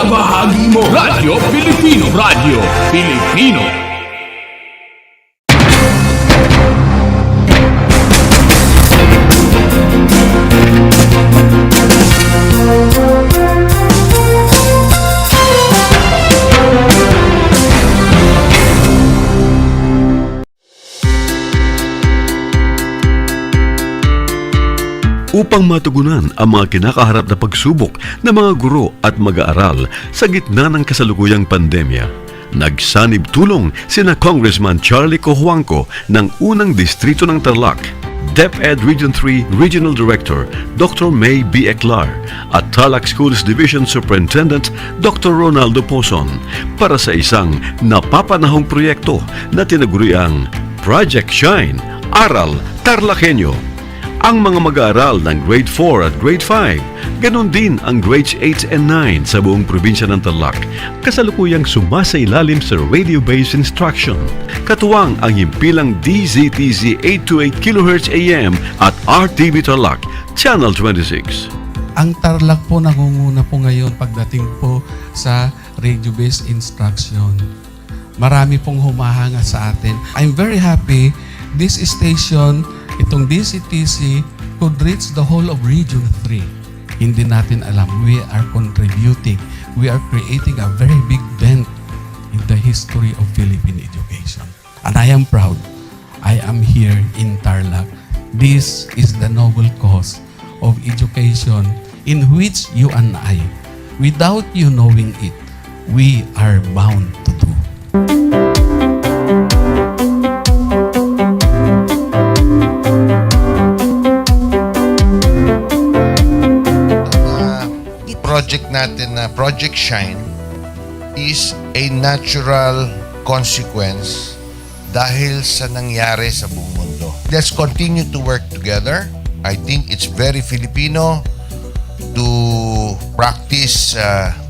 Ibabahagi mo. Radyo Pilipino. Radyo Pilipino. Upang matugunan ang mga kinakaharap na pagsubok ng mga guro at mag-aaral sa gitna ng kasalukuyang pandemya, nagsanib tulong sina Congressman Charlie Cojuangco ng unang distrito ng Tarlac, DEPED Region 3 Regional Director Dr. May B. Eclar at Tarlac Schools Division Superintendent Dr. Ronaldo Pozon para sa isang napapanahong proyekto na tinaguriang Project Shine, Aral TarlakHenyo. Ang mga mag-aaral ng Grade 4 at Grade 5, ganon din ang Grades 8 and 9 sa buong probinsya ng Tarlac, kasalukuyang sumasailalim sa radio-based instruction. Katuwang ang himpilang DZTZ 828 kHz AM at RTV Tarlac, Channel 26. Ang Tarlac po nangunguna po ngayon pagdating po sa radio-based instruction. Marami pong humahanga sa atin. I'm very happy this station, itong DCTC, could reach the whole of Region 3. Hindi natin alam, we are contributing. We are creating a very big dent in the history of Philippine education. And I am proud. I am here in Tarlac. This is the noble cause of education in which you and I, without you knowing it, we are bound to do. Project natin na Project Shine is a natural consequence dahil sa nangyari sa buong mundo. Let's continue to work together. I think it's very Filipino to practice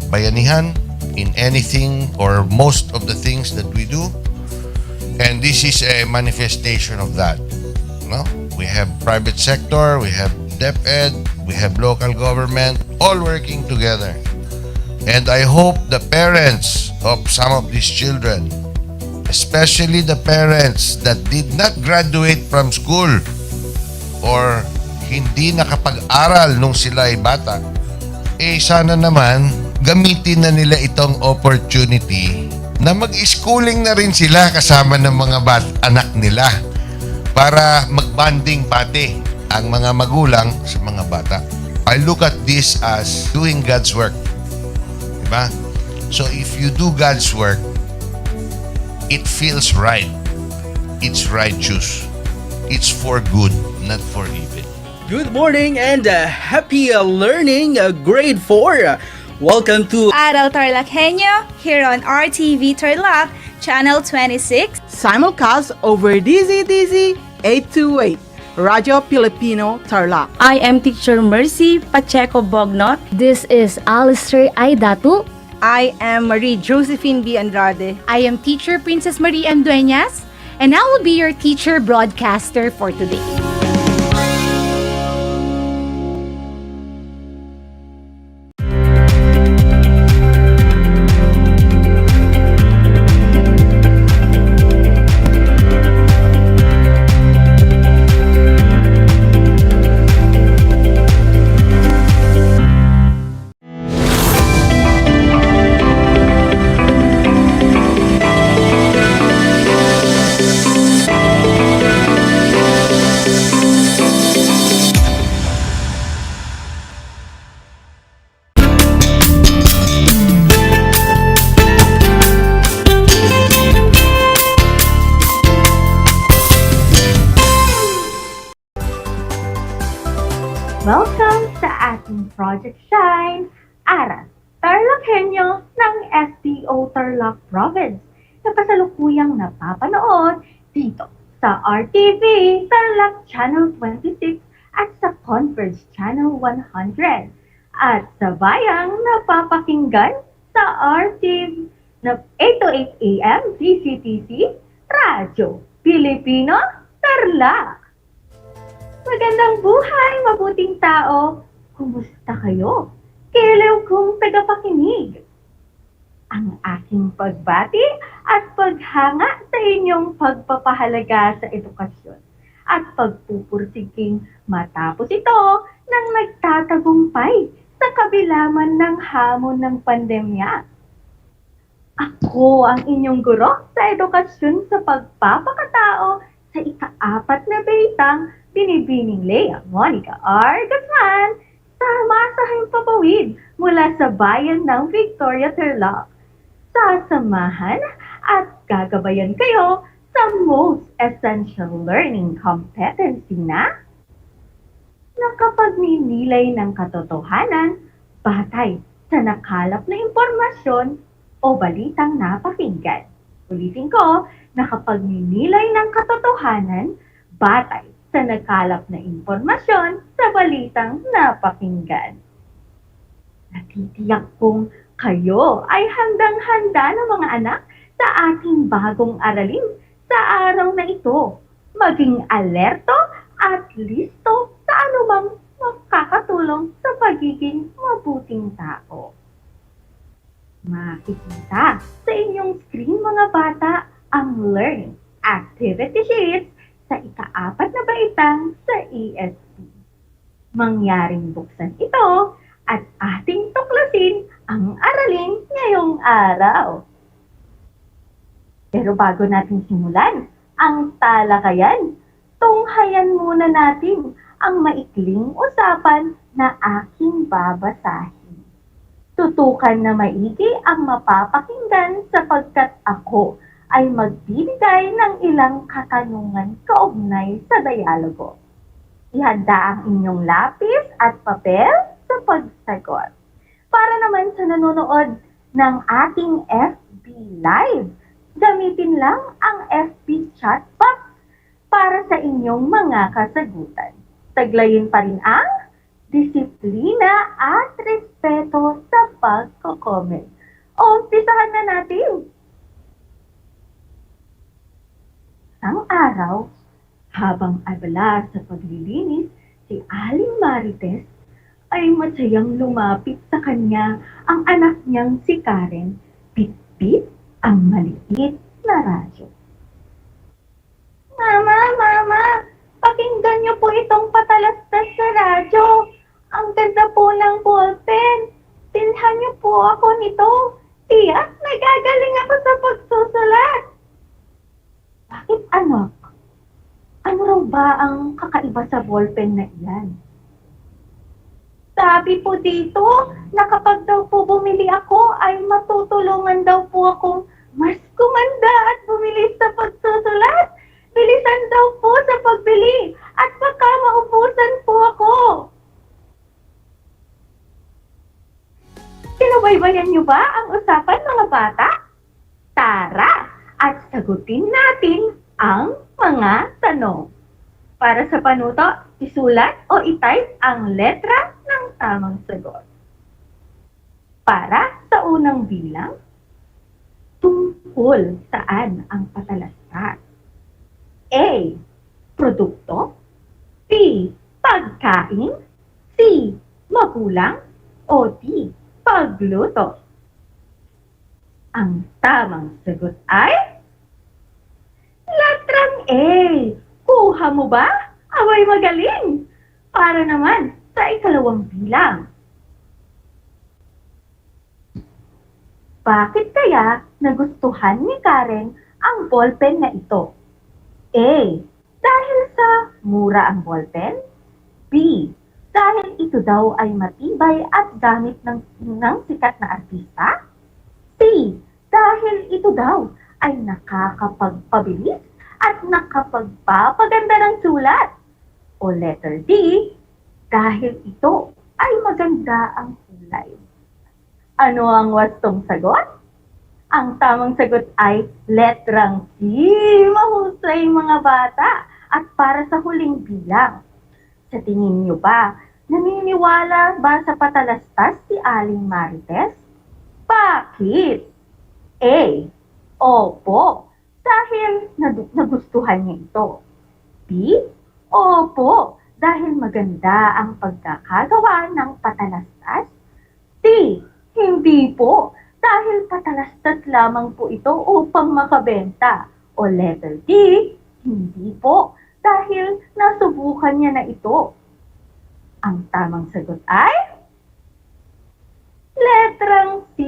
bayanihan in anything or most of the things that we do. And this is a manifestation of that. No? We have private sector, we have DEPED, we have local government, all working together. And I hope the parents of some of these children, especially the parents that did not graduate from school or hindi nakapag-aral nung sila ay bata, sana naman gamitin na nila itong opportunity na mag-schooling na rin sila kasama ng mga anak nila para mag-bonding pati ang mga magulang sa mga bata. I look at this as doing God's work. Diba? So if you do God's work, it feels right. It's righteous. It's for good, not for evil. Good morning and happy learning, grade 4. Welcome to Aral TarlakHenyo here on RTV Tarlac, Channel 26. Simulcast over DZTZ 828. Radyo Pilipino Tarlac. I am Teacher Mercy Pacheco Bognot. This is Alistair Aidatu. I am Marie Josephine B. Andrade. I am Teacher Princess Marie M. Dueñas. And I will be your teacher broadcaster for today. Welcome sa ating Project Shine, Aral TarlakHenyo ng SDO Tarlac Province na kasalukuyang napapanood dito sa RTV Tarlac Channel 26 at sa Converge Channel 100 at sa bayang napapakinggan sa RTV na 8:08 AM DCTC Radyo Pilipino Tarlac. Magandang buhay, mabuting tao. Kumusta kayo? Kailaw kong tagapakinig. ang aking pagbati at paghanga sa inyong pagpapahalaga sa edukasyon at pagpupursiging matapos ito ng nagtatagumpay sa kabila man ng hamon ng pandemya. Ako ang inyong guro sa edukasyon sa pagpapakatao sa ika-4 na baitang Binibining Lea Monica R. Guzman sa masahing papawid mula sa bayan ng Victoria, Tarlac. Sasamahan at gagabayan kayo sa Most Essential Learning Competency na nakapagninilay ng katotohanan batay sa nakalap na impormasyon o balitang napakinggan. Ulitin ko, nakapagninilay ng katotohanan batay sa nakalap na impormasyon sa balitang napakinggan. Natitiyak kong kayo ay handang-handa ng mga anak sa ating bagong aralin sa araw na ito. Maging alerto at listo sa anumang makakatulong sa pagiging mabuting tao. Makikita sa inyong screen mga bata ang learning activity sheets sa ika-4 na baitang sa ESP. Mangyaring buksan ito at ating tuklasin ang aralin ngayong araw. Pero bago natin simulan ang talakayan, tunghayan muna natin ang maikling usapan na aking babasahin. Tutukan na maigi ang mapapakinggan sapagkat ako ay magbibigay ng ilang katanungan kaugnay sa dialogo. Ihanda ang inyong lapis at papel sa pagsagot. Para naman sa nanonood ng ating FB Live, gamitin lang ang FB chat box para sa inyong mga kasagutan. Taglayin pa rin ang disiplina at respeto sa pagko-comment. Umpisahan na natin! Isang araw, habang abala sa paglilinis, si Aling Marites ay masayang lumapit sa kanya ang anak niyang si Karen, bit-bit ang maliit na radyo. Mama, pakinggan niyo po itong patalastas sa radyo. Ang ganda po ng ballpen. Bilhan niyo po ako nito. Tiyak, nagagaling ako sa pagsusulat. Bakit anak? Ano raw ba ang kakaiba sa ballpen na iyan? Sabi po dito na kapag daw po bumili ako ay matutulungan daw po akong mas kumanda at bumilis sa pagsusulat. Bilisan daw po sa pagbili at baka maubusan po ako. Sinubaybayan niyo ba ang usapan mga bata? Tara at sagutin natin ang mga tanong. Para sa panuto, isulat o itype ang letra ng tamang sagot. Para sa unang bilang, tungkol saan ang patalastas? A. Produkto. B. Pagkain. C. Magulang. O D. Pagluto. Ang tamang sagot ay letrang A. Kuha mo ba? Abay magaling! Para naman sa ikalawang bilang. Bakit kaya nagustuhan ni Karen ang ballpen na ito? A. Dahil sa mura ang ballpen. B. Dahil ito daw ay matibay at gamit ng sikat na artista. C. Dahil ito daw ay nakakapagpabilis at nakapagpapaganda ng sulat. O letter D. Dahil ito ay maganda ang kulay. Ano ang wastong sagot? Ang tamang sagot ay letrang C. Mahusay mga bata. At para sa huling bilang, sa tingin niyo ba, naniniwala ba sa patalastas si Aling Marites? Bakit? A. Opo, dahil nagustuhan niya ito. B. Opo, dahil maganda ang pagkakagawa ng patalastas. C. Hindi po, dahil patalastas lamang po ito upang makabenta. O letter D, hindi po, dahil nasubukan niya na ito. Ang tamang sagot ay letrang C.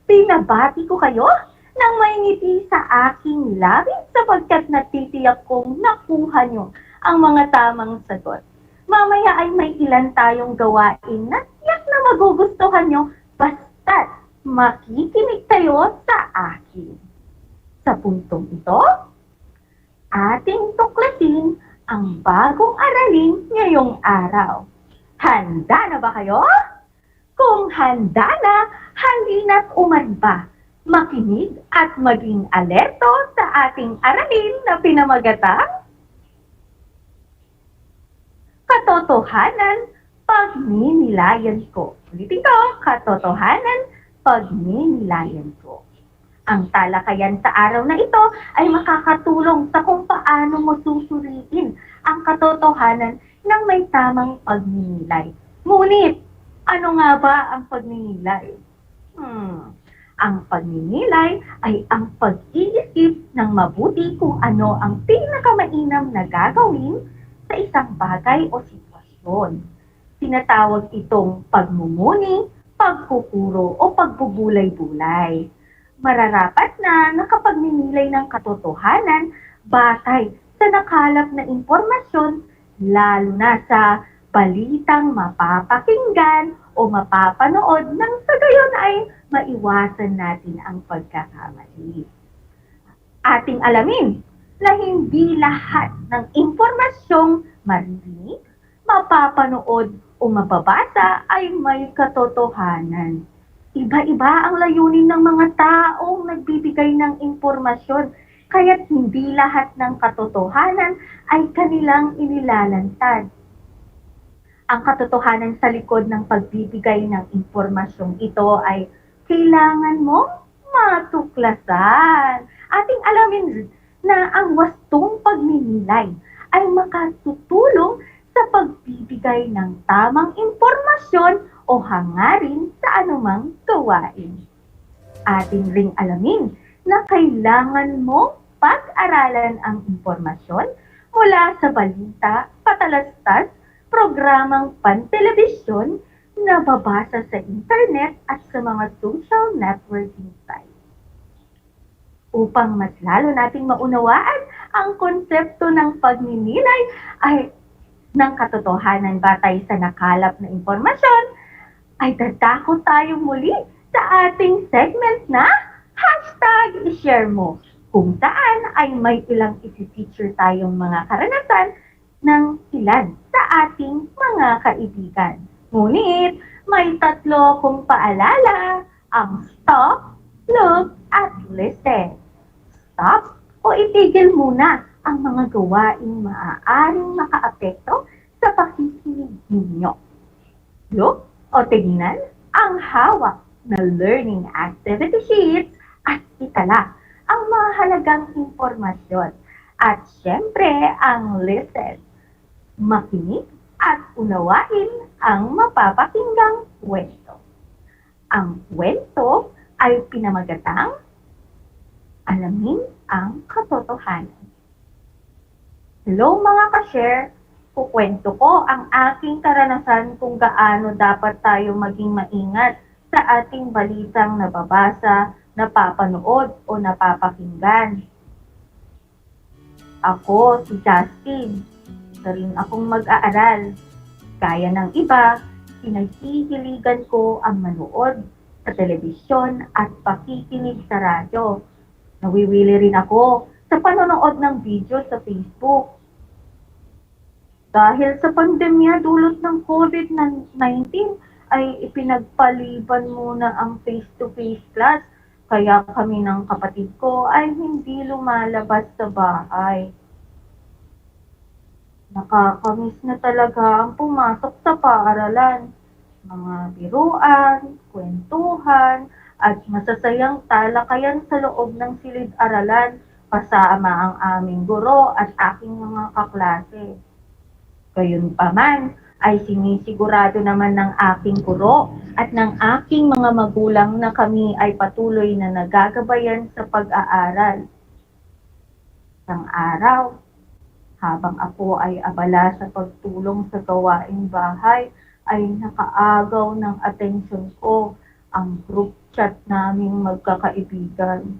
Binabati ko kayo nang may ngiti sa aking labi sapagkat natitiyak kong nakuha niyo ang mga tamang sagot. Mamaya ay may ilan tayong gawain na tiyak na magugustuhan niyo basta't makikinig kayo sa akin. Sa puntong ito, ating tuklasin ang bagong aralin ngayong araw. Handa na ba kayo? Kung handa na, halina't umariba. Makinig at maging alerto sa ating aralin na pinamagatang Katotohanan, Pagninilayan ko. Ulitin ko, Katotohanan, Pagninilayan ko. Ang talakayan sa araw na ito ay makakatulong sa kung paano mo susuriin ang katotohanan ng may tamang pagninilay. Ngunit, ano nga ba ang pagninilay? Ang pagninilay ay ang pag-iisip ng mabuti kung ano ang pinakamainam na gagawin sa isang bagay o sitwasyon. Tinatawag itong pagmumuni, pagkukuro o pagbubulay-bulay. Mararapat na nakapagninilay ng katotohanan batay sa nakalap na impormasyon, lalo na sa balitang mapapakinggan o mapapanood nang sa gayon ay maiwasan natin ang pagkakamali. Ating alamin na hindi lahat ng impormasyong maririnig, mapapanood o mababasa ay may katotohanan. Iba-iba ang layunin ng mga taong nagbibigay ng impormasyon, kaya't hindi lahat ng katotohanan ay kanilang inilalantad. Ang katotohanan sa likod ng pagbibigay ng impormasyong ito ay kailangan mong matuklasan. Ating alamin na ang wastong pagninilay ay makatutulong sa pagbibigay ng tamang impormasyon o hangarin sa anumang gawain. Ating ring alamin na kailangan mong pag-aralan ang impormasyon mula sa balita, patalastas, programang pantelebisyon na babasa sa internet at sa mga social networking sites. Upang mas lalo nating maunawaan ang konsepto ng pagninilay ay ng katotohanan batay sa nakalap na impormasyon, ay dadako tayo muli sa ating segment na #ishare mo, kung saan ay may ilang isi-feature tayong mga karanasan ng ilan sa ating mga kaibigan. Ngunit may 3 kong paalala, ang stop, look, at listen. Stop o itigil muna ang mga gawaing maaaring makaapekto sa pakikinig ninyo. Look o tingnan ang hawak na learning activity sheets at itala ang mahalagang impormasyon. At syempre ang listen. Makinig at unawain ang mapapakinggang kwento. Ang kwento ay pinamagatang alamin ang katotohanan. Hello mga ka-share! Kukwento ko ang aking karanasan kung gaano dapat tayo maging maingat sa ating balitang nababasa, napapanood o napapakinggan. Ako si Justin. Ito rin akong mag-aaral. Gaya ng iba, pinahihiligan ko ang manood sa telebisyon at pakikinig sa radyo. Nawiwili rin ako sa panonood ng video sa Facebook. Dahil sa pandemya dulot ng COVID-19 ay ipinagpaliban muna ang face-to-face class, kaya kami ng kapatid ko ay hindi lumalabas sa bahay. Nakakamiss na talaga ang pumasok sa paaralan. Mga biruan, kwentuhan, at masasayang talakayan sa loob ng silid-aralan kasama ang aming guro at aking mga kaklase. Gayunpaman, ay sinisigurado naman ng aking guro at ng aking mga magulang na kami ay patuloy na nagagabayan sa pag-aaral. Isang araw, habang ako ay abala sa pagtulong sa gawaing bahay, ay nakaagaw ng atensyon ko ang group chat naming magkakaibigan.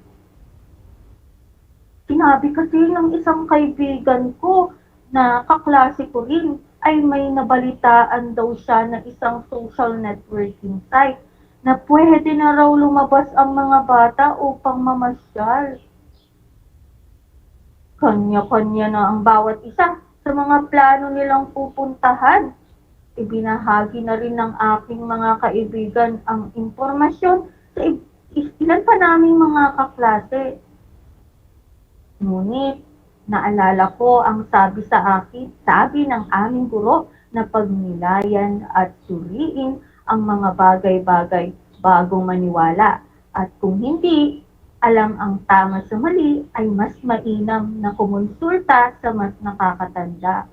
Sinabi kasi ng isang kaibigan ko na kaklase ko rin ay may nabalitaan daw siya na isang social networking site na pwede na raw lumabas ang mga bata upang mamasyal. Kanya-kanya na ang bawat isa sa mga plano nilang pupuntahan. Ibinahagi na rin ng aking mga kaibigan ang impormasyon sa ilan pa naming mga kaklase. Ngunit, naalala ko ang sabi ng aming guro na pagnilayan at suriin ang mga bagay-bagay bago maniwala. At kung hindi alam ang tama sa mali, ay mas mainam na kumonsulta sa mas nakakatanda.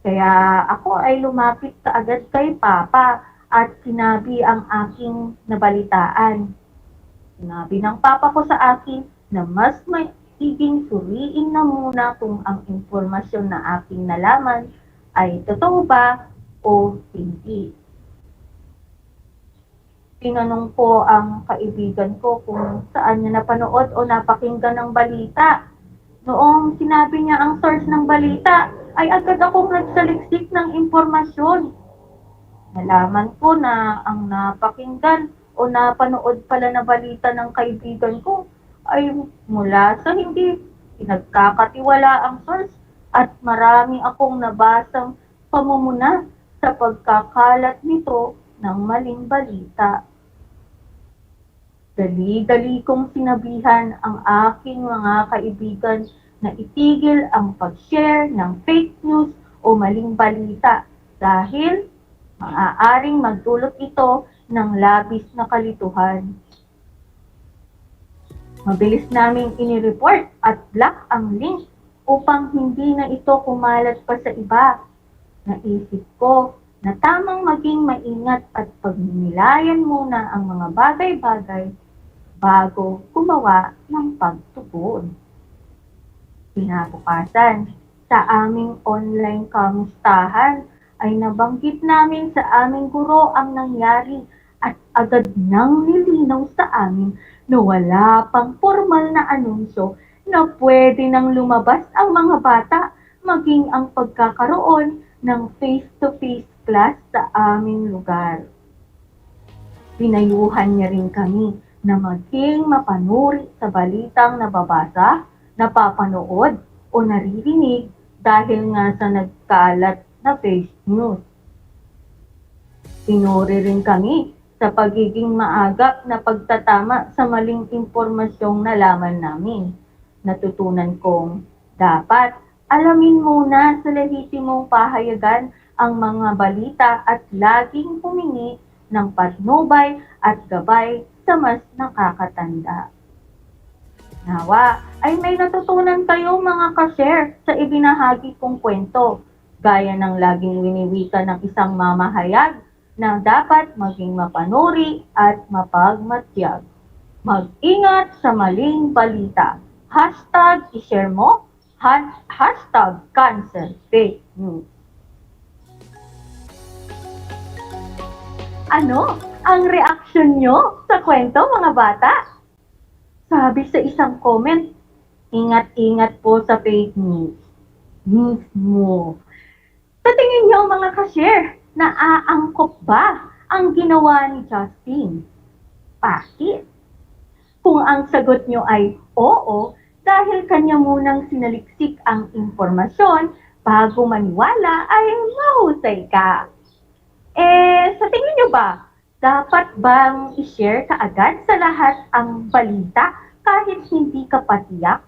Kaya ako ay lumapit kaagad kay Papa at sinabi ang aking nabalitaan. Sinabi ng Papa ko sa akin na mas maiging suriin na muna kung ang impormasyon na aking nalaman ay totoo ba o hindi. Tinanong ko ang kaibigan ko kung saan niya napanood o napakinggan ng balita. Noong sinabi niya ang source ng balita, ay agad akong nagsaliksik ng impormasyon. Nalaman ko na ang napakinggan o napanood pala na balita ng kaibigan ko ay mula sa hindi pinagkakatiwala ang source at marami akong nabasang pamumuna sa pagkakalat nito ng maling balita. Dali-dali kong sinabihan ang aking mga kaibigan na itigil ang pag-share ng fake news o maling balita dahil maaaring magdulot ito ng labis na kalituhan. Mabilis naming inireport at block ang link upang hindi na ito kumalat pa sa iba. Naisip ko na tamang maging maingat at pagnilayan muna ang mga bagay-bagay bago gumawa ng pagtugon. Kinabukasan, sa aming online kamustahan ay nabanggit namin sa aming guro ang nangyari at agad nang nilinaw sa amin na wala pang formal na anunsyo na pwede nang lumabas ang mga bata maging ang pagkakaroon ng face-to-face class sa aming lugar. Pinayuhan niya rin kami na maging mapanuri sa balitang nababasa, napapanood o naririnig dahil nga sa nagkalat na fake news. Pinuri rin kami sa pagiging maagap na pagtatama sa maling impormasyong nalaman namin. Natutunan kong dapat alamin muna sa lehitimong pahayagan ang mga balita at laging humingi ng patnubay at gabay sa mas nakakatanda. Nawa ay may natutunan kayo mga ka-share sa ibinahagi kong kwento, gaya ng laging winiwika ng isang mamahayag na dapat maging mapanuri at mapagmatyag. Mag-ingat sa maling balita. Hashtag i-share mo. Hashtag cancel fake news. Ano ang reaksyon nyo sa kwento mga bata? Sabi sa isang comment, ingat-ingat po sa fake news. Mismo. Sa tingin nyo mga ka-share, naaangkop ba ang ginawa ni Justin? Bakit? Kung ang sagot nyo ay oo, dahil kanya munang sinaliksik ang impormasyon bago maniwala ay mahusay ka. Sa tingin nyo ba, dapat bang i-share kaagad sa lahat ang balita kahit hindi ka patiyak?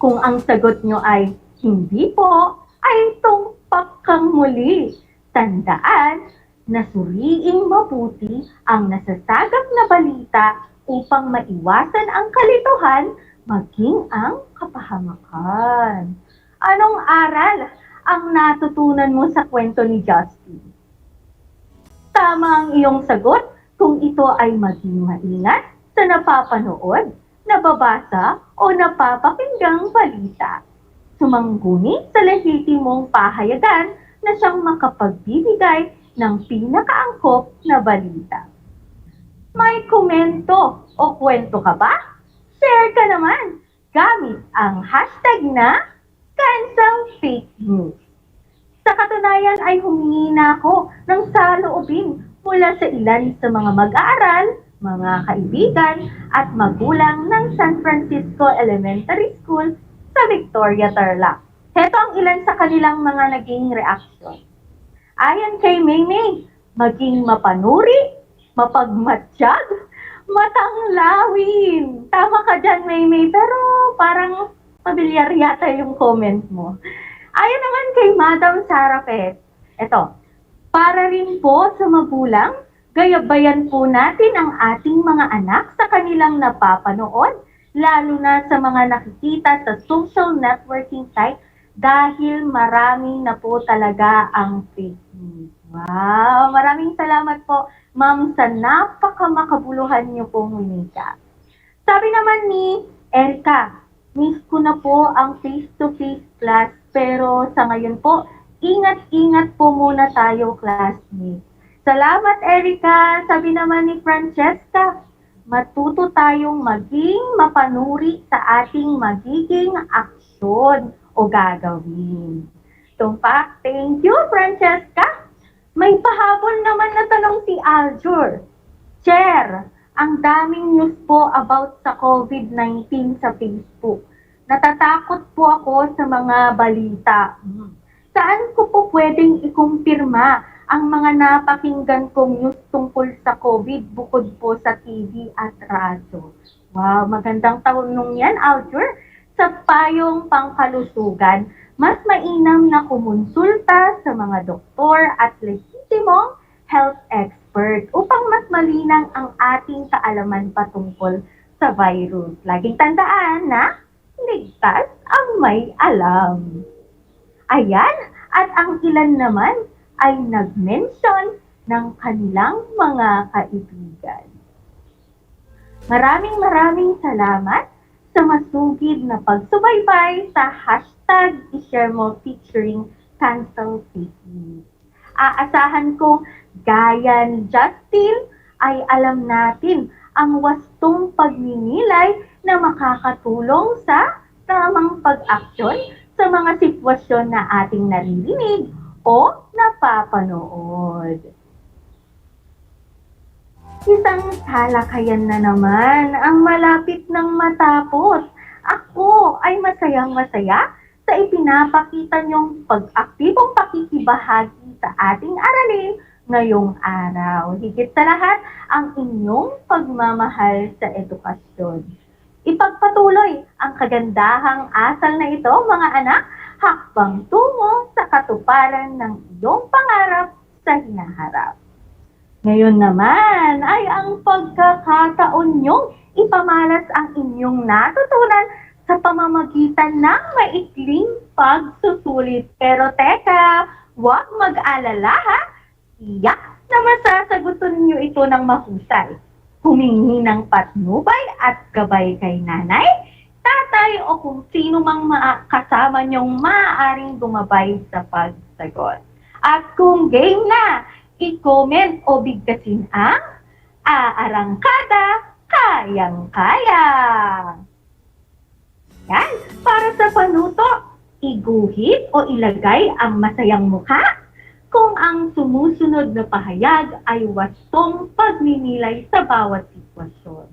Kung ang sagot nyo ay hindi po, ay tumpak kang muli. Tandaan na suriing mabuti ang nasasagap na balita upang maiwasan ang kalituhan maging ang kapahamakan. Anong aral ang natutunan mo sa kwento ni Justin? Tama ang iyong sagot kung ito ay maging maingat sa napapanood, nababasa o napapakinggang balita. Sumangguni sa lehitimong pahayagan na siyang makapagbibigay ng pinakaangkop na balita. May komento o kwento ka ba? Share ka naman gamit ang hashtag na #CancelFakeNews. Sa katunayan ay humingi na ako ng saloobin mula sa ilan sa mga mag-aaral, mga kaibigan at magulang ng San Francisco Elementary School sa Victoria, Tarlac. Heto ang ilan sa kanilang mga naging reaksyon. Ayon kay Maymay, maging mapanuri, mapagmatsyag, matanglawin. Tama ka dyan, Maymay, pero parang pamilyar yata yung comment mo. Ayon naman kay Madam Sarah Pet, eto, para rin po sa magulang, gayabayan po natin ang ating mga anak sa kanilang napapanood, lalo na sa mga nakikita sa social networking site dahil marami na po talaga ang fake news. Wow! Maraming salamat po, Ma'am, sa napakamakabuluhan niyo pong wika. Sabi naman ni Erica, miss ko na po ang face-to-face class, pero sa ngayon po, ingat-ingat po muna tayo, classmates. Salamat, Erica. Sabi naman ni Francesca, matuto tayong maging mapanuri sa ating magiging aksyon o gagawin. Tumpak, thank you, Francesca. May pahabol naman na tanong si Aljur. Chair, ang daming news po about sa COVID-19 sa Facebook. Natatakot po ako sa mga balita. Saan ko po pwedeng ikumpirma ang mga napakinggan kong news tungkol sa COVID bukod po sa TV at radyo? Wow, magandang tanong yan, Aljur. Sa payong pangkalusugan, mas mainam na kumonsulta sa mga doktor at lehitimong health expert upang mas malinang ang ating kaalaman patungkol sa virus. Laging tandaan na ligtas ang may alam. Ayan, at ang ilan naman ay nag-mention ng kanilang mga kaibigan. Maraming salamat sa masugid na pagsubaybay sa hashtag i-share mo featuring Cancel Fake News. Aasahan ko, gaya ni Justin, ay alam natin ang wastong pagninilay na makakatulong sa tamang pag-aksyon sa mga sitwasyon na ating naririnig o napapanood. Isang talakayan na naman ang malapit ng matapos. Ako ay masayang-masaya sa ipinapakita niyong pag-aktibong pakikibahagi sa ating aralin ngayong araw. Higit sa lahat, ang inyong pagmamahal sa edukasyon. Ipagpatuloy ang kagandahang asal na ito, mga anak, hakbang tungo sa katuparan ng iyong pangarap sa hinaharap. Ngayon naman ay ang pagkakataon niyong ipamalas ang inyong natutunan sa pamamagitan ng maikling pagsusulit. Pero teka, huwag mag-alala ha, tiyak na masasagutin niyo ito ng mahusay. Humingi ng patnubay at gabay kay nanay, tatay o kung sino mang kasama niyong maaaring gumabay sa pagsagot. At kung game na, i-comment o bigkasin ang aarangkada kayang-kaya. Yan, para sa panuto, iguhit o ilagay ang masayang mukha kung ang sumusunod na pahayag ay wastong pagninilay sa bawat sitwasyon.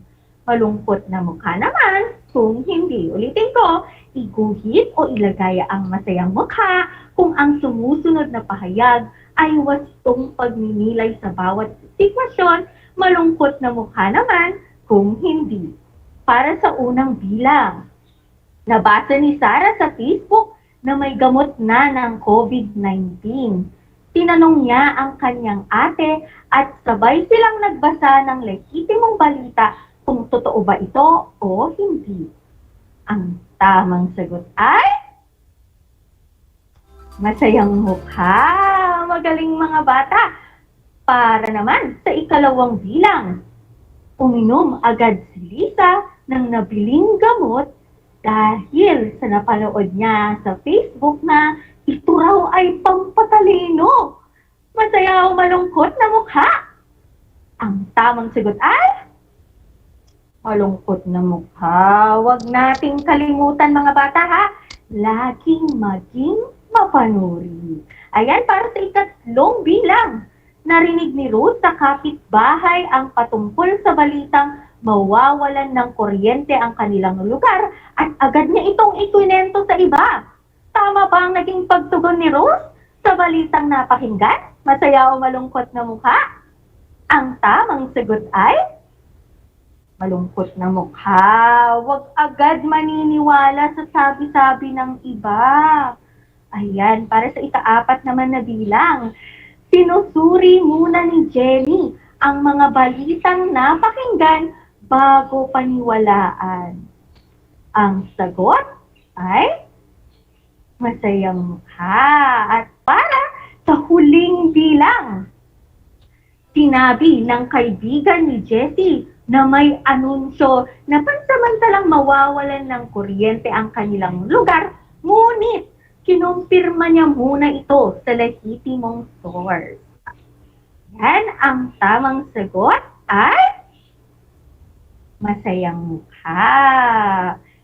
Malungkot na mukha naman kung hindi. Ulitin ko, iguhit o ilagay ang masayang mukha kung ang sumusunod na pahayag ay wastong pagninilay sa bawat sitwasyon. Malungkot na mukha naman kung hindi. Para sa unang bilang, nabasa ni Sarah sa Facebook na may gamot na ng COVID-19. Tinanong niya ang kanyang ate at sabay silang nagbasa ng lehitimong balita kung totoo ba ito o hindi. Ang tamang sagot ay Masayang mukha, magaling mga bata. Para naman sa ikalawang bilang, uminom agad si Lisa ng nabiling gamot dahil sa napanood niya sa Facebook na ito raw ay pampatalino. Masaya o malungkot na mukha. Ang tamang sagot ay malungkot na mukha. Huwag nating kalimutan mga bata ha. Laging maging mapanuri. Ayan, para sa ikatlong bilang. Narinig ni Ruth sa kapitbahay ang patungkol sa balitang mawawalan ng kuryente ang kanilang lugar at agad niya itong ikwinento sa iba. Tama ba ang naging pagtugon ni Ruth sa balitang napakinggan? Masaya o malungkot na mukha? Ang tamang sagot ay malungkot na mukha. Huwag agad maniniwala sa sabi-sabi ng iba. Ayan, para sa ikaapat naman na bilang. Sinusuri muna ni Jenny ang mga balitang napakinggan bago paniwalaan. Ang sagot ay masayang mukha. At para sa huling bilang, sinabi ng kaibigan ni Jessie na may anunsyo na pansamantalang mawawalan ng kuryente ang kanilang lugar, ngunit kinumpirma niya muna ito sa lehitimong source. Yan, ang tamang sagot ay masayang mukha.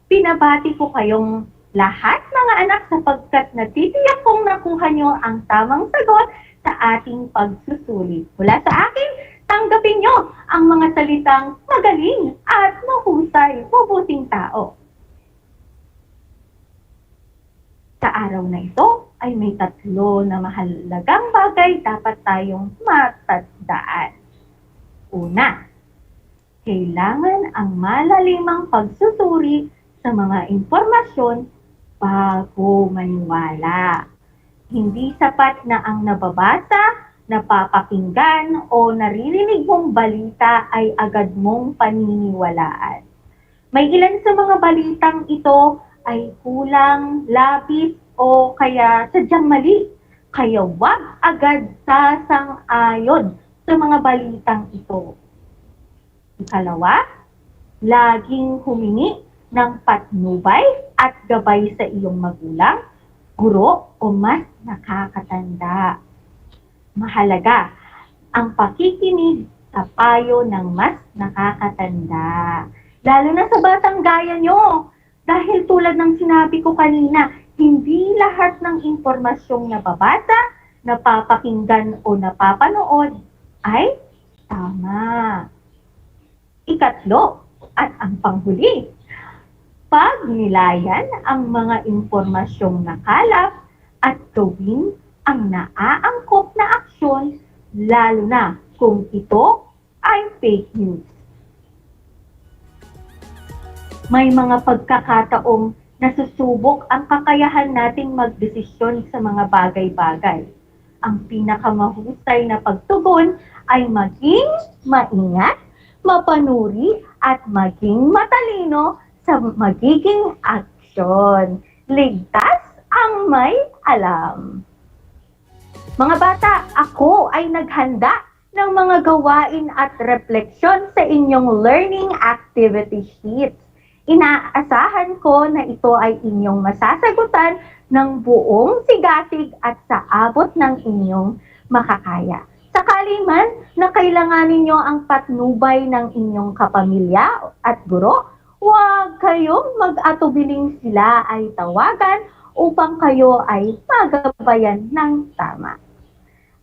Pinabati ko kayong lahat mga anak sapagkat natitiyak kong nakuha niyo ang tamang sagot sa ating pagsusuli. Mula sa akin, tanggapin niyo ang mga salitang magaling at mahusay, mabuting tao. Sa araw na ito ay may 3 na mahalagang bagay dapat tayong matandaan. Una, kailangan ang malalimang pagsusuri sa mga impormasyon bago maniwala. Hindi sapat na ang nababasa, napapakinggan o naririnig mong balita ay agad mong paniniwalaan. May ilan sa mga balitang ito ay kulang, labis, o kaya sadyang mali. Kaya wag agad sasang-ayon sa mga balitang ito. Ikalawa, laging humingi ng patnubay at gabay sa iyong magulang, guro o mas nakakatanda. Mahalaga ang pakikinig sa payo ng mas nakakatanda. Lalo na sa batang gaya nyo. Dahil tulad ng sinabi ko kanina, hindi lahat ng impormasyong nababasa, napapakinggan o napapanood ay tama. Ikatlo, at ang panghuli, pagnilayan ang mga impormasyong nakalap at gawin ang naaangkop na aksyon, lalo na kung ito ay fake news. May mga pagkakataong nasusubok ang kakayahan nating magdesisyon sa mga bagay-bagay. Ang pinakamahusay na pagtugon ay maging maingat, mapanuri at maging matalino sa magiging aksyon. Ligtas ang may alam. Mga bata, ako ay naghanda ng mga gawain at refleksyon sa inyong learning activity sheets. Inaasahan ko na ito ay inyong masasagutan ng buong sigasig at sa abot ng inyong makakaya. Sakali man na kailanganin nyo ang patnubay ng inyong kapamilya at guro, huwag kayong mag-atubiling sila ay tawagan upang kayo ay magabayan ng tama.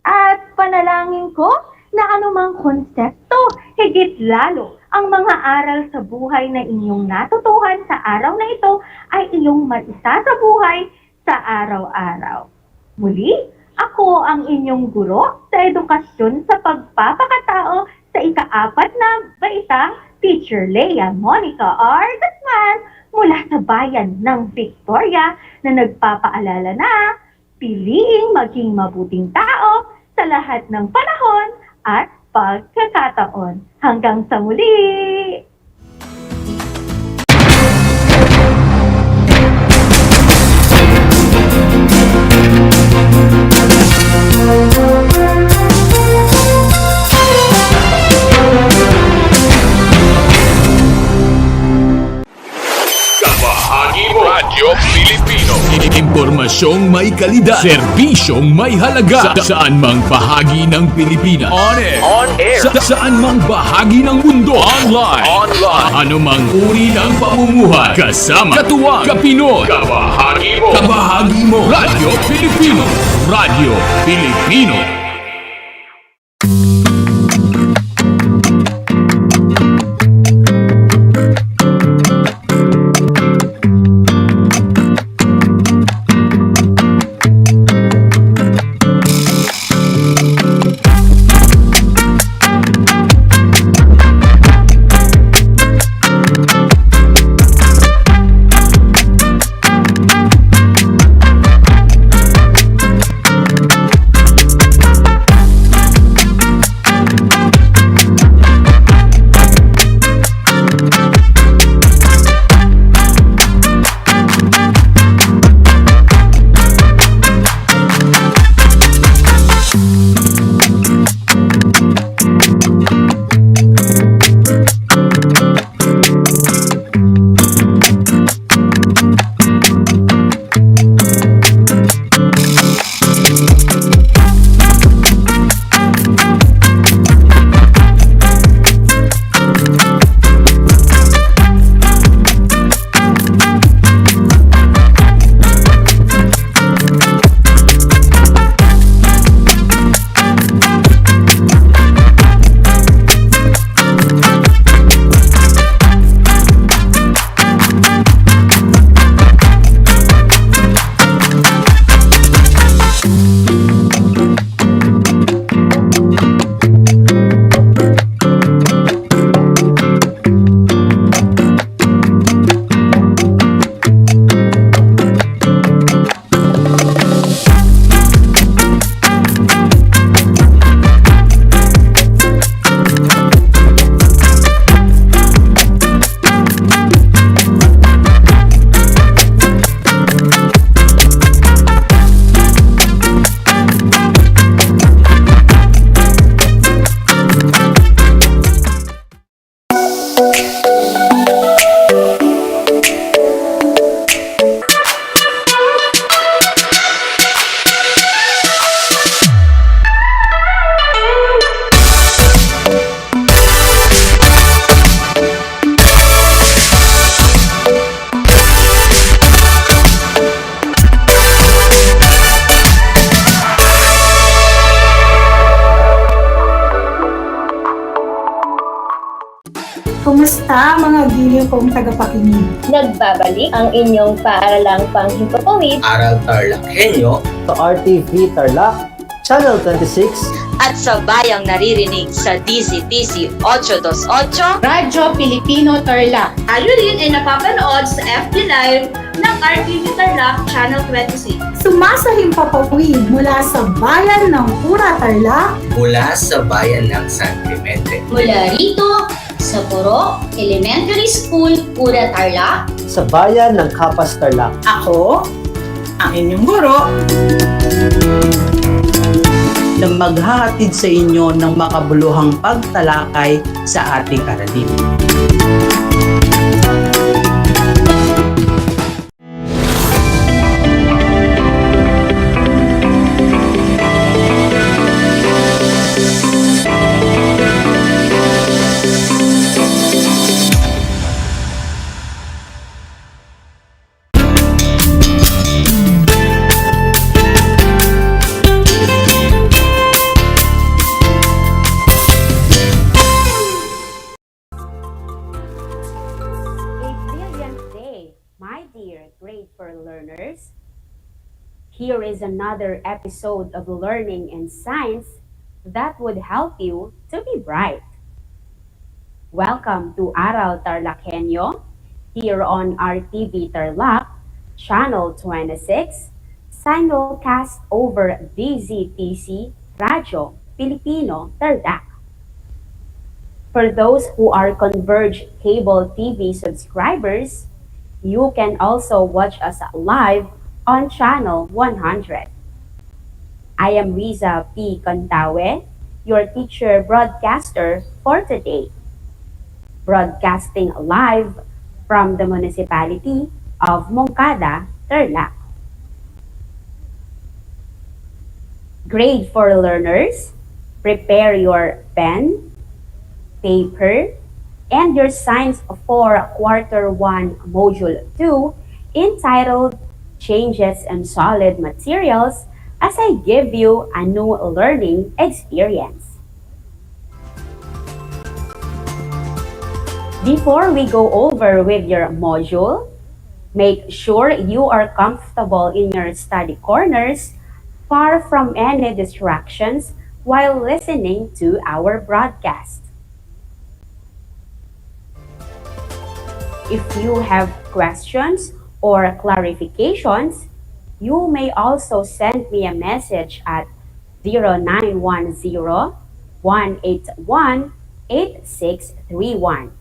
At panalangin ko na anumang konsepto, higit lalo ang mga aral sa buhay na inyong natutuhan sa araw na ito ay iyong maisa sa buhay sa araw-araw. Muli, ako ang inyong guro sa edukasyon sa pagpapakatao sa ika-4 na baitang Teacher Leia Monica R. Guzman mula sa bayan ng Victoria na nagpapaalala na piliing maging mabuting tao sa lahat ng panahon at pagkakataon. Hanggang sa muli! Impormasyong may kalidad, serbisyong may halaga, saan mang bahagi ng Pilipinas. On air. Saan mang bahagi ng mundo. Online. Anumang uri ng pamumuhay. Kasama, katuwang, kapinoy, kabahagi mo. Radyo Pilipino. Radyo Pilipino. Kumusta mga giliw kong tagapakinig? Nagbabalik ang inyong paaralang panghimpapawid, Aral TarlakHenyo sa RTV Tarlac, Channel 26 at sa bayang naririnig sa DZTC 828 Radyo Pilipino Tarlac. Tayo rin ay napapanood sa FB Live ng RTV Tarlac Channel 26. Sumasahimpapawid mula sa bayan ng Pura Tarlac, mula sa bayan ng San Clemente, mula rito sa Puro Elementary School, Pura Tarlac, sa bayan ng Kapas Tarlac. Ako, ang inyong guro, na maghahatid sa inyo ng makabuluhang pagtalakay sa ating aralin. Grade 4 learners. Here is another episode of learning and science that would help you to be bright. Welcome to Aral TarlakHenyo here on RTV Tarlac, Channel 26, simulcast over DZTC Radyo Pilipino Tarlac. For those who are Converge Cable TV subscribers, you can also watch us live on Channel 100. I am Riza P. Contawe, your teacher broadcaster for today. Broadcasting live from the municipality of Moncada, Tarlac. Grade 4 learners, prepare your pen, paper, and your Science for Quarter 1 Module 2 entitled Changes in Solid Materials as I give you a new learning experience. Before we go over with your module, make sure you are comfortable in your study corners, far from any distractions while listening to our broadcast. If you have questions or clarifications, you may also send me a message at 0910-181-8631.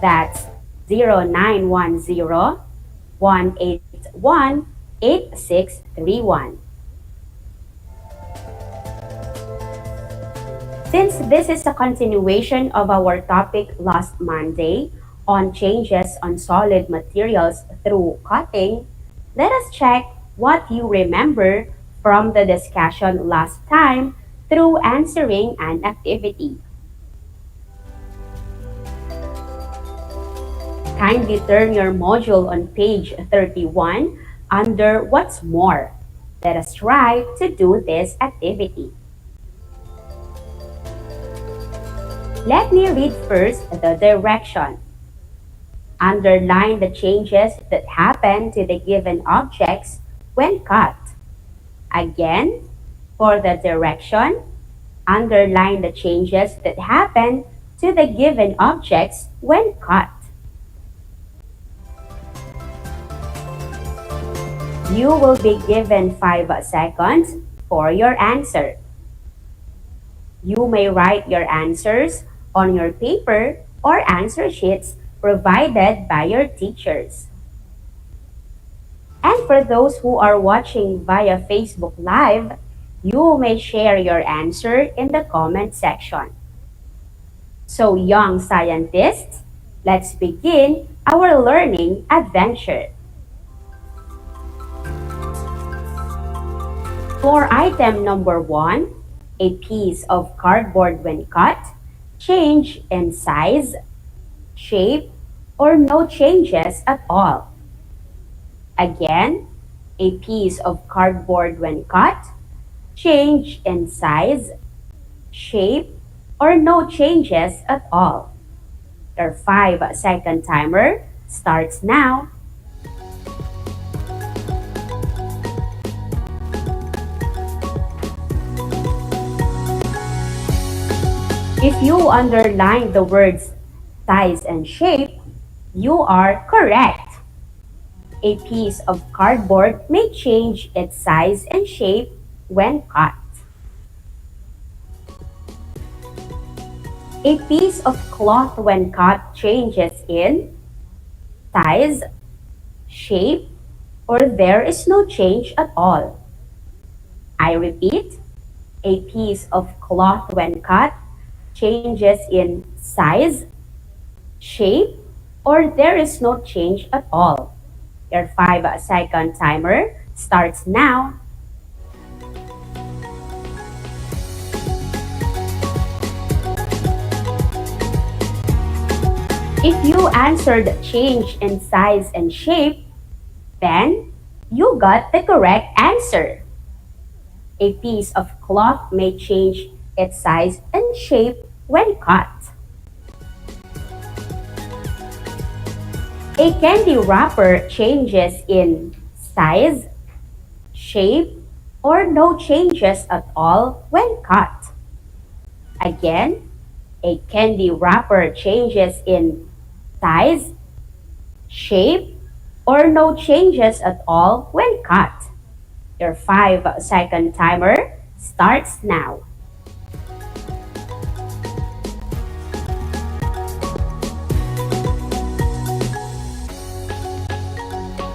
That's 0910-181-8631. Since this is a continuation of our topic last Monday on changes on solid materials through cutting, let us check what you remember from the discussion last time through answering an activity. Kindly turn your module on page 31 under What's More. Let us try to do this activity. Let me read first the direction. Underline the changes that happen to the given objects when cut. Again, for the direction, underline the changes that happen to the given objects when cut. You will be given 5 seconds for your answer. You may write your answers on your paper or answer sheets provided by your teachers. And for those who are watching via Facebook Live, you may share your answer in the comment section. So, young scientists, let's begin our learning adventure. For item number 1, a piece of cardboard when cut, change in size, shape, or no changes at all. Again, a piece of cardboard when cut, change in size, shape, or no changes at all. Your 5-second timer starts now. If you underline the words size and shape, you are correct. A piece of cardboard may change its size and shape when cut. A piece of cloth when cut changes in size, shape, or there is no change at all. I repeat, a piece of cloth when cut changes in size, shape, or there is no change at all. Your 5-second timer starts now. If you answered change in size and shape, then you got the correct answer. A piece of cloth may change its size and shape when cut. A candy wrapper changes in size, shape, or no changes at all when cut. Again, a candy wrapper changes in size, shape, or no changes at all when cut. Your 5-second timer starts now.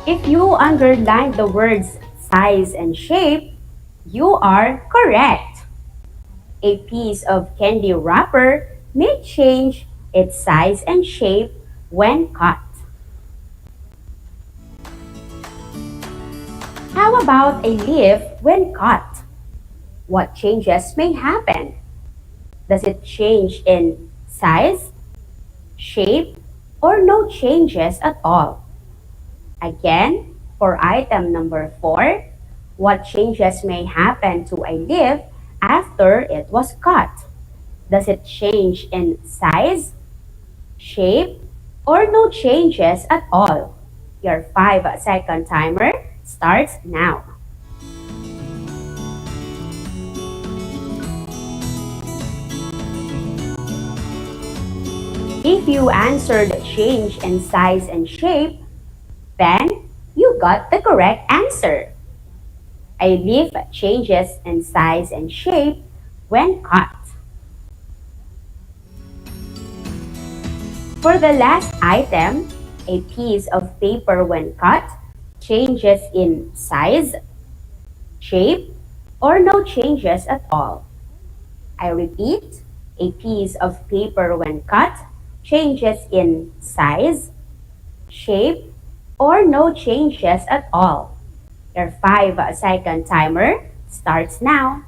If you underline the words size and shape, you are correct. A piece of candy wrapper may change its size and shape when cut. How about a leaf when cut? What changes may happen? Does it change in size, shape, or no changes at all? Again, for item number 4, what changes may happen to a leaf after it was cut? Does it change in size, shape, or no changes at all? Your 5-second timer starts now. If you answered change in size and shape, then you got the correct answer. A leaf changes in size and shape when cut. For the last item, a piece of paper when cut changes in size, shape, or no changes at all. I repeat, a piece of paper when cut changes in size, shape, or no changes at all. Your 5-second timer starts now.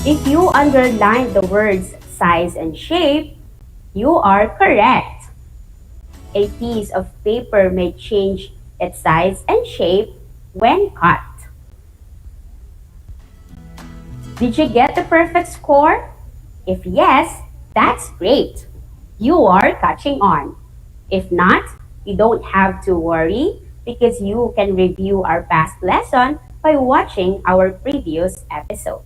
If you underline the words size and shape, you are correct. A piece of paper may change its size and shape when cut. Did you get the perfect score? If yes, that's great. You are catching on. If not, you don't have to worry because you can review our past lesson by watching our previous episode.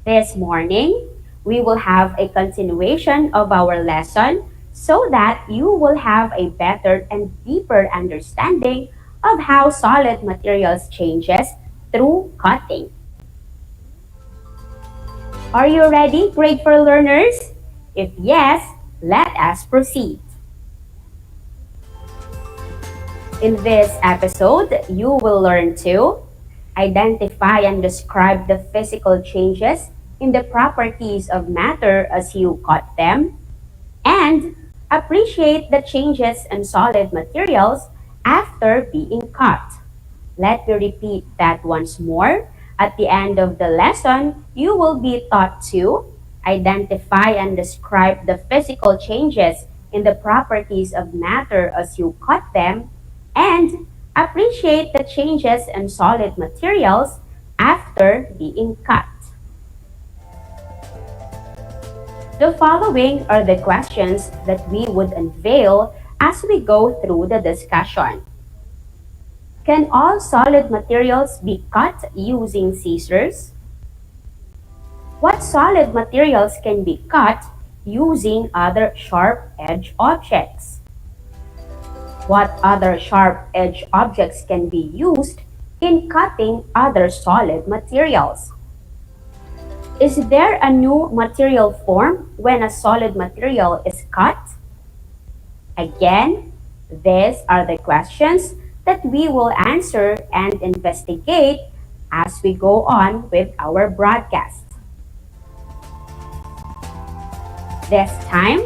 This morning, we will have a continuation of our lesson so that you will have a better and deeper understanding of how solid materials changes through cutting. Are you ready, grade 4 learners? If yes, let us proceed. In this episode, you will learn to identify and describe the physical changes in the properties of matter as you cut them, and appreciate the changes in solid materials after being cut. Let me repeat that once more. At the end of the lesson, you will be taught to identify and describe the physical changes in the properties of matter as you cut them, and appreciate the changes in solid materials after being cut. The following are the questions that we would unveil as we go through the discussion. Can all solid materials be cut using scissors? What solid materials can be cut using other sharp-edged objects? What other sharp-edged objects can be used in cutting other solid materials? Is there a new material formed when a solid material is cut? Again, these are the questions that we will answer and investigate as we go on with our broadcast. This time,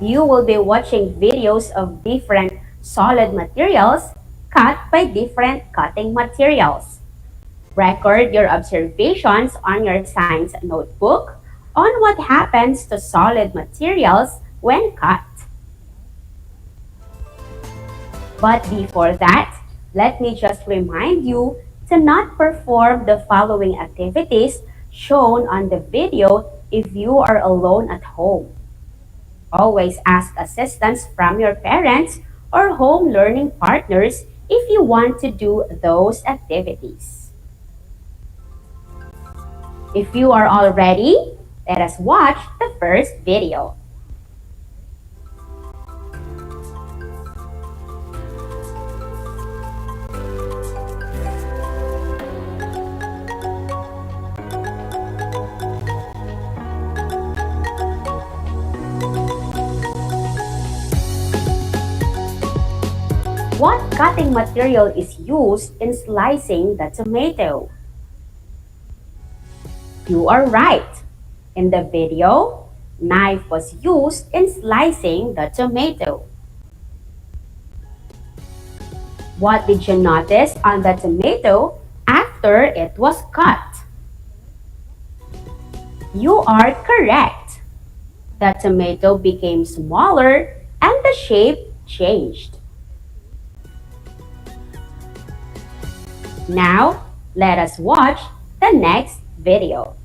you will be watching videos of different solid materials cut by different cutting materials. Record your observations on your science notebook on what happens to solid materials when cut. But before that, let me just remind you to not perform the following activities shown on the video if you are alone at home. Always ask assistance from your parents or home learning partners if you want to do those activities. If you are all ready, let us watch the first video. What cutting material is used in slicing the tomato? You are right. In the video, knife was used in slicing the tomato? What did you notice on the tomato after it was cut? You are correct. The tomato became smaller and the shape changed. Now, let us watch the next video.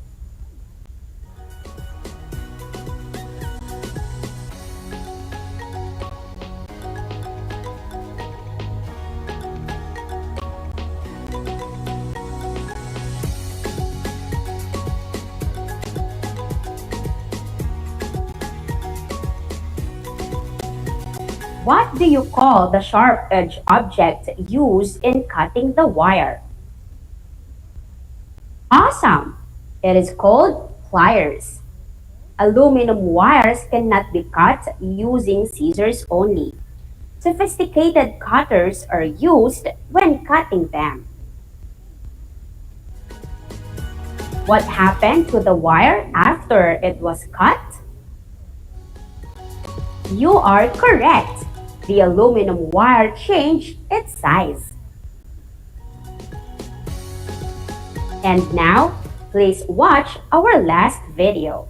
What do you call the sharp-edged object used in cutting the wire? Awesome! It is called pliers. Aluminum wires cannot be cut using scissors only. Sophisticated cutters are used when cutting them. What happened to the wire after it was cut? You are correct. The aluminum wire changed its size. And now, please watch our last video.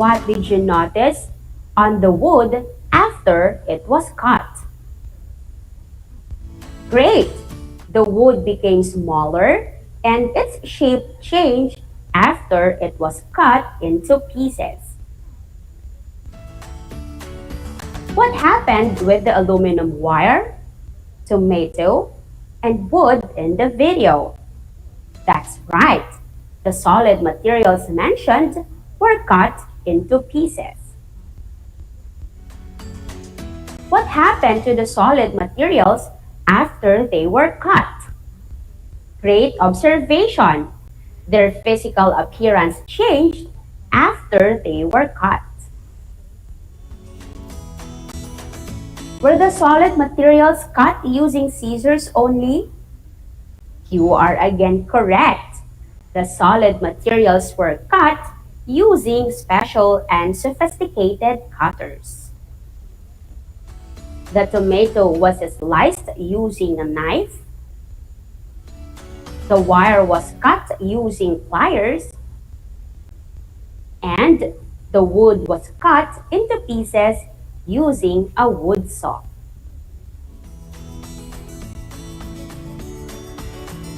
What did you notice on the wood after it was cut? Great! The wood became smaller and its shape changed after it was cut into pieces. What happened with the aluminum wire, tomato, and wood in the video? That's right. The solid materials mentioned were cut into pieces. What happened to the solid materials after they were cut? Great observation. Their physical appearance changed after they were cut. Were the solid materials cut using scissors only? You are again correct. The solid materials were cut using special and sophisticated cutters. The tomato was sliced using a knife. The wire was cut using pliers. And the wood was cut into pieces using a wood saw.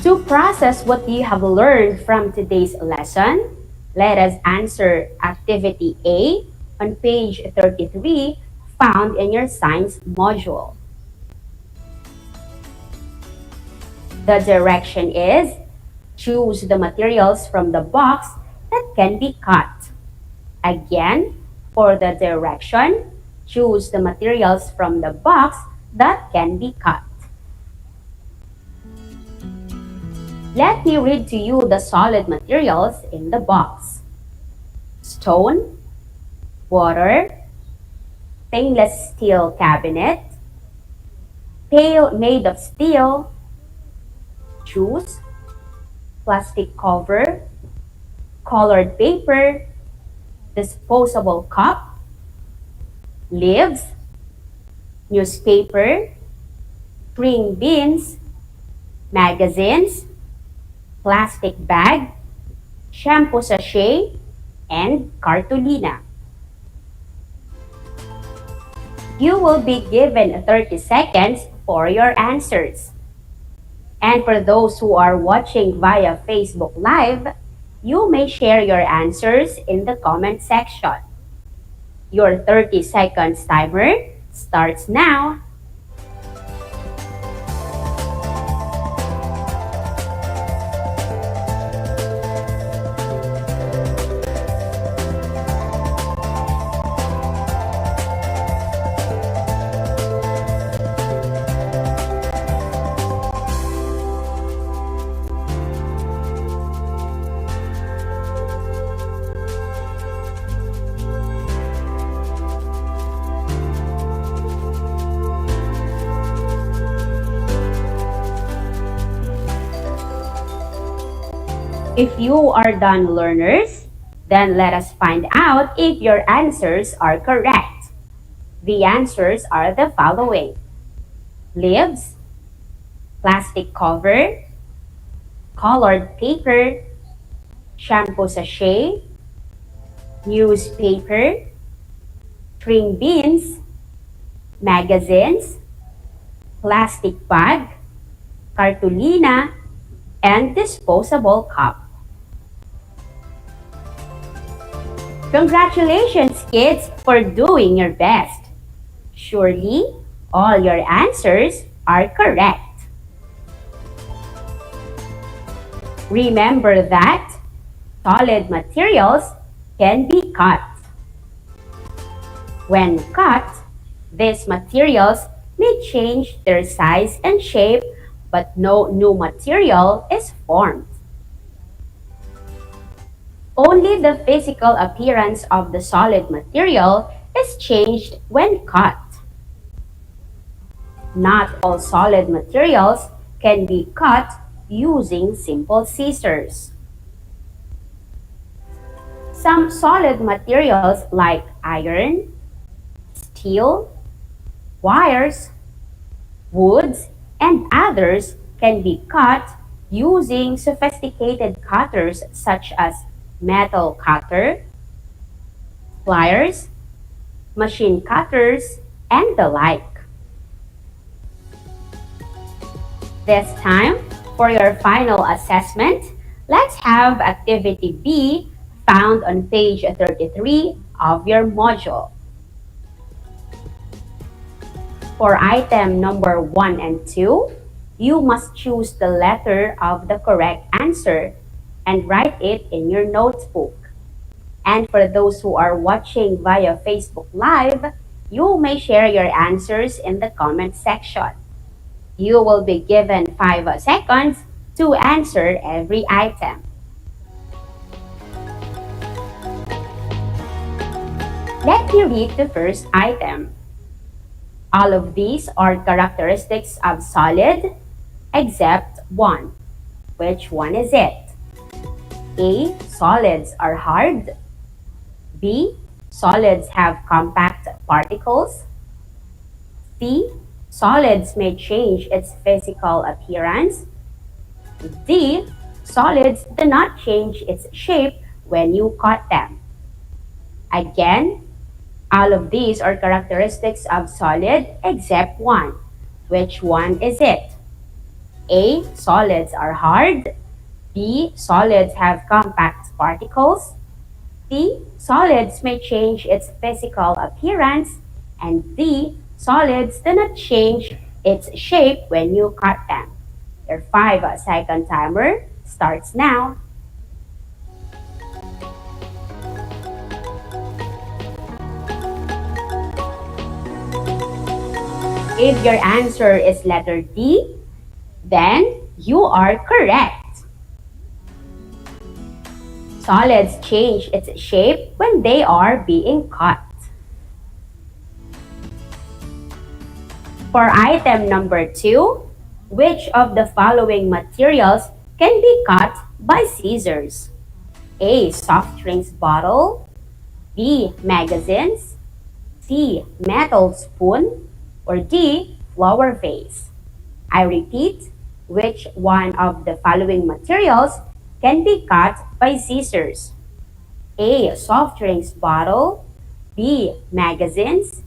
To process what you have learned from today's lesson, let us answer Activity A on page 33 found in your science module. The direction is, choose the materials from the box that can be cut. Again, for the direction, choose the materials from the box that can be cut. Let me read to you the solid materials in the box. Stone, water, stainless steel cabinet, pail made of steel, juice, plastic cover, colored paper, disposable cup, leaves, newspaper, string beans, magazines, plastic bag, shampoo sachet, and cartolina. You will be given 30 seconds for your answers. And for those who are watching via Facebook Live, you may share your answers in the comment section. Your 30 seconds timer starts now. If you are done, learners, then let us find out if your answers are correct. The answers are the following: leaves, plastic cover, colored paper, shampoo sachet, newspaper, string beans, magazines, plastic bag, cartolina, and disposable cup. Congratulations, kids, for doing your best. Surely, all your answers are correct. Remember that solid materials can be cut. When cut, these materials may change their size and shape, but no new material is formed. Only the physical appearance of the solid material is changed when cut. Not all solid materials can be cut using simple scissors. Some solid materials like iron, steel, wires, woods, and others can be cut using sophisticated cutters such as metal cutter, pliers, machine cutters, and the like. This time, for your final assessment, let's have Activity B found on page 33 of your module. For item number 1 and 2, you must choose the letter of the correct answer and write it in your notebook. And for those who are watching via Facebook Live, you may share your answers in the comment section. You will be given 5 seconds to answer every item. Let me read the first item. All of these are characteristics of solid except one. Which one is it? A. Solids are hard. B. Solids have compact particles. C. Solids may change its physical appearance. D. Solids do not change its shape when you cut them. Again, all of these are characteristics of solid except one. Which one is it? A. Solids are hard. B. Solids have compact particles. C. Solids may change its physical appearance. And D. Solids do not change its shape when you cut them. Your 5-second timer starts now. If your answer is letter D, then you are correct. Solids change its shape when they are being cut. For item number 2, which of the following materials can be cut by scissors? A. Soft drinks bottle. B. Magazines. C. Metal spoon. Or D. Flower vase. I repeat, which one of the following materials can be cut by scissors? A. Soft drinks bottle. B. Magazines.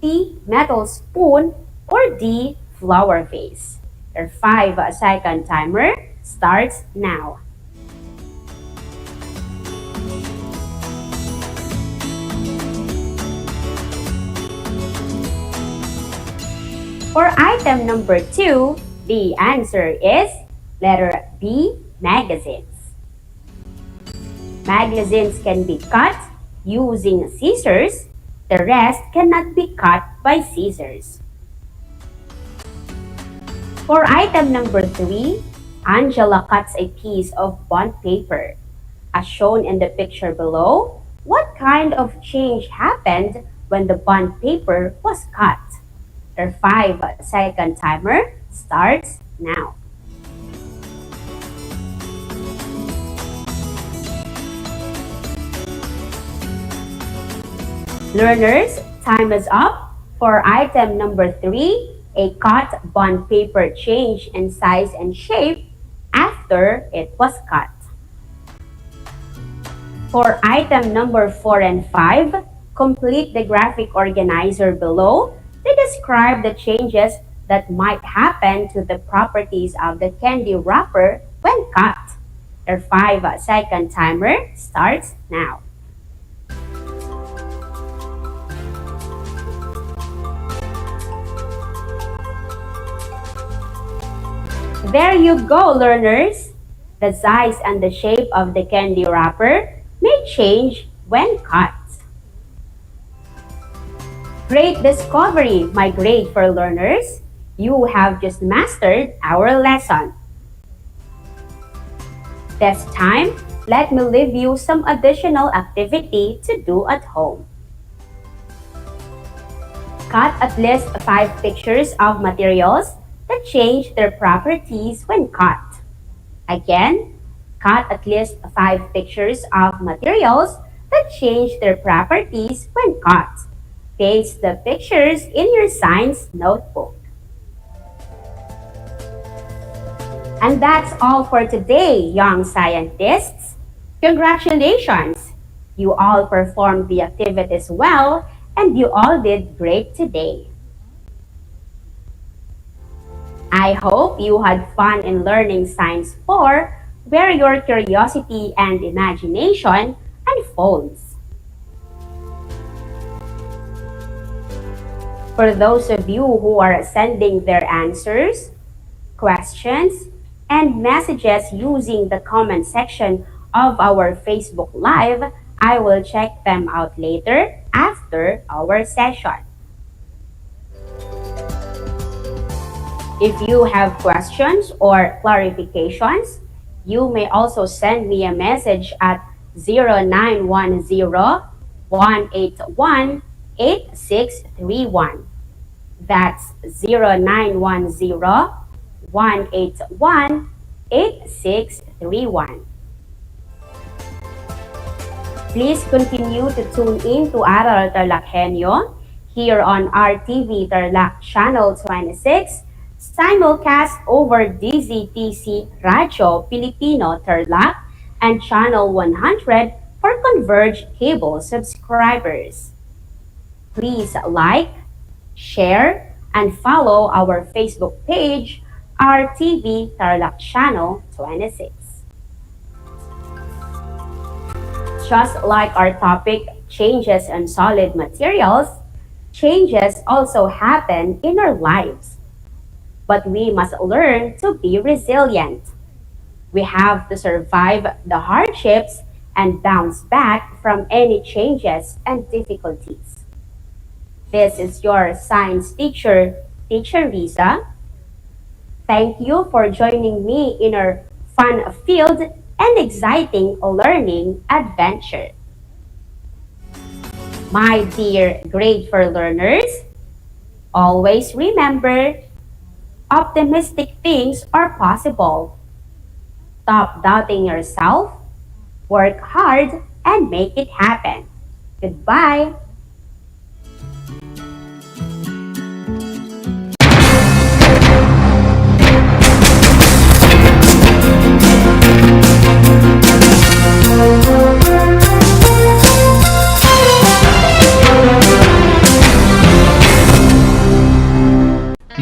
C. Metal spoon. Or D. Flower vase. Your 5-second timer starts now. For item number 2, the answer is letter B, magazines. Magazines can be cut using scissors. The rest cannot be cut by scissors. For item number 3, Angela cuts a piece of bond paper. As shown in the picture below, what kind of change happened when the bond paper was cut? Your 5-second timer starts now. Learners, time is up for item number 3, a cut bond paper change in size and shape after it was cut. For item number 4 and 5, complete the graphic organizer below to describe the changes that might happen to the properties of the candy wrapper when cut. Your 5-second timer starts now. There you go, learners! The size and the shape of the candy wrapper may change when cut. Great discovery, my grade for learners! You have just mastered our lesson. This time, let me leave you some additional activity to do at home. Cut at least 5 pictures of materials that change their properties when cut. Again, cut at least 5 pictures of materials that change their properties when cut. Paste the pictures in your science notebook. And that's all for today, young scientists. Congratulations! You all performed the activities well, and you all did great today. I hope you had fun in learning Science 4, where your curiosity and imagination unfolds. For those of you who are sending their answers, questions, and messages using the comment section of our Facebook Live, I will check them out later after our session. If you have questions or clarifications, you may also send me a message at 0910-181-8631. That's 0910-181-8631. Please continue to tune in to Aral TarlakHenyo here on RTV Tarlac Channel 26, simulcast over DZTC Radio Filipino Tarlac and Channel 100 for Converge Cable subscribers. Please like, share, and follow our Facebook page, RTV Tarlac Channel 26. Just like our topic, changes in solid materials, changes also happen in our lives. But we must learn to be resilient. We have to survive the hardships and bounce back from any changes and difficulties. This is your science teacher, Teacher Risa. Thank you for joining me in our fun-filled and exciting learning adventure. My dear grade 4 learners, always remember, optimistic things are possible. Stop doubting yourself, work hard, and make it happen. Goodbye!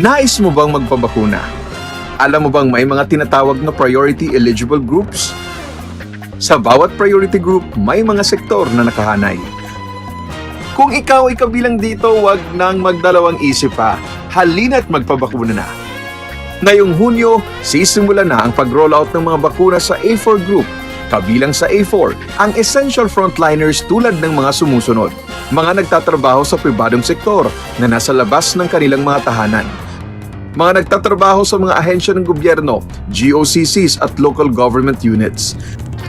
Nais mo bang magpabakuna? Alam mo bang may mga tinatawag na priority eligible groups? Sa bawat priority group, may mga sektor na nakahanay. Kung ikaw ay kabilang dito, wag nang magdalawang isip pa. Halina't magpabakuna na. Ngayong Hunyo, sisimula na ang pag-rollout ng mga bakuna sa A4 group. Kabilang sa A4, ang essential frontliners tulad ng mga sumusunod. Mga nagtatrabaho sa pribadong sektor na nasa labas ng kanilang mga tahanan. Mga nagtatrabaho sa mga ahensya ng gobyerno, GOCCs at local government units.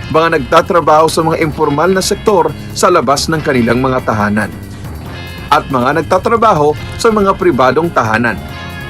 Mga nagtatrabaho sa mga informal na sektor sa labas ng kanilang mga tahanan. At mga nagtatrabaho sa mga pribadong tahanan.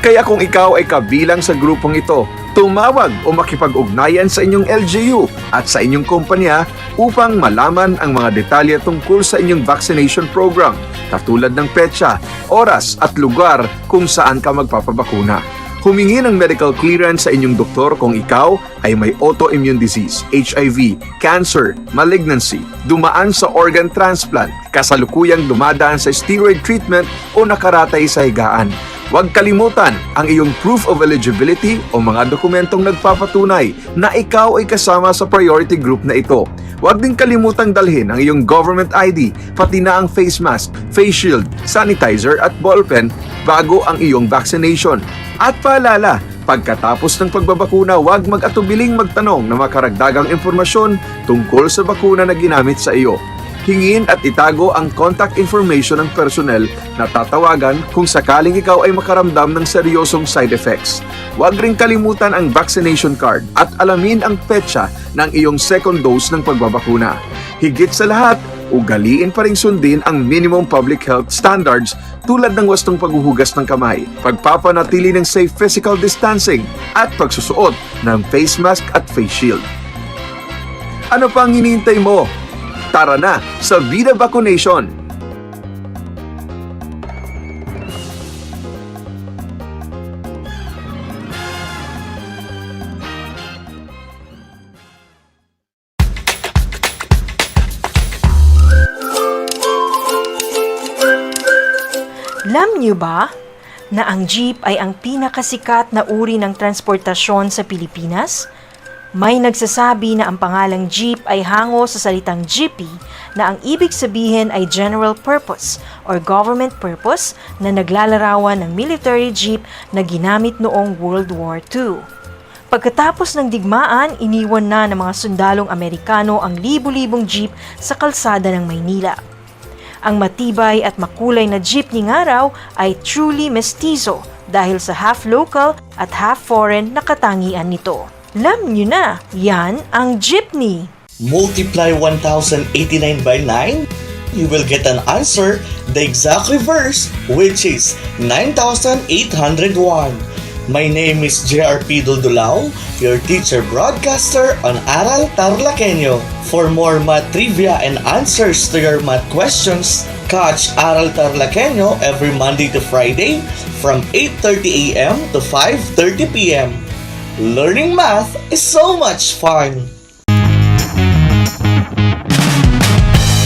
Kaya kung ikaw ay kabilang sa grupong ito, tumawag o makipag-ugnayan sa inyong LGU at sa inyong kumpanya upang malaman ang mga detalye tungkol sa inyong vaccination program, katulad ng petsa, oras at lugar kung saan ka magpapabakuna. Humingi ng medical clearance sa inyong doktor kung ikaw ay may autoimmune disease, HIV, cancer, malignancy, dumaan sa organ transplant, kasalukuyang dumadaan sa steroid treatment o nakaratay sa higaan. Huwag kalimutan ang iyong proof of eligibility o mga dokumentong nagpapatunay na ikaw ay kasama sa priority group na ito. Huwag din kalimutang dalhin ang iyong government ID, pati na ang face mask, face shield, sanitizer at ballpen bago ang iyong vaccination. At paalala, pagkatapos ng pagbabakuna, huwag mag-atubiling magtanong na makaragdagang impormasyon tungkol sa bakuna na ginamit sa iyo. Hingin at itago ang contact information ng personnel na tatawagan kung sakaling ikaw ay makaramdam ng seryosong side effects. Huwag ring kalimutan ang vaccination card at alamin ang petsa ng iyong second dose ng pagbabakuna. Higit sa lahat, ugaliin pa ring sundin ang minimum public health standards tulad ng wastong paghuhugas ng kamay, pagpapanatili ng safe physical distancing at pagsusuot ng face mask at face shield. Ano pang hinihintay mo? Tara na sa Vida Vaccination! Alam niyo ba na ang jeep ay ang pinakasikat na uri ng transportasyon sa Pilipinas? May nagsasabi na ang pangalang jeep ay hango sa salitang jeepy na ang ibig sabihin ay general purpose or government purpose na naglalarawan ng military jeep na ginamit noong World War II. Pagkatapos ng digmaan, iniwan na ng mga sundalong Amerikano ang libu-libong jeep sa kalsada ng Maynila. Ang matibay at makulay na jeepney nga raw ay truly mestizo dahil sa half local at half foreign na katangian nito. Alam nyo na, yan ang jeepney. Multiply 1089 by 9, you will get an answer, the exact reverse, which is 9801. My name is JRP Duldulao, your teacher broadcaster on Aral TarlakHenyo. For more math trivia and answers to your math questions, catch Aral TarlakHenyo every Monday to Friday from 8:30 a.m. to 5:30 p.m. Learning math is so much fun!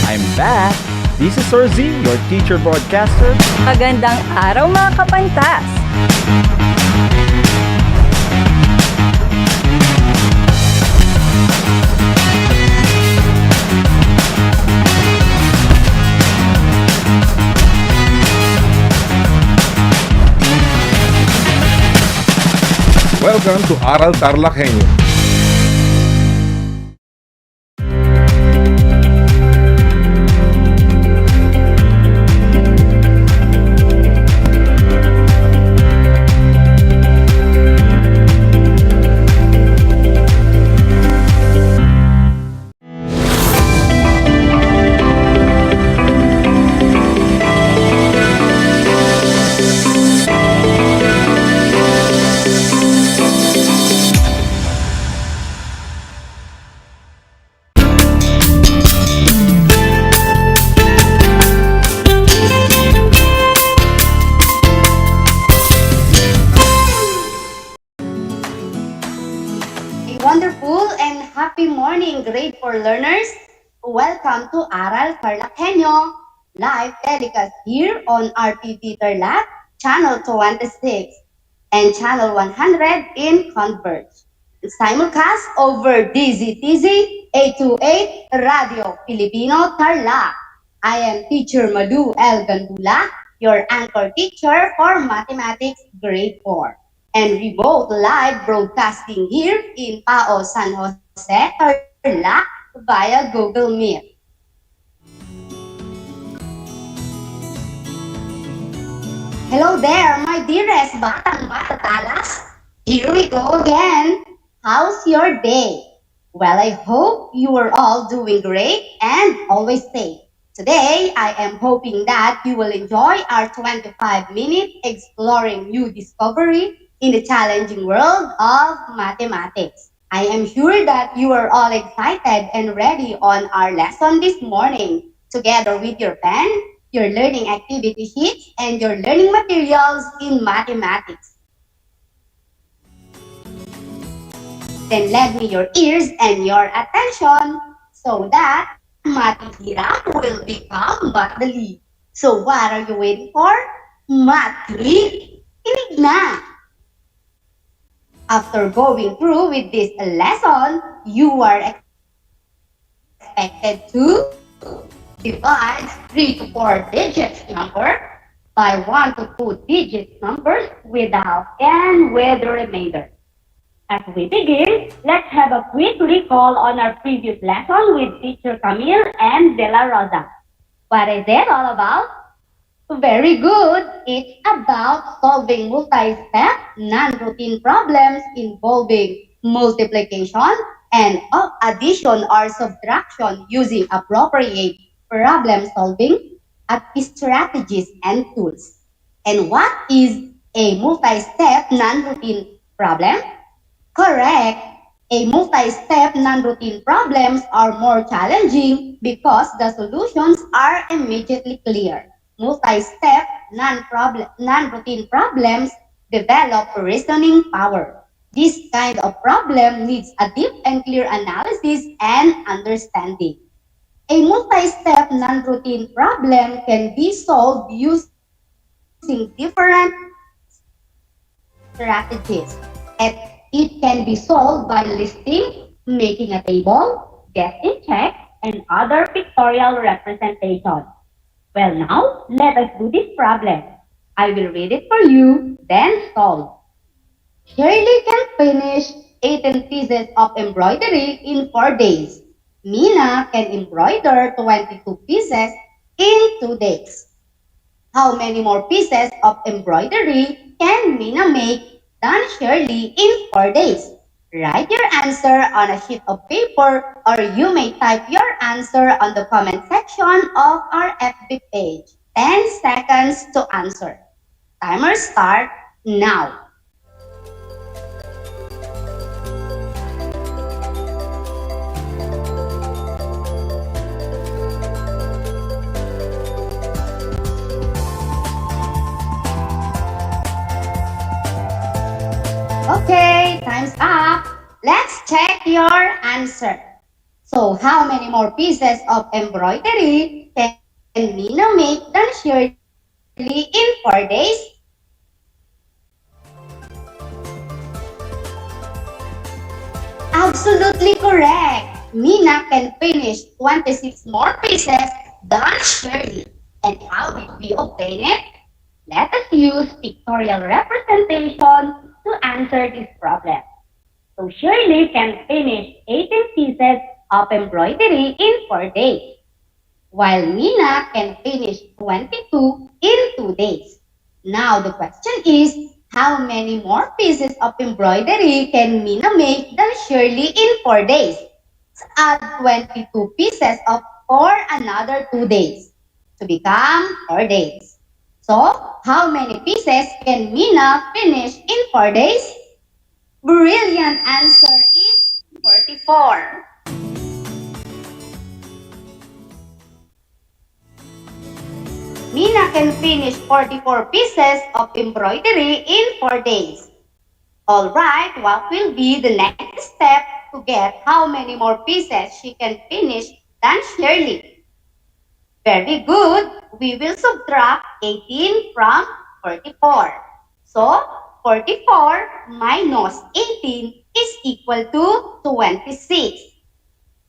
I'm back! This is Orzi, your teacher broadcaster. Magandang araw mga kapantas! Welcome to Aral TarlakHenyo. Wonderful and happy morning, grade 4 learners. Welcome to Aral TarlakHenyo, live telecast here on RTV Tarlac, Channel 26 and Channel 100 in Converge. Simulcast over DZTZ 828 Radio Filipino Tarlac. I am Teacher Madu L. Gandula, your anchor teacher for Mathematics Grade 4. And we both live broadcasting here in Pao, San Jose, Tarlac via Google Meet. Hello there, my dearest batang-bata talas. Here we go again. How's your day? Well, I hope you are all doing great and always safe. Today, I am hoping that you will enjoy our 25-minute exploring new discovery in the challenging world of mathematics. I am sure that you are all excited and ready on our lesson this morning, together with your pen, your learning activity sheets, and your learning materials in mathematics. Then lend me your ears and your attention so that Matihira will become Matdali. So what are you waiting for? Matri, kinig na! After going through with this lesson, you are expected to divide 3 to 4 digits number by 1 to 2 digit numbers without and with the remainder. As we begin, let's have a quick recall on our previous lesson with Teacher Camille and De La Rosa. What is it all about? Very good. It's about solving multi-step, non-routine problems involving multiplication and addition or subtraction using appropriate problem-solving strategies and tools. And what is a multi-step, non-routine problem? Correct. A multi-step non-routine problems are more challenging because the solutions are immediately clear. Multi-step non-routine problems develop reasoning power. This kind of problem needs a deep and clear analysis and understanding. A multi-step non-routine problem can be solved using different strategies. It can be solved by listing, making a table, guessing check, and other pictorial representation. Well now, let us do this problem. I will read it for you, then solve. Shirley can finish 18 pieces of embroidery in 4 days. Mina can embroider 22 pieces in 2 days. How many more pieces of embroidery can Mina make than Shirley in 4 days? Write your answer on a sheet of paper or you may type your answer on the comment section of our FB page. 10 seconds to answer. Timer start now. Okay, time's up. Let's check your answer. So, how many more pieces of embroidery can Mina make than Shirley in 4 days? Absolutely correct. Mina can finish 26 more pieces than Shirley. And how did we obtain it? Let us use pictorial representation to answer this problem. So Shirley can finish 18 pieces of embroidery in 4 days, while Mina can finish 22 in 2 days. Now the question is, how many more pieces of embroidery can Mina make than Shirley in 4 days? Let's add 22 pieces for another 2 days to become 4 days. So, how many pieces can Mina finish in 4 days? Brilliant answer is 44. Mina can finish 44 pieces of embroidery in 4 days. Alright, what will be the next step to get how many more pieces she can finish than Shirley? Very good. We will subtract 18 from 44. So, 44 minus 18 is equal to 26.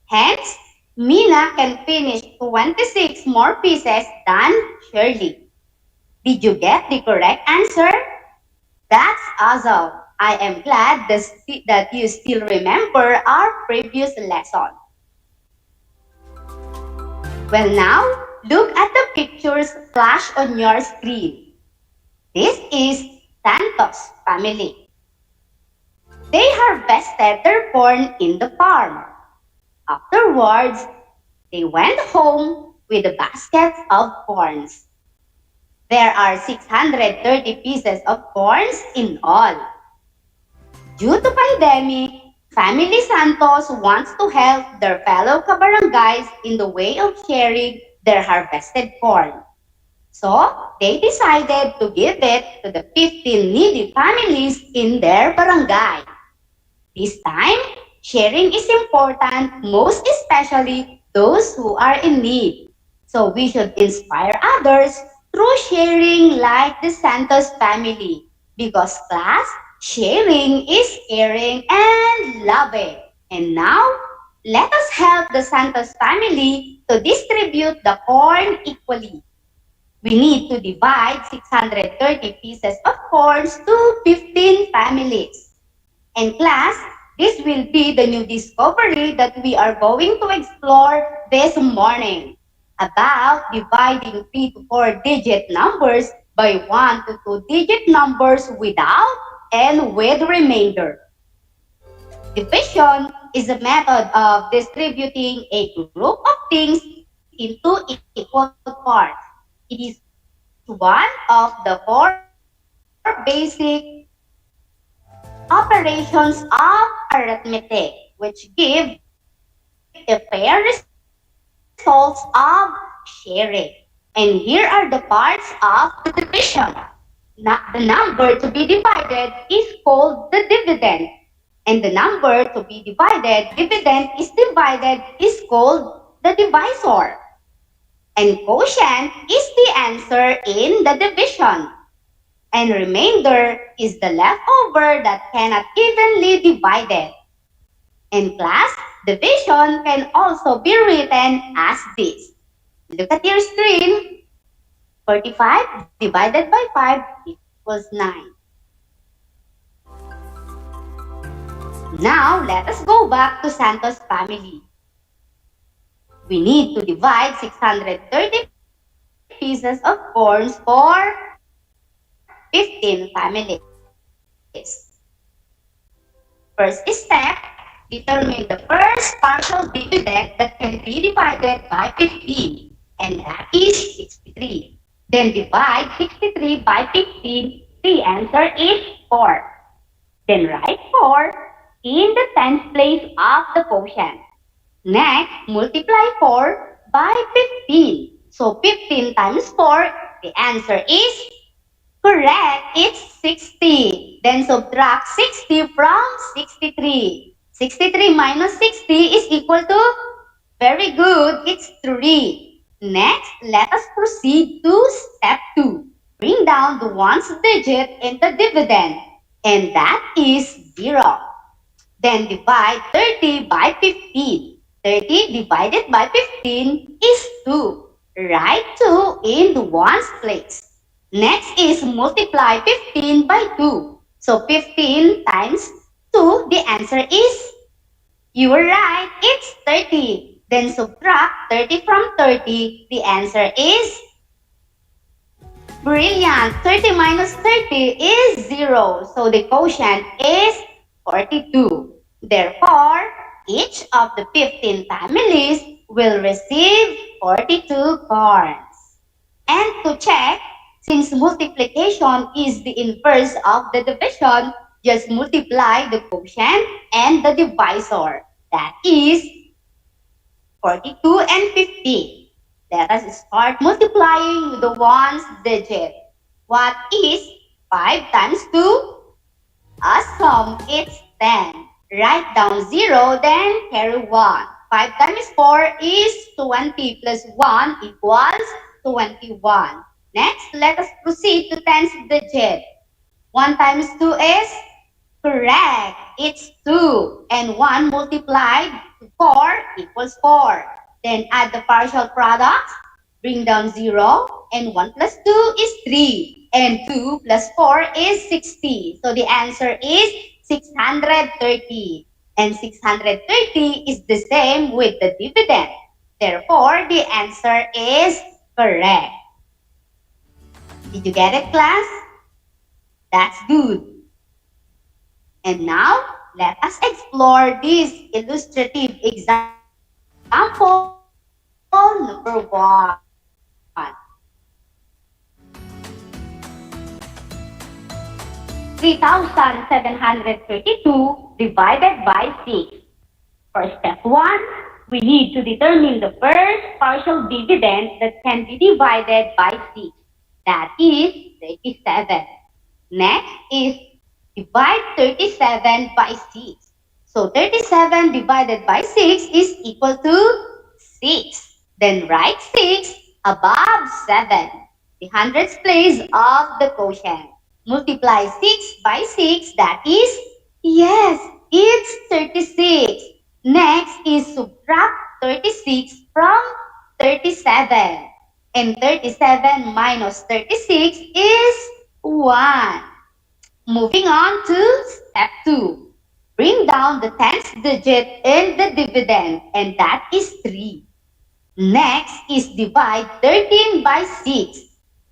Hence, Mina can finish 26 more pieces than Shirley. Did you get the correct answer? That's awesome. I am glad that you still remember our previous lesson. Well now, look at the pictures flash on your screen. This is Santos' family. They harvested their corn in the farm. Afterwards, they went home with the baskets of corns. There are 630 pieces of corns in all. Due to pandemic, Family Santos wants to help their fellow kabarangays in the way of sharing their harvested corn. So, they decided to give it to the 15 needy families in their barangay. This time, sharing is important, most especially those who are in need. So we should inspire others through sharing like the Santos family. Because class, sharing is caring and loving. And now, let us help the Santos family to distribute the corn equally. We need to divide 630 pieces of corn to 15 families. And class, this will be the new discovery that we are going to explore this morning about dividing 3 to 4 digit numbers by 1 to 2 digit numbers without and with remainder. Division is a method of distributing a group of things into equal parts. It is one of the 4 basic operations of arithmetic, which give the fair results of sharing. And here are the parts of the division. The number to be divided is called the dividend. And the number to be divided, dividend is divided, is called the divisor. And quotient is the answer in the division. And remainder is the leftover that cannot evenly divided. In class, division can also be written as this. Look at your screen. 45 divided by 5 equals 9. Now, let us go back to Santos family. We need to divide 630 pieces of corn for 15 families. First step, determine the first partial dividend that can be divided by 15, and that is 63. Then divide 63 by 15, the answer is 4. Then write 4 in the tens place of the quotient. Next, multiply 4 by 15. So 15 times 4, the answer is correct, it's 60. Then subtract 60 from 63. 63 minus 60 is equal to, very good, it's 3. Next, let us proceed to step 2. Bring down the ones digit in the dividend, and that is 0. Then divide 30 by 15. 30 divided by 15 is 2. Write 2 in the ones place. Next is multiply 15 by 2. So 15 times 2, the answer is, you were right, it's 30. Then subtract 30 from 30, the answer is, brilliant, 30 minus 30 is 0. So the quotient is 42. Therefore, each of the 15 families will receive 42 corns. And to check, since multiplication is the inverse of the division, just multiply the quotient and the divisor. That is 42 and 50. Let us start multiplying with the ones digit. What is 5 times 2? Awesome, it's 10. Write down 0, then carry 1. 5 times 4 is 20 plus 1 equals 21. Next, let us proceed to tens digit. 1 times 2 is correct. It's 2. And 1 multiplied to 4 equals 4. Then add the partial products. Bring down 0. And 1 plus 2 is 3. And 2 plus 4 is 60. So the answer is 630. And 630 is the same with the dividend. Therefore, the answer is correct. Did you get it, class? That's good. And now, let us explore these illustrative examples number 1. 3,732 divided by 6. For step 1, we need to determine the first partial dividend that can be divided by 6. That is 37. Next is divide 37 by 6. So 37 divided by 6 is equal to 6. Then write 6 above 7, the hundreds place of the quotient. Multiply 6 by 6, that is, yes, it's 36. Next is subtract 36 from 37. And 37 minus 36 is 1. Moving on to step 2. Bring down the tens digit in the dividend, and that is 3. Next is divide 13 by 6.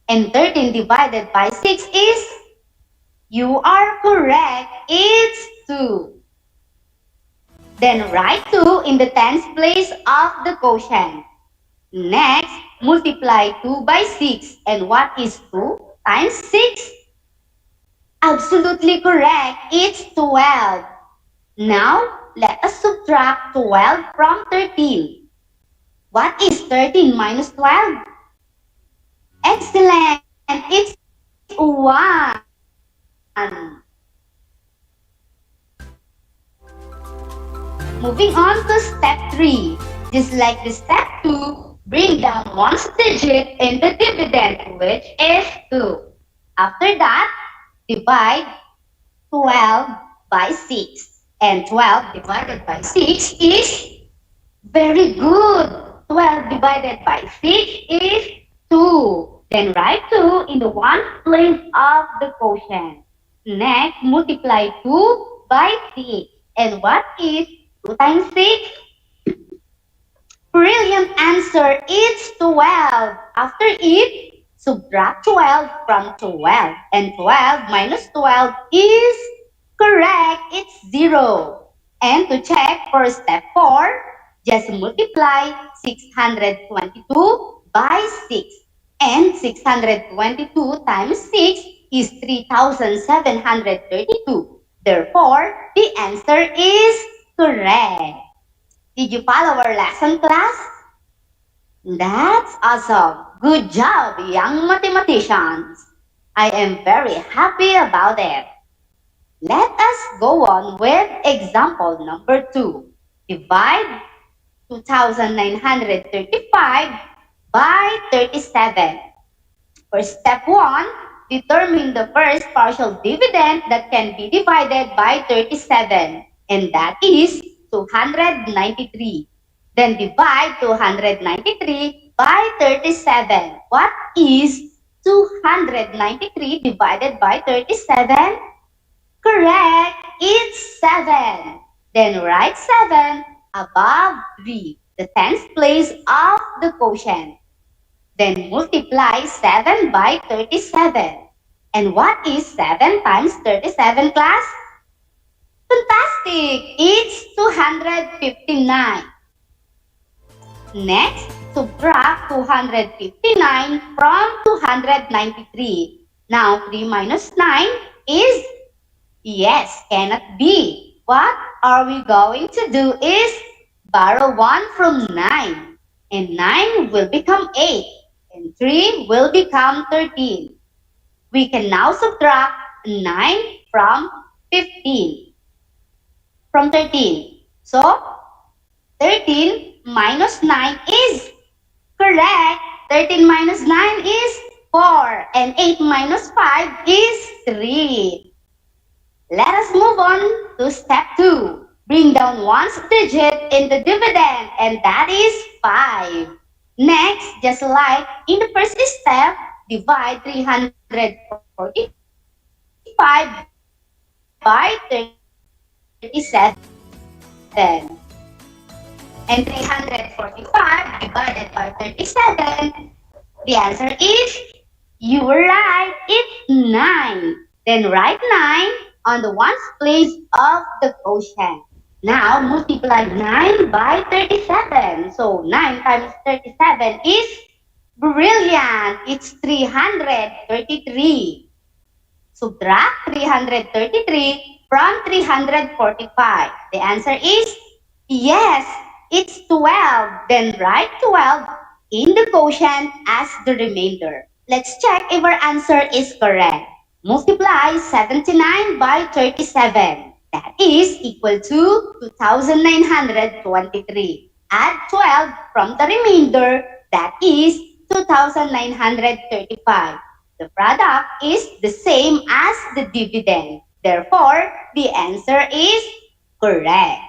And 13 divided by 6 is, you are correct, it's 2. Then write 2 in the tens place of the quotient. Next, multiply 2 by 6. And what is 2 times 6? Absolutely correct, it's 12. Now, let us subtract 12 from 13. What is 13 minus 12? Excellent, it's 1. Moving on to step 3. Just like the step 2, bring down one digit in the dividend, which is 2. After that, divide 12 by 6. And 12 divided by 6 is very good. 12 divided by 6 is 2. Then write 2 in the ones place of the quotient. Next, multiply 2 by 6. And what is 2 times 6? Brilliant answer, it's 12. After it, subtract 12 from 12. And 12 minus 12 is correct, it's 0. And to check for step 4, just multiply 622 by 6. And 622 times 6 is 3,732. Therefore, the answer is correct. Did you follow our lesson, class? That's awesome. Good job, young mathematicians. I am very happy about it. Let us go on with example number 2. Divide 2,935 by 37. For step 1, determine the first partial dividend that can be divided by 37. And that is 293. Then divide 293 by 37. What is 293 divided by 37? Correct, it's 7. Then write 7 above 3, the tens place of the quotient. Then multiply 7 by 37. And what is 7 times 37, class? Fantastic! It's 259. Next, subtract 259 from 293. Now, 3 minus 9 is, yes, cannot be. What are we going to do is borrow 1 from 9. And 9 will become 8. And 3 will become 13. We can now subtract 9 from 15. From 13. So, 13 minus 9 is correct. 13 minus 9 is 4. And 8 minus 5 is 3. Let us move on to step 2. Bring down one digit in the dividend, and that is 5. Next, just like in the first step, divide 345 by 37. And 345 divided by 37, the answer is, you were right, it's 9. Then write 9 on the ones place of the quotient. Now, multiply 9 by 37. So, 9 times 37 is brilliant. It's 333. Subtract 333 from 345. The answer is yes, it's 12. Then write 12 in the quotient as the remainder. Let's check if our answer is correct. Multiply 79 by 37. That is equal to 2,923. Add 12 from the remainder. That is 2,935. The product is the same as the dividend. Therefore, the answer is correct.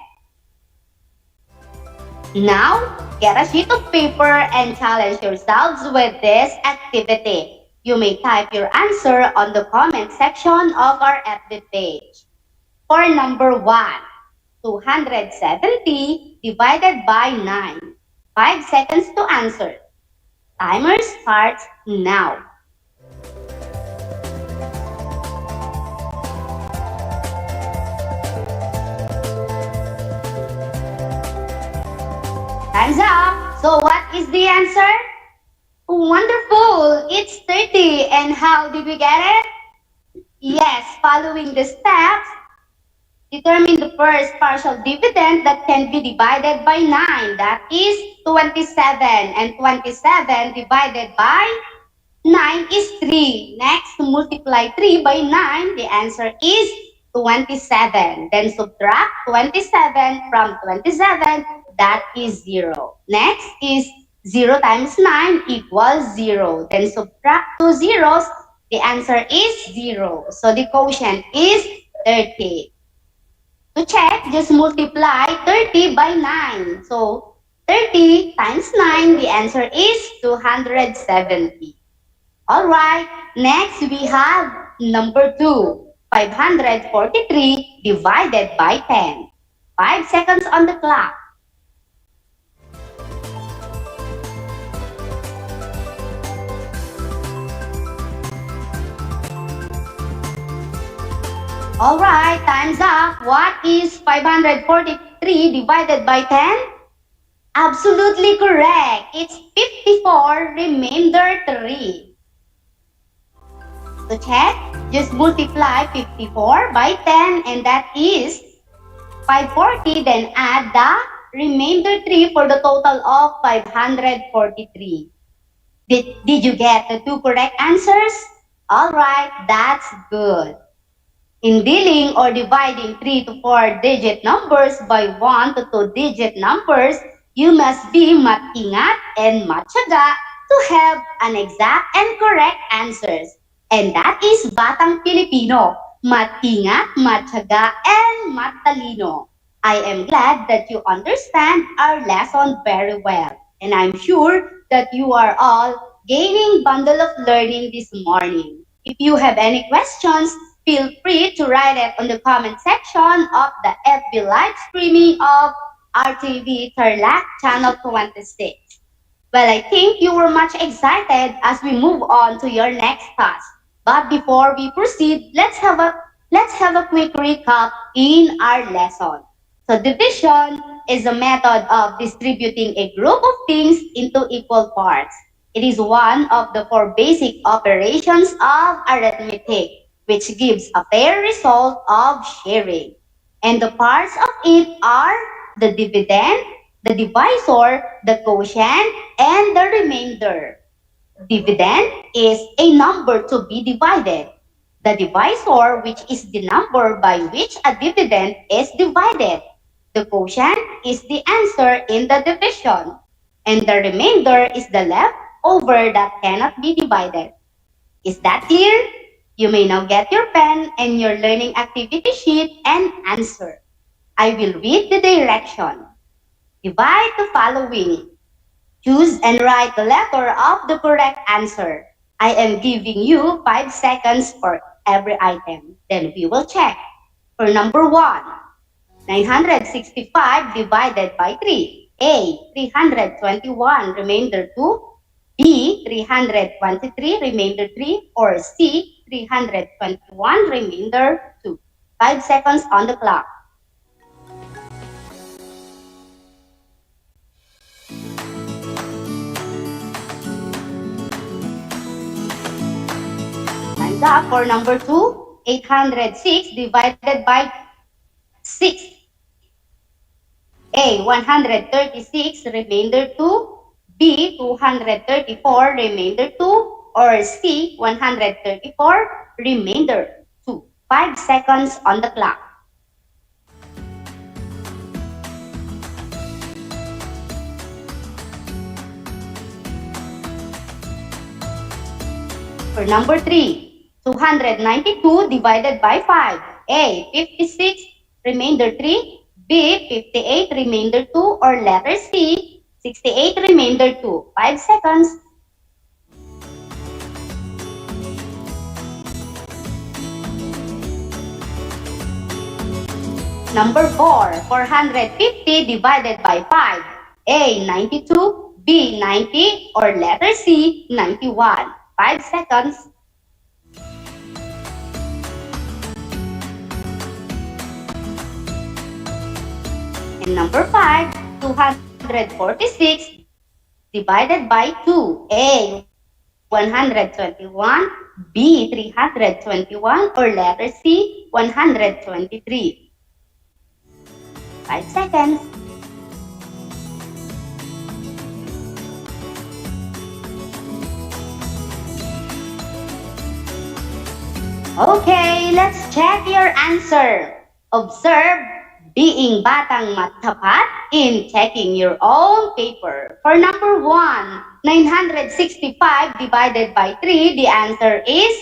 Now, get a sheet of paper and challenge yourselves with this activity. You may type your answer on the comment section of our FB page. For number 1, 270 divided by 9. 5 seconds to answer. Timer starts now. Time's up. So what is the answer? Wonderful. It's 30. And how did we get it? Yes, following the steps, determine the first partial dividend that can be divided by 9. That is 27. And 27 divided by 9 is 3. Next, multiply 3 by 9. The answer is 27. Then subtract 27 from 27. That is 0. Next is 0 times 9 equals 0. Then subtract 2 zeros. The answer is 0. So the quotient is 30. To check, just multiply 30 by 9. So 30 times 9, the answer is 270. Alright, next we have number 2, 543 divided by 10. 5 seconds on the clock. Alright, time's up. What is 543 divided by 10? Absolutely correct. It's 54 remainder 3. To check, just multiply 54 by 10 and that is 540. Then add the remainder 3 for the total of 543. Did you get the 2 correct answers? Alright, that's good. In dealing or dividing 3 to 4 digit numbers by 1 to 2 digit numbers, you must be matingat and matyaga to have an exact and correct answers. And that is Batang Pilipino, matingat, matyaga, and matalino. I am glad that you understand our lesson very well. And I'm sure that you are all gaining bundle of learning this morning. If you have any questions, feel free to write it on the comment section of the FB live streaming of RTV Tarlac Channel 26. Well, I think you were much excited as we move on to your next task. But before we proceed, let's have a quick recap in our lesson. So division is a method of distributing a group of things into equal parts. It is one of the 4 basic operations of arithmetic, which gives a fair result of sharing. And the parts of it are the dividend, the divisor, the quotient, and the remainder. Dividend is a number to be divided. The divisor, which is the number by which a dividend is divided. The quotient is the answer in the division. And the remainder is the leftover that cannot be divided. Is that clear? You may now get your pen and your learning activity sheet and answer. I will read the direction. Divide the following. Choose and write the letter of the correct answer. I am giving you 5 seconds for every item. Then we will check. For number 1, 965 divided by 3. A, 321 remainder 2. B, 323 remainder 3. Or C, 321 remainder 2. 5 seconds on the clock. And for number 2, 806 divided by 6. A, 136 remainder 2. B, 234 remainder 2. Or C, 134 remainder 2. 5 seconds on the clock. For number 3, 292 divided by 5. A, 56 remainder 3. B, 58 remainder 2. Or letter C, 68 remainder 2. 5 seconds. Number 4, 450 divided by 5. A, 92. B, 90. Or letter C, 91. 5 seconds. And number 5, 246 divided by 2. A, 121. B, 321. Or letter C, 123. 5 seconds. Okay, let's check your answer. Observe being batang matapat in checking your own paper. For number 1, 965 divided by 3, the answer is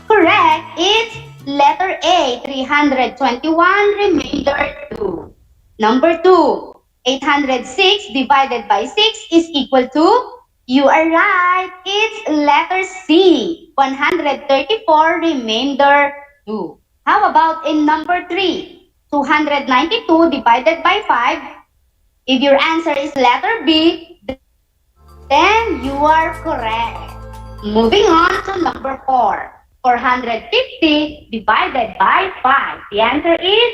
correct. It's letter A, 321 remainder 2. Number 2, 806 divided by 6 is equal to, you are right, it's letter C, 134 remainder 2. How about in number 3, 292 divided by 5? If your answer is letter B, then you are correct. Moving on to number 4, 450 divided by 5. The answer is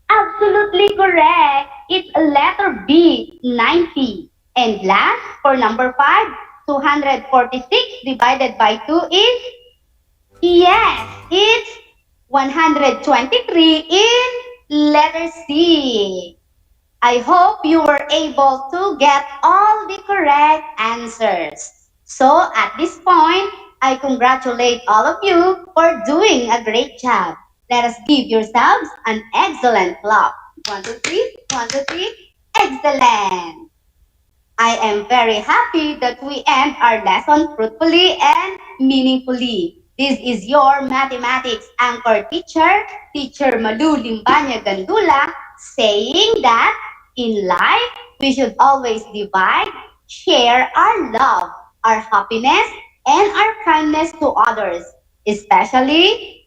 absolutely correct. It's letter B, 90. And last, for number 5, 246 divided by 2 is, yes, it's 123 in letter C. I hope you were able to get all the correct answers. So at this point, I congratulate all of you for doing a great job. Let us give yourselves an excellent clap. 1, 2, 3, 1, 2, 3, excellent! I am very happy that we end our lesson fruitfully and meaningfully. This is your mathematics anchor teacher, Teacher Malu Limbanya Gandula, saying that in life, we should always divide, share our love, our happiness, and our kindness to others, especially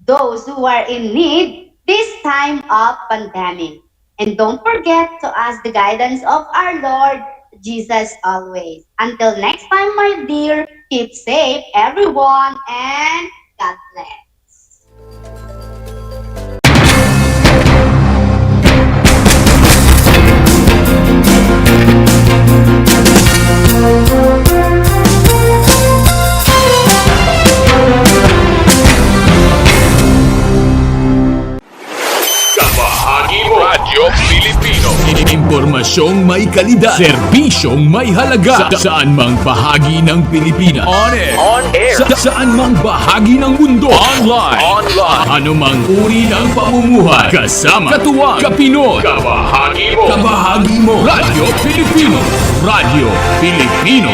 those who are in need this time of pandemic. And don't forget to ask the guidance of our Lord Jesus always. Until next time, my dear, keep safe, everyone, and God bless. Kabahagi mo Radyo Pilipino. Impormasyong may kalidad, serbisyong may halaga, saan mang bahagi ng Pilipinas. On air. Saan mang bahagi ng mundo. Online. Anumang uri ng pamumuhay. Kasama, katuwang, kapinoy. Kabahagi mo Radyo Pilipino. Radyo Pilipino.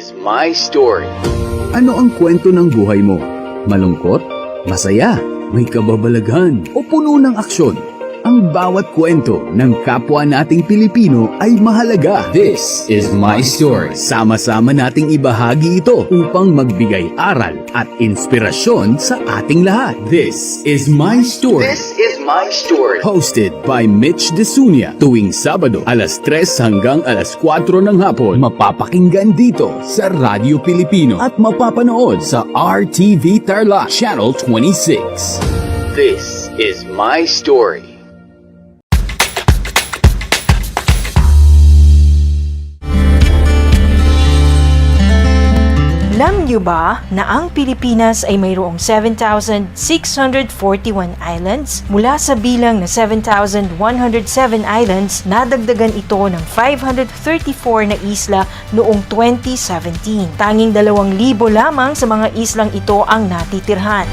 is my story. Ano ang kwento ng buhay mo? Malungkot? Masaya? May kababalaghan? O puno ng aksyon? Ang bawat kwento ng kapwa nating Pilipino ay mahalaga. This is my story. Sama-sama nating ibahagi ito upang magbigay aral at inspirasyon sa ating lahat. This is my story. This is my story. Hosted by Mitch Desunia. Tuwing Sabado, alas 3 hanggang alas 4 ng hapon. Mapapakinggan dito sa Radyo Pilipino at mapapanood sa RTV Tarlac Channel 26. This is my story. Alam niyo ba na ang Pilipinas ay mayroong 7,641 islands? Mula sa bilang na 7,107 islands, nadagdagan ito ng 534 na isla noong 2017. Tanging 2,000 lamang sa mga islang ito ang natitirhan.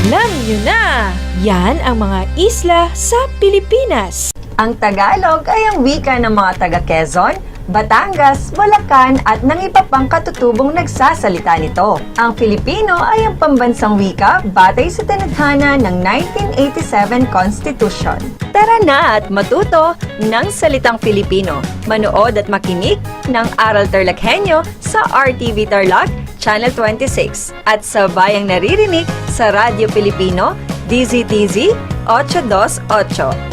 Alam niyo na! Yan ang mga isla sa Pilipinas. Ang Tagalog ay ang wika ng mga taga Quezon, Batangas, Bulacan at ng iba pang katutubong nagsasalita nito. Ang Filipino ay ang pambansang wika batay sa tinadhana ng 1987 Constitution. Tara na at matuto ng salitang Filipino. Manood at makinig ng Aral TarlakHenyo sa RTV Tarlac, Channel 26 at sa Bayang Naririnig sa Radyo Pilipino, DZTZ 828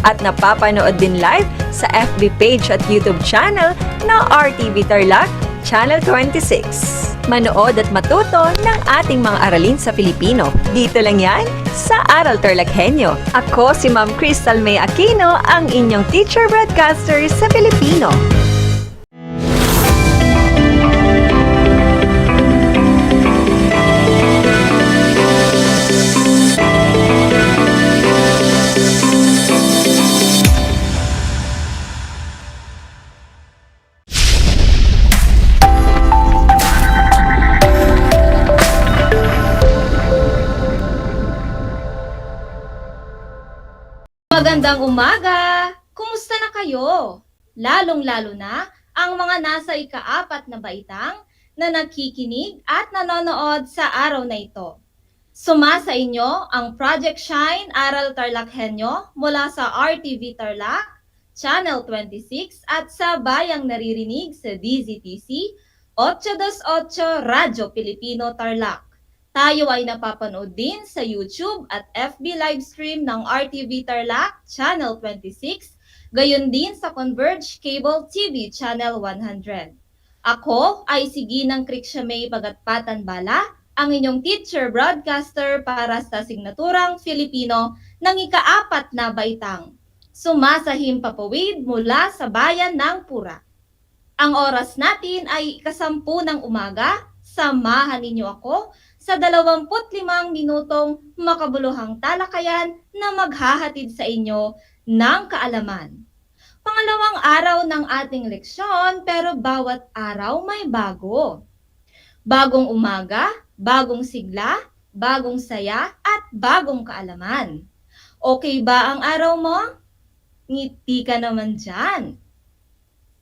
at napapanood din live sa FB page at YouTube channel na RTV Tarlac Channel 26. Manood at matuto ng ating mga aralin sa Filipino. Dito lang yan sa Aral TarlakHenyo. Ako si Ma'am Crystal May Aquino, ang inyong teacher broadcaster sa Filipino. Magandang umaga! Kumusta na kayo? Lalong-lalo na ang mga nasa ika-4 na baitang na nakikinig at nanonood sa araw na ito. Sumasa inyo ang Project Shine Aral TarlakHenyo mula sa RTV Tarlac, Channel 26 at sa Bayang Naririnig sa DZTC 828 Radyo Pilipino Tarlac. Tayo ay napapanood din sa YouTube at FB livestream ng RTV Tarlac Channel 26, gayon din sa Converge Cable TV Channel 100. Ako ay si Ginang Krikshamay Pagatpatan Bala, ang inyong teacher broadcaster para sa signaturang Filipino ng ika-4 na baitang. Sumasahim papawid mula sa bayan ng Pura. Ang oras natin ay 10:00 ng umaga. Samahan ninyo ako sa 25 minutong makabuluhang talakayan na maghahatid sa inyo ng kaalaman. Pangalawang araw ng ating leksyon, pero bawat araw may bago. Bagong umaga, bagong sigla, bagong saya, at bagong kaalaman. Okay ba ang araw mo? Ngiti ka naman dyan.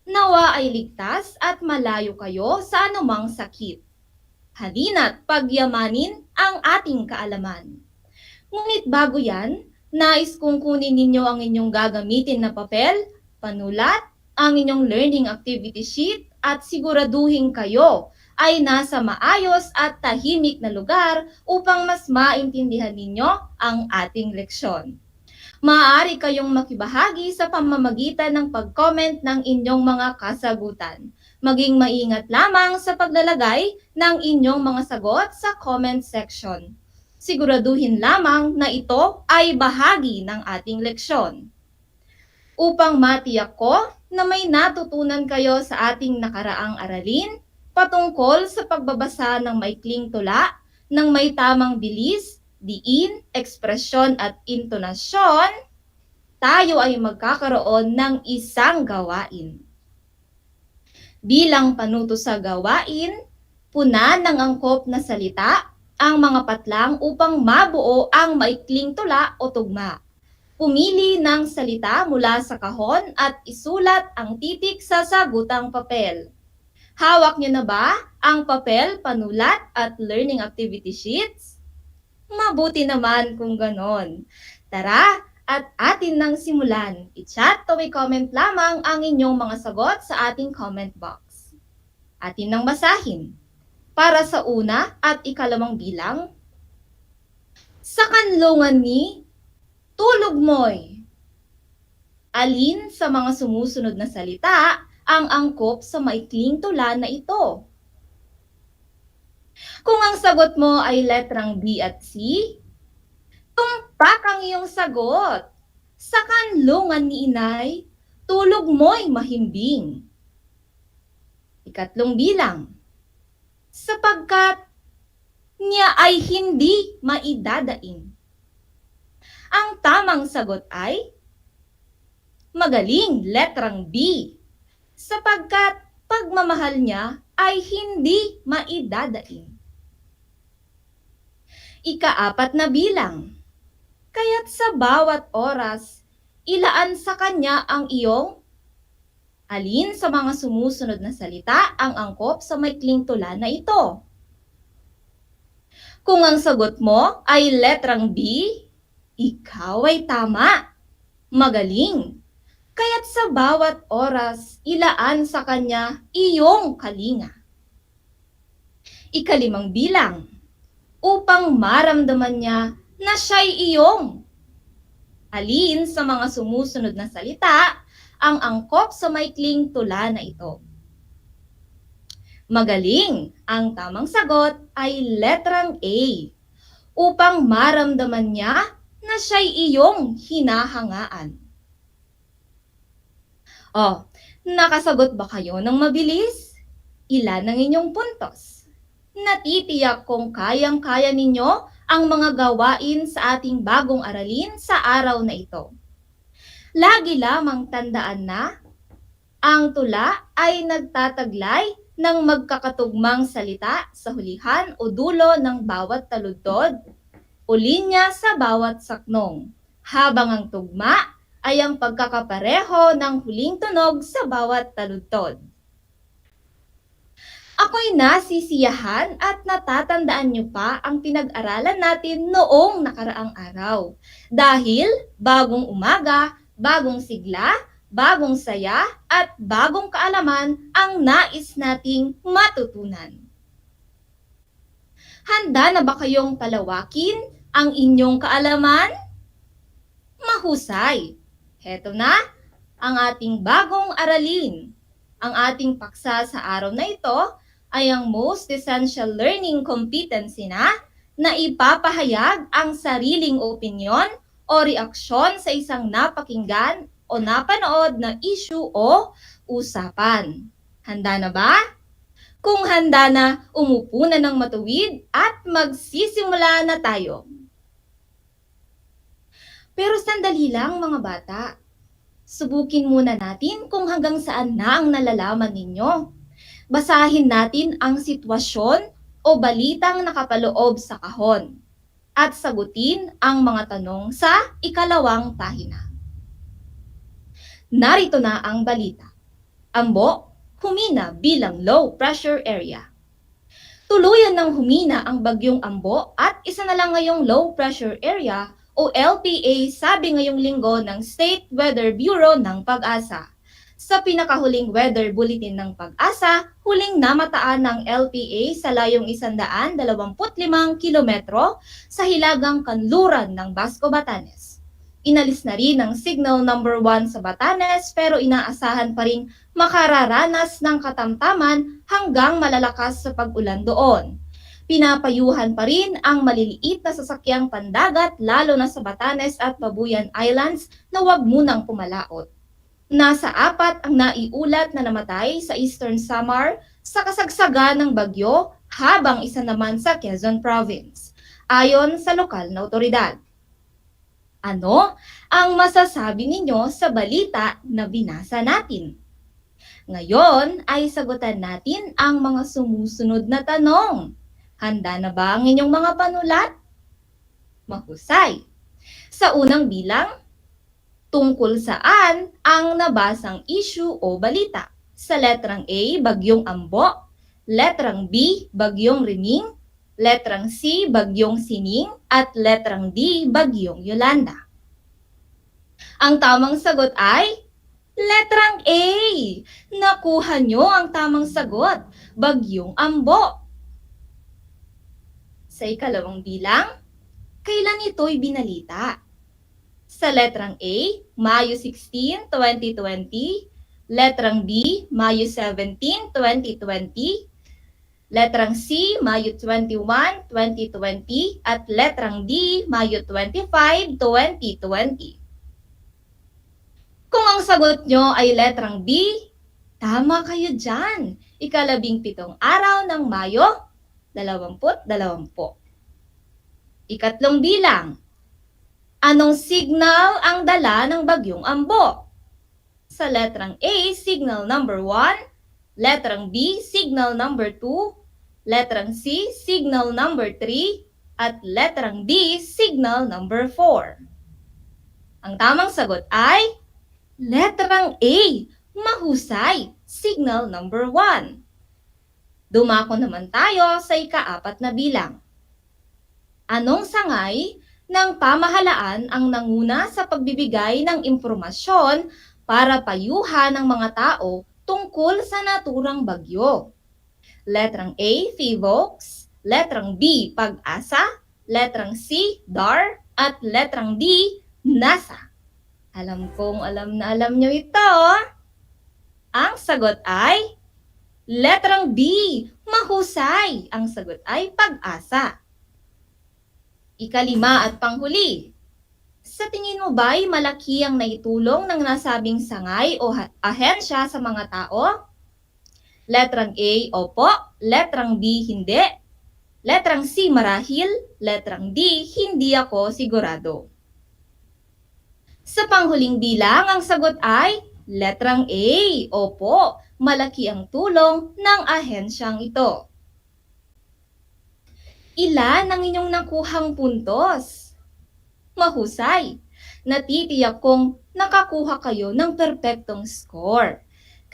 Nawa ay ligtas at malayo kayo sa anumang sakit. Halina't pagyamanin ang ating kaalaman. Ngunit bago yan, nais kong kunin ninyo ang inyong gagamitin na papel, panulat, ang inyong learning activity sheet at siguraduhin kayo ay nasa maayos at tahimik na lugar upang mas maintindihan ninyo ang ating leksyon. Maaari kayong makibahagi sa pamamagitan ng pag-comment ng inyong mga kasagutan. Maging maingat lamang sa paglalagay ng inyong mga sagot sa comment section. Siguraduhin lamang na ito ay bahagi ng ating leksyon. Upang matiyak ko na may natutunan kayo sa ating nakaraang aralin patungkol sa pagbabasa ng maikling tula, ng may tamang bilis, diin, ekspresyon at intonasyon, tayo ay magkakaroon ng isang gawain. Bilang panuto sa gawain, punan ng angkop na salita ang mga patlang upang mabuo ang maikling tula o tugma. Pumili ng salita mula sa kahon at isulat ang titik sa sagutang papel. Hawak niyo na ba ang papel, panulat at learning activity sheets? Mabuti naman kung ganon. Tara, at atin nang simulan. I-chat o i-comment lamang ang inyong mga sagot sa ating comment box. Atin nang basahin. Para sa una at ikalawang bilang, sa kanlungan ni tulog mo'y. Alin sa mga sumusunod na salita ang angkop sa maikling tula na ito? Kung ang sagot mo ay letrang B at C, tumpak ang iyong sagot. Sa kanlungan ni inay, tulog mo'y mahimbing. Ikatlong bilang, sapagkat niya ay hindi maidadaing. Ang tamang sagot ay magaling, letrang B, sapagkat pagmamahal niya ay hindi maidadaing. Ikaapat na bilang, kaya't sa bawat oras, ilaan sa kanya ang iyong alin sa mga sumusunod na salita ang angkop sa maikling tula na ito. Kung ang sagot mo ay letrang B, ikaw ay tama. Magaling. Kaya't sa bawat oras, ilaan sa kanya iyong kalinga. Ikalimang bilang, upang maramdaman niya na siya'y iyong. Alin sa mga sumusunod na salita ang angkop sa maikling tula na ito? Magaling. Ang tamang sagot ay letrang A, upang maramdaman niya na siya'y iyong hinahangaan. Oh, nakasagot ba kayo ng mabilis? Ilan ang inyong puntos? Natitiyak kung kayang-kaya ninyo ang mga gawain sa ating bagong aralin sa araw na ito. Lagi lamang tandaan na ang tula ay nagtataglay ng magkakatugmang salita sa hulihan o dulo ng bawat taludtod o linya sa bawat saknong, habang ang tugma ay ang pagkakapareho ng huling tunog sa bawat taludtod. Ako'y nasisiyahan at natatandaan niyo pa ang pinag-aralan natin noong nakaraang araw. Dahil bagong umaga, bagong sigla, bagong saya, at bagong kaalaman ang nais nating matutunan. Handa na ba kayong palawakin ang inyong kaalaman? Mahusay! Heto na ang ating bagong aralin. Ang ating paksa sa araw na ito ay ang Most Essential Learning Competency na ipapahayag ang sariling opinyon o reaksyon sa isang napakinggan o napanood na issue o usapan. Handa na ba? Kung handa na, umupo na ng matuwid at magsisimula na tayo. Pero sandali lang mga bata. Subukin muna natin kung hanggang saan na ang nalalaman ninyo. Basahin natin ang sitwasyon o balitang nakapaloob sa kahon at sagutin ang mga tanong sa ikalawang pahina. Narito na ang balita. Ambo, humina bilang low pressure area. Tuluyan ng humina ang bagyong Ambo at isa na lang ngayong low pressure area o LPA sabi ngayong linggo ng State Weather Bureau ng Pag-asa. Sa pinakahuling weather bulletin ng Pag-asa, huling namataan ng LPA sa layong 125 kilometro sa hilagang kanluran ng Basco, Batanes. Inalis na rin ang signal number 1 sa Batanes pero inaasahan pa rin makararanas ng katamtaman hanggang malalakas sa pag-ulan doon. Pinapayuhan pa rin ang maliliit na sasakyang pandagat lalo na sa Batanes at Babuyan Islands na huwag munang pumalaot. Nasa 4 ang naiulat na namatay sa Eastern Samar sa kasagsagan ng bagyo habang isa naman sa Quezon Province, ayon sa lokal na otoridad. Ano ang masasabi ninyo sa balita na binasa natin? Ngayon ay sagutan natin ang mga sumusunod na tanong. Handa na ba ang inyong mga panulat? Mahusay! Sa unang bilang, tungkol saan ang nabasang issue o balita? Sa letrang A, bagyong Ambo. Letrang B, bagyong Riming. Letrang C, bagyong Sining. At letrang D, bagyong Yolanda. Ang tamang sagot ay letrang A. Nakuha nyo ang tamang sagot, bagyong Ambo. Sa ikalawang bilang, kailan ito'y binalita? Sa letrang A, Mayo 16, 2020. Letrang B, Mayo 17, 2020. Letrang C, Mayo 21, 2020. At letrang D, Mayo 25, 2020. Kung ang sagot nyo ay letrang B, tama kayo dyan. Ika-17 araw ng Mayo, 2020. Ikatlong bilang, anong signal ang dala ng bagyong Ambo? Sa letrang A, signal number 1. Letrang B, signal number 2. Letrang C, signal number 3. At letrang D, signal number 4. Ang tamang sagot ay letrang A. Mahusay, signal number 1. Dumako naman tayo sa ika-4 na bilang. Anong sangay ng pamahalaan ang nanguna sa pagbibigay ng impormasyon para payuhan ng mga tao tungkol sa naturang bagyo? Letrang A, FIVOX. Letrang B, Pag-asa. Letrang C, DAR. At letrang D, NASA. Alam kong alam na alam nyo ito. Ang sagot ay letrang B. Mahusay. Ang sagot ay Pag-asa. Ikalima at panghuli. Sa tingin mo ba'y malaki ang naitulong ng nasabing sangay o ahensya sa mga tao? Letrang A, opo. Letrang B, hindi. Letrang C, marahil. Letrang D, hindi ako sigurado. Sa panghuling bilang, ang sagot ay letrang A, opo. Malaki ang tulong ng ahensyang ito. Ilan ang inyong nakuhang puntos? Mahusay! Natitiyak kong nakakuha kayo ng perpektong score.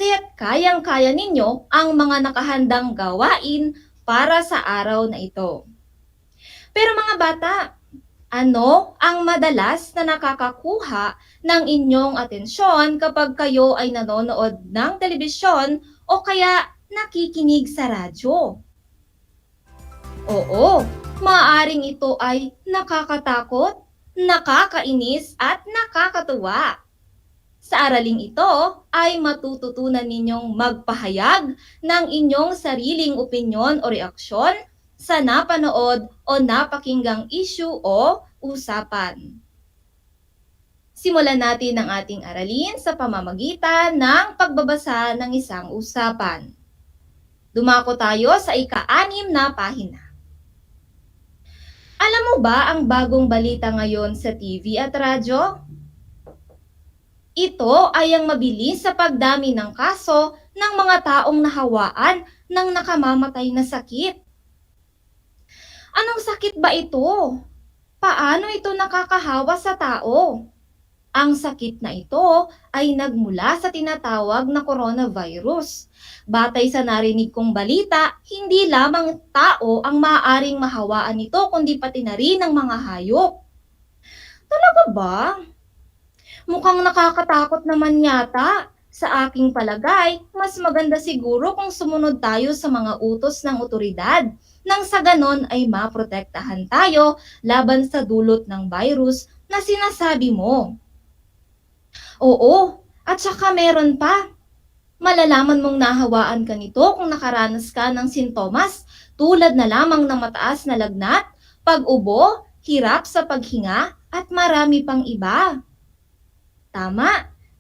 Kaya't kayang-kaya ninyo ang mga nakahandang gawain para sa araw na ito. Pero mga bata, ano ang madalas na nakakakuha ng inyong atensyon kapag kayo ay nanonood ng telebisyon o kaya nakikinig sa radyo? Oo, maaaring ito ay nakakatakot, nakakainis at nakakatuwa. Sa araling ito ay matututunan ninyong magpahayag ng inyong sariling opinyon o reaksyon sa napanood o napakinggang issue o usapan. Simulan natin ang ating aralin sa pamamagitan ng pagbabasa ng isang usapan. Dumako tayo sa ika-6 na pahina. Alam mo ba ang bagong balita ngayon sa TV at radyo? Ito ay ang mabilis sa pagdami ng kaso ng mga taong nahawaan ng nakamamatay na sakit. Anong sakit ba ito? Paano ito nakakahawa sa tao? Ang sakit na ito ay nagmula sa tinatawag na coronavirus. Batay sa narinig kong balita, hindi lamang tao ang maaaring mahawaan nito kundi pati na rin ang mga hayop. Talaga ba? Mukhang nakakatakot naman yata. Sa aking palagay, mas maganda siguro kung sumunod tayo sa mga utos ng otoridad nang sa ganon ay maprotektahan tayo laban sa dulot ng virus na sinasabi mo. Oo, at saka meron pa. Malalaman mong nahawaan ka nito kung nakaranas ka ng sintomas tulad na lamang ng mataas na lagnat, pag-ubo, hirap sa paghinga at marami pang iba. Tama,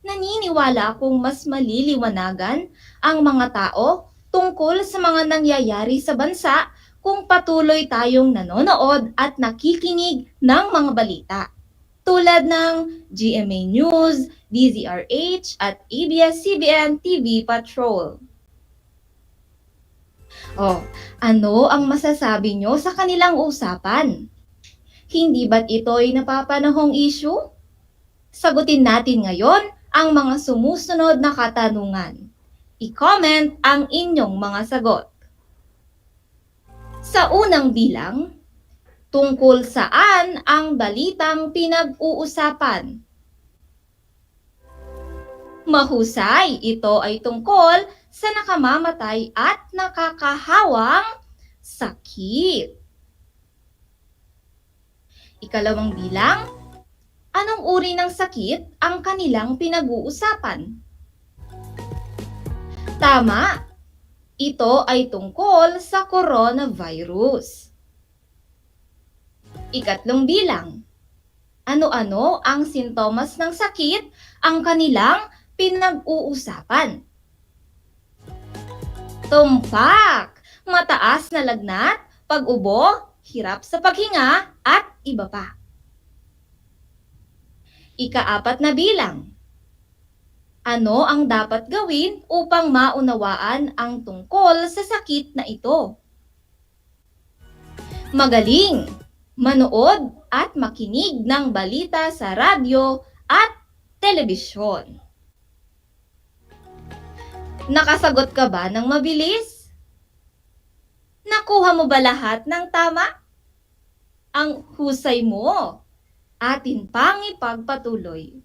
naniniwala akong mas maliliwanagan ang mga tao tungkol sa mga nangyayari sa bansa kung patuloy tayong nanonood at nakikinig ng mga balita. Tulad ng GMA News, DZRH at ABS-CBN TV Patrol. Ano ang masasabi nyo sa kanilang usapan? Hindi ba't ito'y napapanahong issue? Sagutin natin ngayon ang mga sumusunod na katanungan. I-comment ang inyong mga sagot. Sa unang bilang, tungkol saan ang balitang pinag-uusapan? Mahusay, ito ay tungkol sa nakamamatay at nakakahawang sakit. Ikalawang bilang, anong uri ng sakit ang kanilang pinag-uusapan? Tama, ito ay tungkol sa coronavirus. Ikatlong bilang, ano-ano ang sintomas ng sakit ang kanilang pinag-uusapan? Tumpak, mataas na lagnat, pag-ubo, hirap sa paghinga, at iba pa. Ika-4 na bilang, ano ang dapat gawin upang maunawaan ang tungkol sa sakit na ito? Magaling, manood at makinig ng balita sa radyo at telebisyon. Nakasagot ka ba ng mabilis? Nakuha mo ba lahat ng tama? Ang husay mo. Atin pang ipagpatuloy.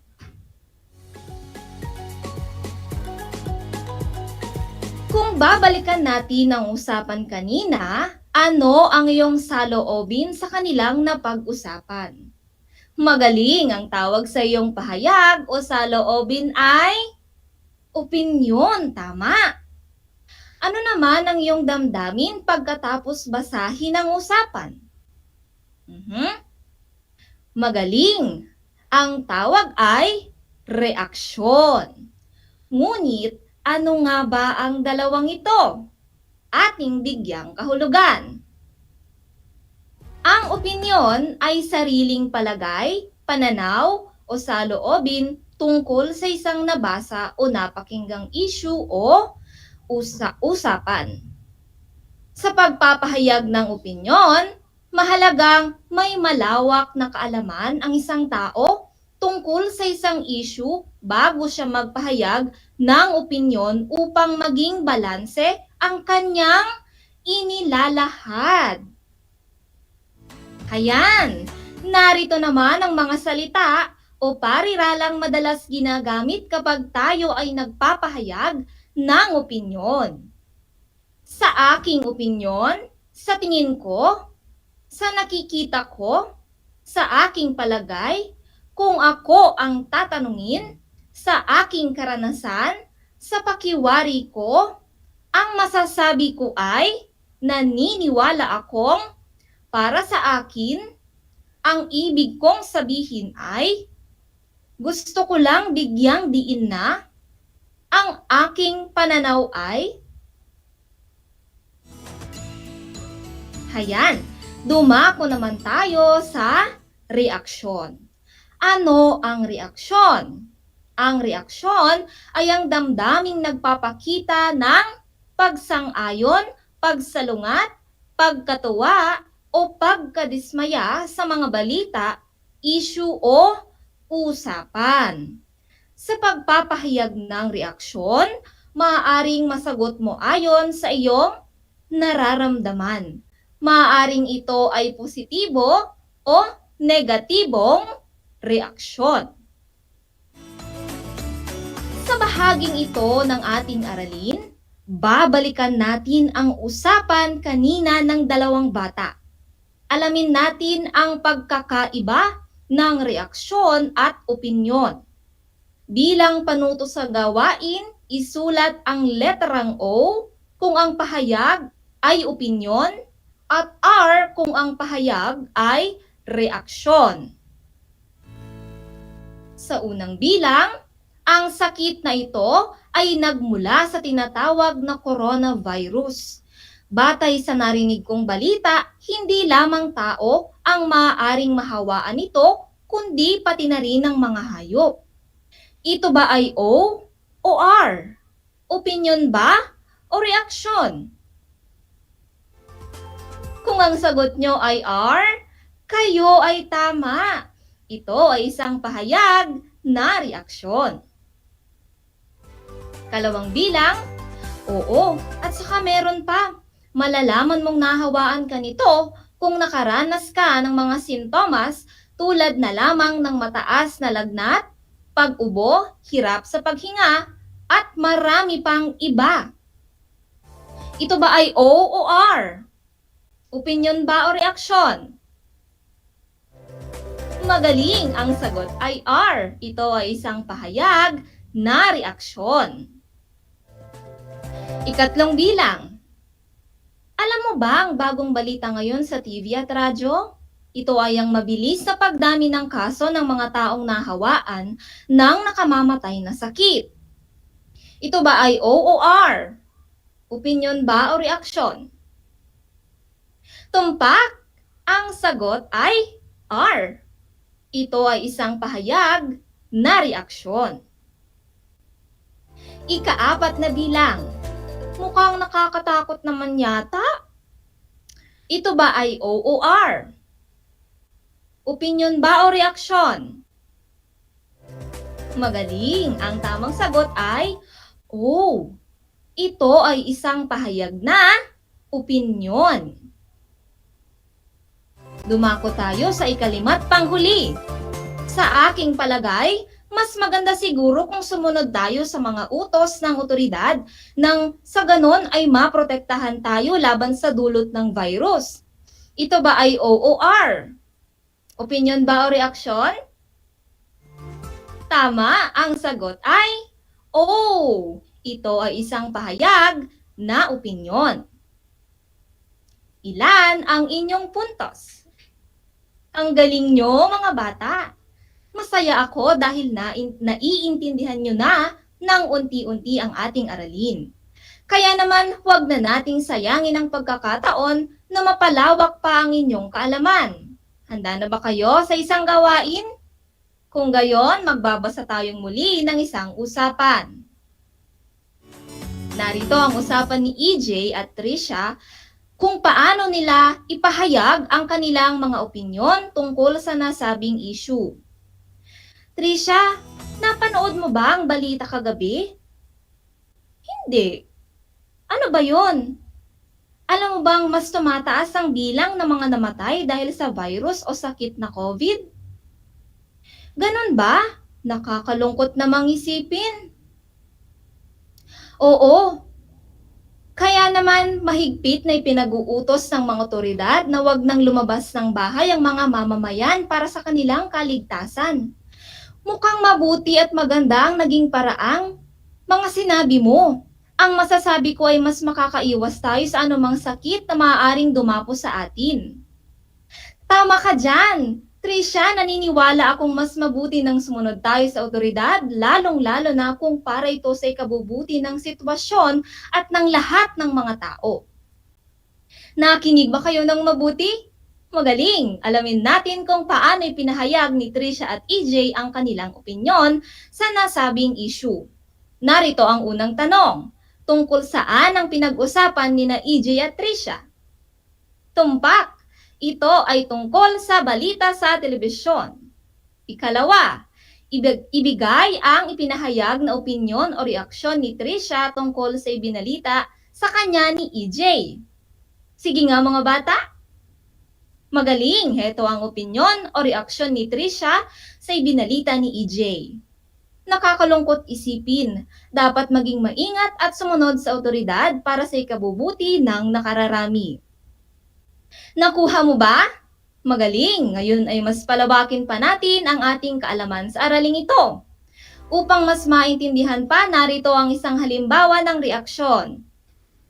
Kung babalikan natin ang usapan kanina, ano ang iyong saloobin sa kanilang napag-usapan? Magaling, ang tawag sa iyong pahayag o saloobin ay opinyon, tama. Ano naman ang iyong damdamin pagkatapos basahin ang usapan? Magaling, ang tawag ay reaksyon. Ngunit, ano nga ba ang dalawang ito? Ating bigyang kahulugan. Ang opinyon ay sariling palagay, pananaw o saloobin tungkol sa isang nabasa o napakinggang issue o usapan. Sa pagpapahayag ng opinyon, mahalagang may malawak na kaalaman ang isang tao tungkol sa isang issue bago siya magpahayag ng opinyon upang maging balanse ang kanyang inilalahad. Ayan, narito naman ang mga salita o pariralang madalas ginagamit kapag tayo ay nagpapahayag ng opinyon. Sa aking opinyon, sa tingin ko, sa nakikita ko, sa aking palagay, kung ako ang tatanungin, sa aking karanasan, sa pakiwari ko, ang masasabi ko ay naniniwala akong para sa akin, ang ibig kong sabihin ay gusto ko lang bigyang diin na ang aking pananaw ay Hayan, dumako naman tayo sa reaksyon. Ano ang reaksyon? Ang reaksyon ay ang damdaming nagpapakita ng pagsang-ayon, pagsalungat, pagkatuwa, o pagkadismaya sa mga balita, issue o usapan. Sa pagpapahayag ng reaksyon, maaaring masagot mo ayon sa iyong nararamdaman. Maaaring ito ay positibo o negatibong reaksyon. Sa bahaging ito ng ating aralin, babalikan natin ang usapan kanina ng dalawang bata. Alamin natin ang pagkakaiba ng reaksyon at opinyon. Bilang panuto sa gawain, isulat ang leterang O kung ang pahayag ay opinyon at R kung ang pahayag ay reaksyon. Sa unang bilang, ang sakit na ito ay nagmula sa tinatawag na coronavirus. Batay sa narinig kong balita, hindi lamang tao ang maaaring mahawaan nito, kundi pati na rin ang mga hayop. Ito ba ay O o R? Opinyon ba o reaksyon? Kung ang sagot nyo ay R, kayo ay tama. Ito ay isang pahayag na reaksyon. Kalawang bilang, Oo, at saka meron pa. Malalaman mong nahawaan ka nito kung nakaranas ka ng mga sintomas tulad na lamang ng mataas na lagnat, pag-ubo, hirap sa paghinga, at marami pang iba. Ito ba ay O o R? Opinyon ba o reaksyon? Magaling, ang sagot ay R. Ito ay isang pahayag na reaksyon. Ikatlong bilang. Alam mo ba ang bagong balita ngayon sa TV at radyo? Ito ay ang mabilis na pagdami ng kaso ng mga taong nahawaan ng nakamamatay na sakit. Ito ba ay O o R? Opinyon ba o reaksyon? Tumpak, ang sagot ay R. Ito ay isang pahayag na reaksyon. Ika-4 na bilang. Mukhang nakakatakot naman yata. Ito ba ay O o R? Opinyon ba o reaksyon? Magaling, ang tamang sagot ay O. Ito ay isang pahayag na opinyon. Dumako tayo sa ika-5 panghuli. Sa aking palagay, mas maganda siguro kung sumunod tayo sa mga utos ng otoridad nang sa ganon ay maprotektahan tayo laban sa dulot ng virus. Ito ba ay O o R? Opinyon ba o reaksyon? Tama, ang sagot ay O. Ito ay isang pahayag na opinyon. Ilan ang inyong puntos? Ang galing nyo, mga bata. Masaya ako dahil naiintindihan nyo na ng unti-unti ang ating aralin. Kaya naman, huwag na nating sayangin ang pagkakataon na mapalawak pa ang inyong kaalaman. Handa na ba kayo sa isang gawain? Kung gayon, magbabasa tayong muli ng isang usapan. Narito ang usapan ni EJ at Trisha kung paano nila ipahayag ang kanilang mga opinyon tungkol sa nasabing issue. Trisha, napanood mo ba ang balita kagabi? Hindi. Ano ba yon? Alam mo bang mas tumataas ang bilang ng mga namatay dahil sa virus o sakit na COVID? Ganon ba? Nakakalungkot namang isipin. Oo. Kaya naman mahigpit na ipinag-uutos ng mga otoridad na wag nang lumabas ng bahay ang mga mamamayan para sa kanilang kaligtasan. Mukhang mabuti at maganda ang naging paraang mga sinabi mo. Ang masasabi ko ay mas makakaiwas tayo sa anumang sakit na maaaring dumapo sa atin. Tama ka dyan! Trisha, naniniwala akong mas mabuti nang sumunod tayo sa otoridad, lalong-lalo na kung para ito sa ikabubuti ng sitwasyon at ng lahat ng mga tao. Nakinig ba kayo ng mabuti? Magaling! Alamin natin kung paano ipinahayag ni Trisha at EJ ang kanilang opinyon sa nasabing issue. Narito ang unang tanong. Tungkol saan ang pinag-usapan ni na EJ at Trisha? Tumpak! Ito ay tungkol sa balita sa telebisyon. Ikalawa, ibigay ang ipinahayag na opinyon o reaksyon ni Trisha tungkol sa ibinalita sa kanya ni EJ. Sige nga mga bata. Magaling, heto ang opinyon o reaksyon ni Trisha sa ibinalita ni EJ. Nakakalungkot isipin, dapat maging maingat at sumunod sa otoridad para sa ikabubuti ng nakararami. Nakuha mo ba? Magaling! Ngayon ay mas palawakin pa natin ang ating kaalaman sa araling ito. Upang mas maintindihan pa, narito ang isang halimbawa ng reaksyon.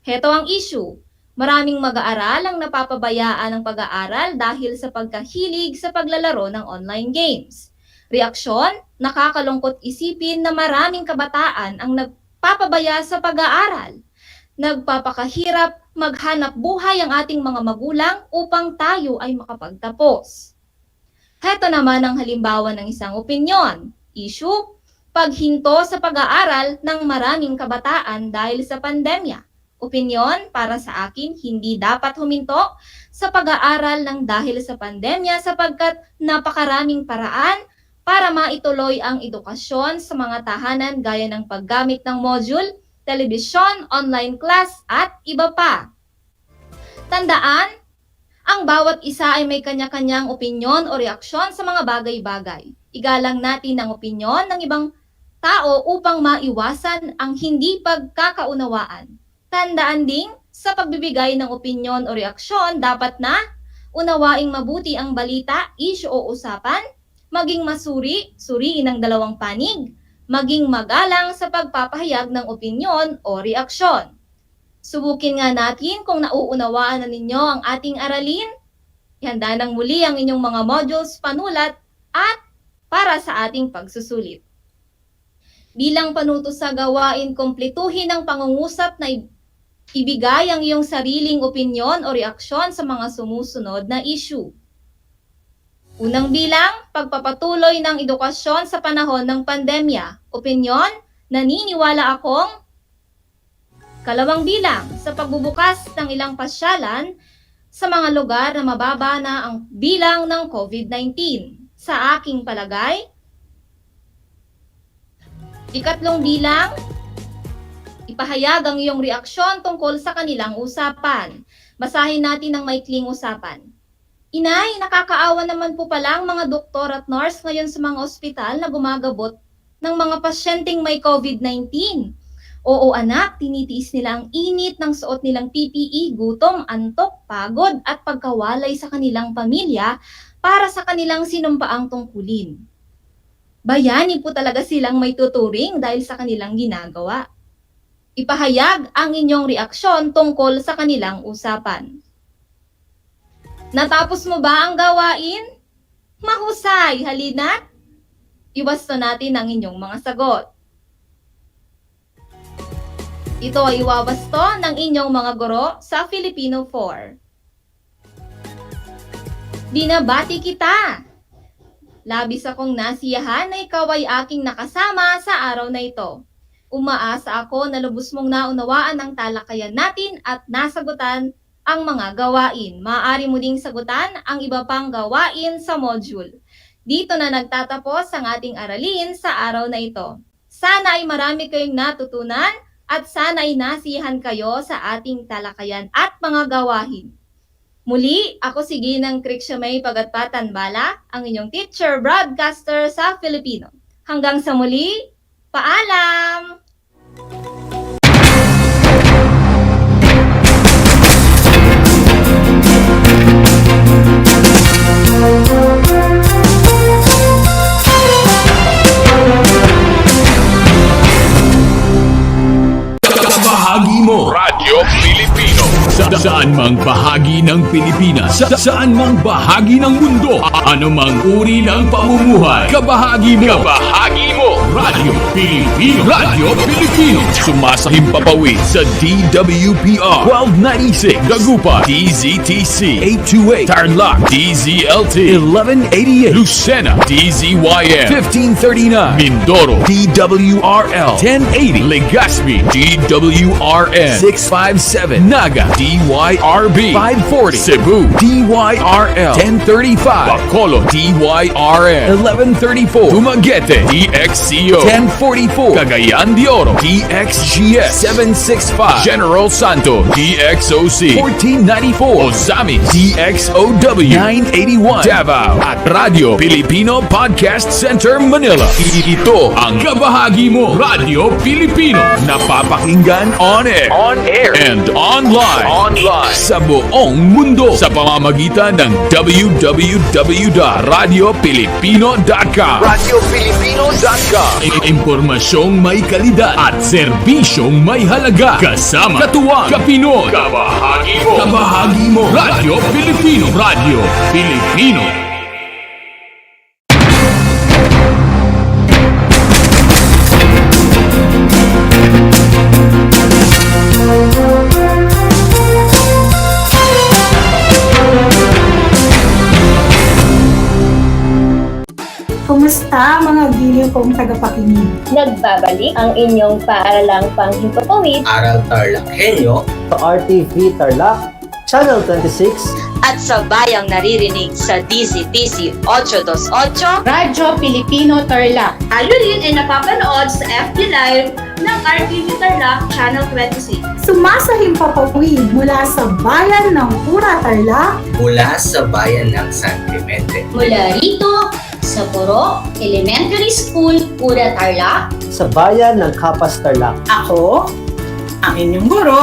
Heto ang issue. Maraming mag-aaral ang napapabayaan ng pag-aaral dahil sa pagkahilig sa paglalaro ng online games. Reaksyon, nakakalungkot isipin na maraming kabataan ang nagpapabaya sa pag-aaral. Nagpapakahirap maghanap buhay ang ating mga magulang upang tayo ay makapagtapos. Heto naman ang halimbawa ng isang opinyon. Issue, paghinto sa pag-aaral ng maraming kabataan dahil sa pandemya. Opinyon, para sa akin, hindi dapat huminto sa pag-aaral ng dahil sa pandemya sapagkat napakaraming paraan para maituloy ang edukasyon sa mga tahanan gaya ng paggamit ng module, telebisyon, online class, at iba pa. Tandaan, ang bawat isa ay may kanya-kanyang opinyon o reaksyon sa mga bagay-bagay. Igalang natin ang opinyon ng ibang tao upang maiwasan ang hindi pagkakaunawaan. Tandaan ding, sa pagbibigay ng opinyon o reaksyon, dapat na unawaing mabuti ang balita, issue o usapan, maging masuri, suriin ang dalawang panig, maging magalang sa pagpapahayag ng opinyon o reaksyon. Subukin nga natin kung nauunawaan na ninyo ang ating aralin. Ihanda ng muli ang inyong mga modules, panulat, at para sa ating pagsusulit. Bilang panuto sa gawain, kumpletuhin ang pangungusap na ibigay ang iyong sariling opinyon o reaksyon sa mga sumusunod na issue. Unang bilang, pagpapatuloy ng edukasyon sa panahon ng pandemya. Opinyon, naniniwala akong. Kalawang bilang, sa pagbubukas ng ilang pasyalan sa mga lugar na mababa na ang bilang ng COVID-19. Sa aking palagay. Ikatlong bilang, ipahayag ang iyong reaksyon tungkol sa kanilang usapan. Basahin natin ang maikling usapan. Inay, nakakaawa naman po pala ang mga doktor at nurse ngayon sa mga ospital na gumagabot ng mga pasyenteng may COVID-19. Oo anak, tinitiis nila ang init ng suot nilang PPE, gutom, antok, pagod at pagkawalay sa kanilang pamilya para sa kanilang sinumpaang tungkulin. Bayani po talaga silang may tuturing dahil sa kanilang ginagawa. Ipahayag ang inyong reaksyon tungkol sa kanilang usapan. Natapos mo ba ang gawain? Mahusay, halina't iwasto natin ang inyong mga sagot. Ito ay iwawasto ng inyong mga guro sa Filipino 4. Binabati kita! Labis akong nasiyahan na ikaw ay aking nakasama sa araw na ito. Umaasa ako na lubos mong naunawaan ang talakayan natin at nasagutan ang mga gawain. Maaari mo ding sagutan ang iba pang gawain sa module. Dito na nagtatapos ang ating aralin sa araw na ito. Sana ay marami kayong natutunan at sana ay nasiyahan kayo sa ating talakayan at mga gawain. Muli, ako si Ginang Crixiamay Pagatpatan Bala, ang inyong teacher broadcaster sa Filipino. Hanggang sa muli, paalam! Bahagi mo Radyo Pilipino saan mang bahagi ng Pilipinas, saan mang bahagi ng mundo, anumang uri ng pamumuhay, kabahagi mo Radyo Pilipino, Radyo Pilipino, sumasahim papawid sa DWPR 1296 Dagupan, DZTC 828 Tarlac, DZLT 1188 Lucena, DZYN 1539 Mindoro, DWRL 1080 Legazpi, DWRN 657 Naga, DYRB 540 Cebu, DYRL 1035 Bacolod, DYRN 1134 Dumaguete, DXCO 1044 Cagayan de Oro, DXGS 765 General Santo, DXOC 1494 Ozami, DXOW 981 Davao at Radio Filipino Podcast Center Manila. Ito ang kabahagi mo Radyo Pilipino, napapakinggan on air and online sa buong mundo sa pamamagitan ng www.radiopilipino.com. Impormasyong may kalidad at serbisyong may halaga. Kasama katuwang kapinoy. Kabahagi mo Radyo Pilipino. Radyo Pilipino. Kumusta mga giliw kong tagapakinig? Nagbabalik ang inyong paaralang panghimpapawid, Aral TarlakHenyo sa RTV Tarlac, Channel 26, at sabayang naririnig sa DCTC 828, Radyo Pilipino Tarlac. Tayo rin ay napapanood sa FB Live ng RTV Tarlac Channel 26. Sumasahimpapawid mula sa bayan ng Pura Tarlac. Mula sa bayan ng San Clemente. Mula rito sa Puro Elementary School, Pura Tarlac. Sa bayan ng Kapas Tarlac. Ako, ang inyong guro,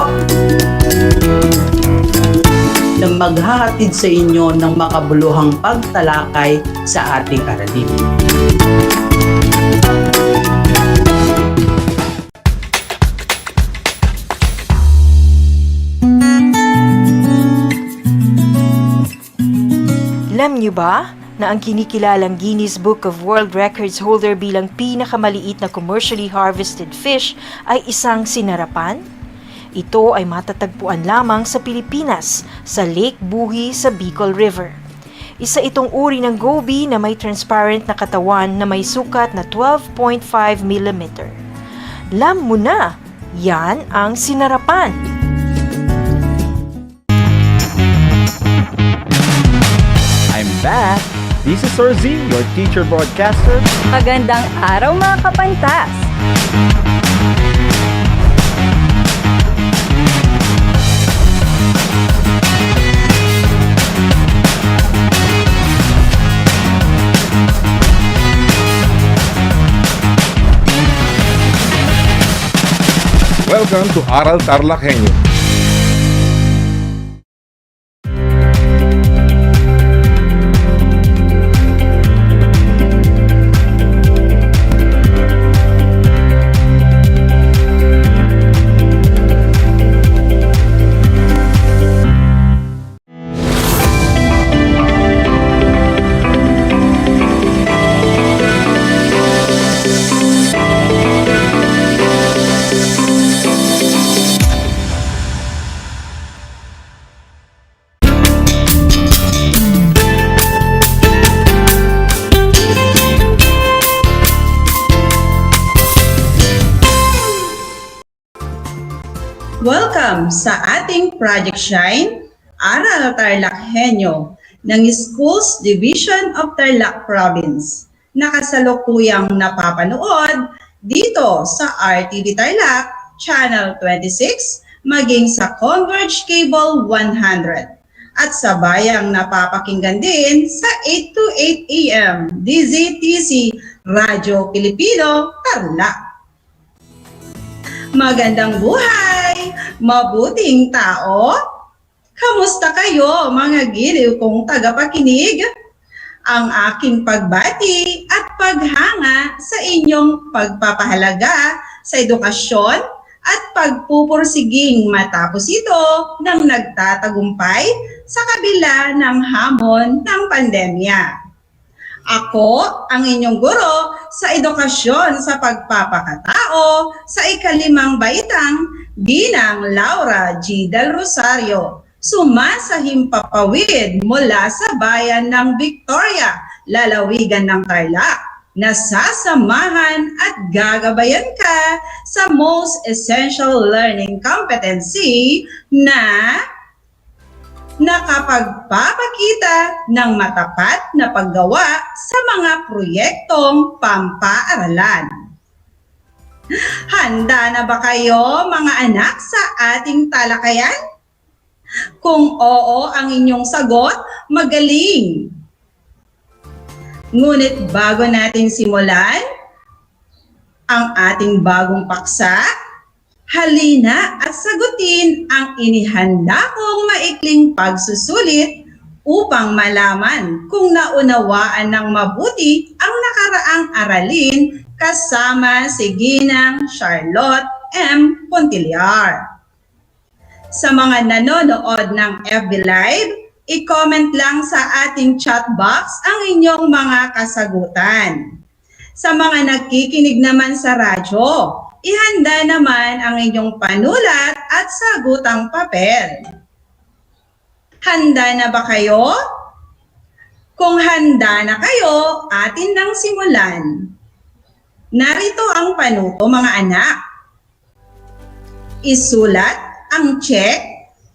na maghahatid sa inyo ng makabuluhang pagtalakay sa ating aralin. Alam niyo ba na ang kinikilalang Guinness Book of World Records holder bilang pinakamaliit na commercially harvested fish ay isang sinarapan? Ito ay matatagpuan lamang sa Pilipinas, sa Lake Buhi sa Bicol River. Isa itong uri ng goby na may transparent na katawan na may sukat na 12.5 mm. Alam mo na, yan ang sinarapan. I'm back! This is Sorzi, your teacher broadcaster. Magandang araw mga kapantas! Welcome to Aral TarlakHenyo. Welcome sa ating Project Shine, Aral TarlakHenyo ng Schools Division of Tarlac Province na kasalukuyang napapanood dito sa RTV Tarlac Channel 26 maging sa Converge Cable 100 at sa bayang napapakinggan din sa 8 to 8 AM DZTC Radyo Pilipino Tarlac. Magandang buhay! Mabuting tao! Kamusta kayo mga giliw kong tagapakinig? Ang aking pagbati at paghanga sa inyong pagpapahalaga sa edukasyon at pagpupursiging matapos ito ng nagtatagumpay sa kabila ng hamon ng pandemya. Ako ang inyong guro sa edukasyon sa pagpapakatao sa ika-5 baitang Ginang Laura G. Del Rosario, sumasahimpapawid mula sa bayan ng Victoria, lalawigan ng Tarlac, na sasamahan at gagabayan ka sa Most Essential Learning Competency na nakapagpapakita ng matapat na paggawa sa mga proyektong pampaaralan. Handa na ba kayo mga anak sa ating talakayan? Kung oo ang inyong sagot, magaling! Ngunit bago natin simulan ang ating bagong paksa, halina at sagutin ang inihanda kong maikling pagsusulit upang malaman kung naunawaan ng mabuti ang nakaraang aralin kasama si Ginang Charlotte M. Pontillar. Sa mga nanonood ng FB Live, i-comment lang sa ating chat box ang inyong mga kasagutan. Sa mga nagkikinig naman sa radyo, ihanda naman ang inyong panulat at sagutang papel. Handa na ba kayo? Kung handa na kayo, atin nang simulan. Narito ang panuto mga anak. Isulat ang check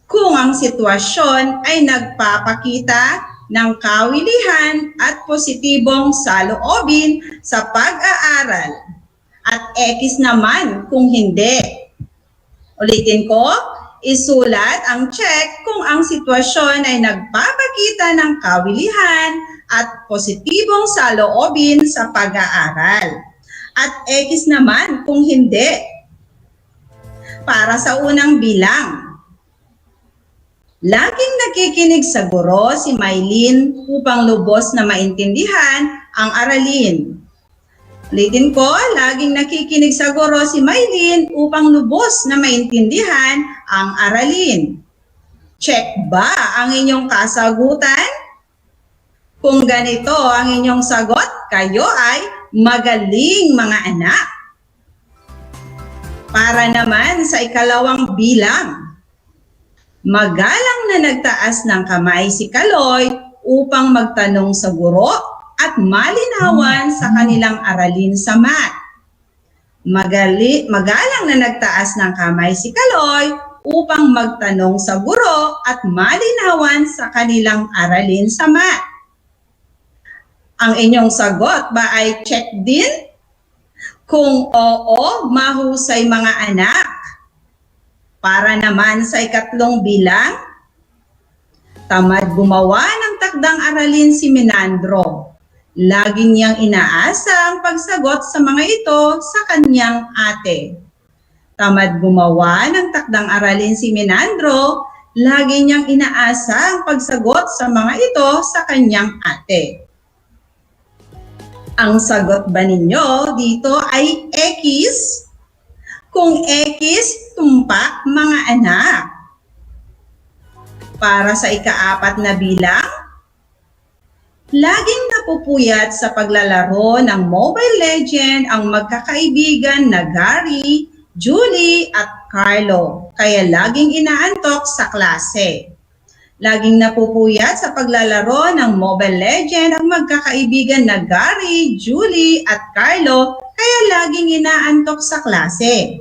kung ang sitwasyon ay nagpapakita ng kawilihan at positibong saloobin sa pag-aaral at X naman kung hindi. Ulitin ko, isulat ang check kung ang sitwasyon ay nagpapakita ng kawilihan at positibong saloobin sa pag-aaral at X naman kung hindi. Para sa unang bilang, laging nakikinig sa guro si Mylene upang lubos na maintindihan ang aralin. Ulitin ko, laging nakikinig sa guro si Mylene upang lubos na maintindihan ang aralin. Check ba ang inyong kasagutan? Kung ganito ang inyong sagot, kayo ay magaling mga anak. Para naman sa ikalawang bilang, magalang na nagtaas ng kamay si Kaloy upang magtanong sa guro at malinawan sa kanilang aralin sa math. Magalang na nagtaas ng kamay si Kaloy upang magtanong sa guro at malinawan sa kanilang aralin sa math. Ang inyong sagot ba ay check din? Kung oo, mahusay mga anak. Para naman sa ikatlong bilang, tamad gumawa ng takdang aralin si Menandro. Lagi niyang inaasa ang pagsagot sa mga ito sa kanyang ate. Tamad gumawa ng takdang aralin si Menandro. Lagi niyang inaasa ang pagsagot sa mga ito sa kanyang ate. Ang sagot ba ninyo dito ay X? Kung X, tumpak mga anak. Para sa ikaapat na bilang, laging napupuyat sa paglalaro ng Mobile Legend ang magkakaibigan na Gary, Julie at Carlo, kaya laging inaantok sa klase. Laging napupuyat sa paglalaro ng Mobile Legend ang magkakaibigan na Gary, Julie at Carlo, kaya laging inaantok sa klase.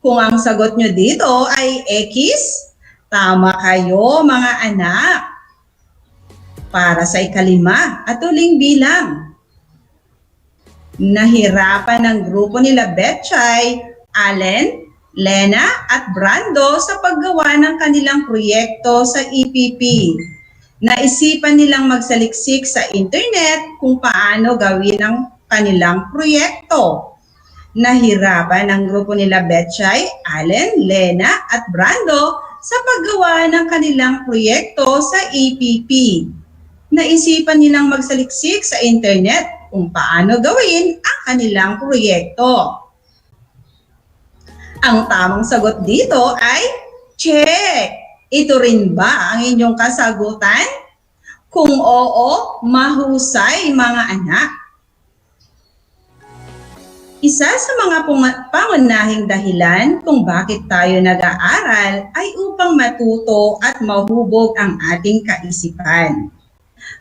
Kung ang sagot nyo dito ay X, tama kayo mga anak. Para sa ikalima at huling bilang, nahirapan ng grupo nila Betchay, Allen, Lena at Brando sa paggawa ng kanilang proyekto sa EPP. Naisipan nilang magsaliksik sa internet kung paano gawin ang kanilang proyekto. Nahirapan ang grupo nila Betchay, Allen, Lena at Brando sa paggawa ng kanilang proyekto sa EPP. Naisipan nilang magsaliksik sa internet kung paano gawin ang kanilang proyekto. Ang tamang sagot dito ay check. Ito rin ba ang inyong kasagutan? Kung oo, mahusay mga anak. Isa sa mga pangunahing dahilan kung bakit tayo nag-aaral ay upang matuto at mahubog ang ating kaisipan.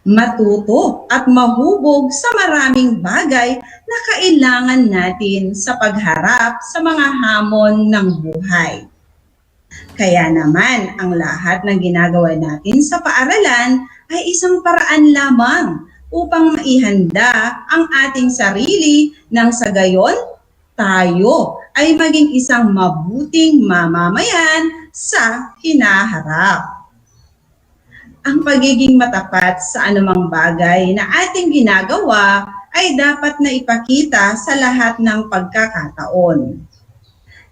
Matuto at mahubog sa maraming bagay na kailangan natin sa pagharap sa mga hamon ng buhay. Kaya naman, ang lahat ng ginagawa natin sa paaralan ay isang paraan lamang upang maihanda ang ating sarili nang sa gayon, tayo ay maging isang mabuting mamamayan sa hinaharap. Ang pagiging matapat sa anumang bagay na ating ginagawa ay dapat na ipakita sa lahat ng pagkakataon.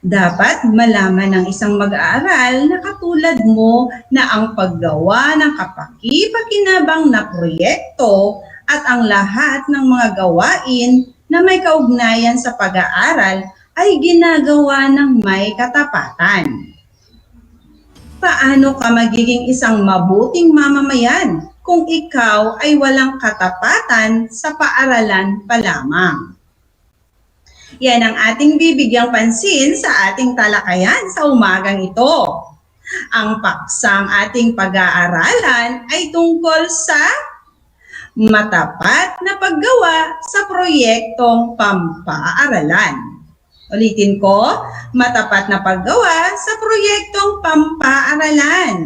Dapat malaman ng isang mag-aaral na katulad mo na ang paggawa ng kapaki-pakinabang na proyekto at ang lahat ng mga gawain na may kaugnayan sa pag-aaral ay ginagawa ng may katapatan. Paano ka magiging isang mabuting mamamayan kung ikaw ay walang katapatan sa paaralan pa lamang? Yan ang ating bibigyang pansin sa ating talakayan sa umagang ito. Ang paksang ating pag-aaralan ay tungkol sa matapat na paggawa sa proyektong pampaaralan. Ulitin ko, matapat na paggawa sa proyektong pampaaralan.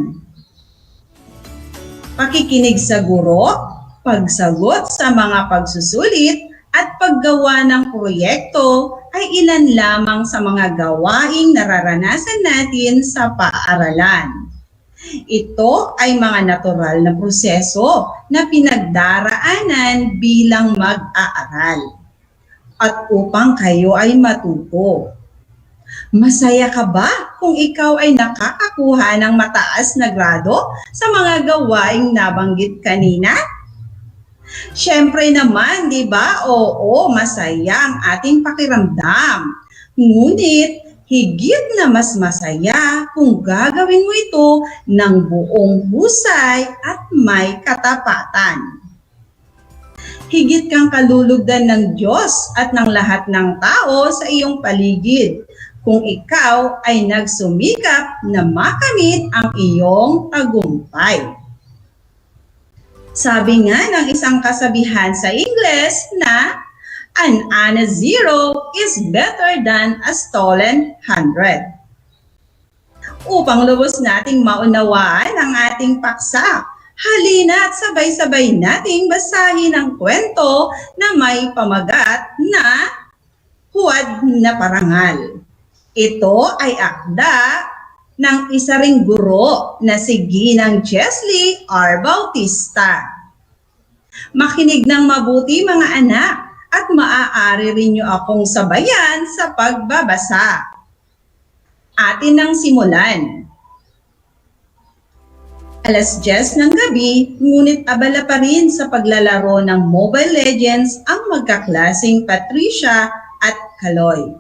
Pakikinig sa guro, pagsagot sa mga pagsusulit, at paggawa ng proyekto ay ilan lamang sa mga gawaing nararanasan natin sa paaralan. Ito ay mga natural na proseso na pinagdaraanan bilang mag-aaral at upang kayo ay matuto. Masaya ka ba kung ikaw ay nakakakuha ng mataas na grado sa mga gawaing nabanggit kanina? Siyempre naman, di ba? Oo, masaya ang ating pakiramdam. Ngunit, higit na mas masaya kung gagawin mo ito ng buong husay at may katapatan. Higit kang kalulugdan ng Diyos at ng lahat ng tao sa iyong paligid kung ikaw ay nagsumikap na makamit ang iyong tagumpay. Sabi nga ng isang kasabihan sa Ingles na an honest zero is better than a stolen 100. Upang lubos nating maunawaan ang ating paksa, halina at sabay-sabay nating basahin ang kwento na may pamagat na Huwad na Parangal. Ito ay akda ng isa ring guro na si Ginang Chesley R. Bautista. Makinig ng mabuti mga anak at maaari rin niyo akong sabayan sa pagbabasa. Atin nang simulan. Alas 10 ng gabi, ngunit abala pa rin sa paglalaro ng Mobile Legends ang magkaklasing Patricia at Kaloy.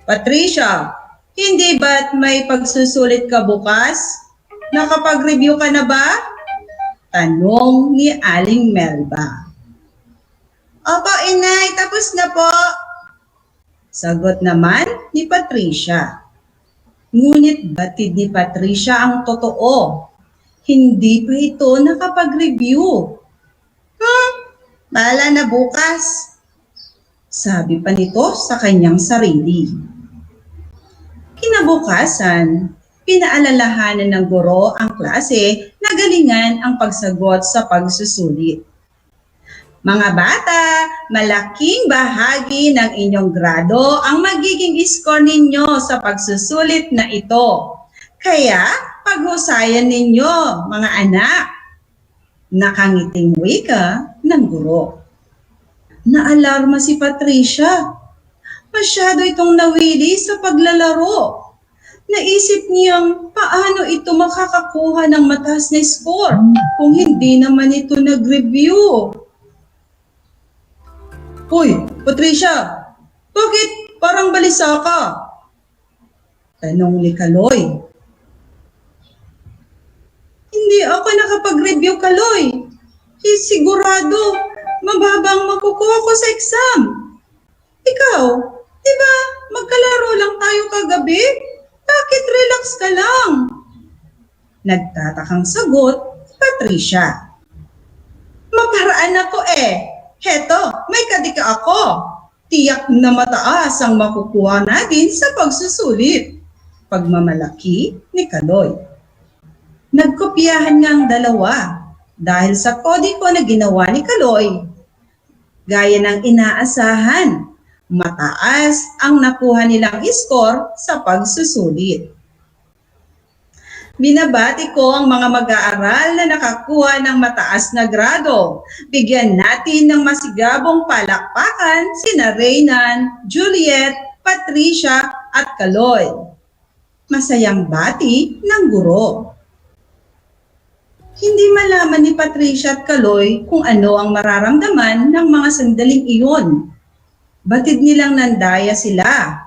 Patricia, hindi ba't may pagsusulit ka bukas? Nakapag-review ka na ba? Tanong ni Aling Melba. Opo, inay, tapos na po. Sagot naman ni Patricia. Ngunit batid ni Patricia ang totoo. Hindi pa ito nakapag-review. Bahala na bukas. Sabi pa nito sa kanyang sarili. Kinabukasan, pinaalalahanan ng guro ang klase na galingan ang pagsagot sa pagsusulit. Mga bata, malaking bahagi ng inyong grado ang magiging score ninyo sa pagsusulit na ito. Kaya, paghusayan ninyo, mga anak. Nakangiting wika ng guro. Naalarma si Patricia. Masyado itong nawili sa paglalaro. Naisip niyang paano ito makakakuha ng mataas na score kung hindi naman ito nag-review. Hoy, Patricia, bakit parang balisa ka? Tanong ni Kaloy. Hindi ako nakapag-review, Kaloy. Sigurado, mababang makukuha ko sa exam. Ikaw, di ba magkalaro lang tayo kagabi? Bakit relax ka lang? Nagtatakang sagot, Patricia. Maparaan ako eh. Heto, may kadika ako. Tiyak na mataas ang makukuha natin sa pagsusulit. Pagmamalaki ni Kaloy. Nagkopyahan nga ang dalawa dahil sa kodiko na ginawa ni Kaloy. Gaya ng inaasahan, mataas ang nakuha nilang score sa pagsusulit. Binabati ko ang mga mag-aaral na nakakuha ng mataas na grado. Bigyan natin ng masigabong palakpakan sina Reynan, Juliet, Patricia at Kaloy. Masayang bati ng guro. Hindi malaman ni Patricia at Kaloy kung ano ang mararamdaman ng mga sandaling iyon. Batid nilang nandaya sila.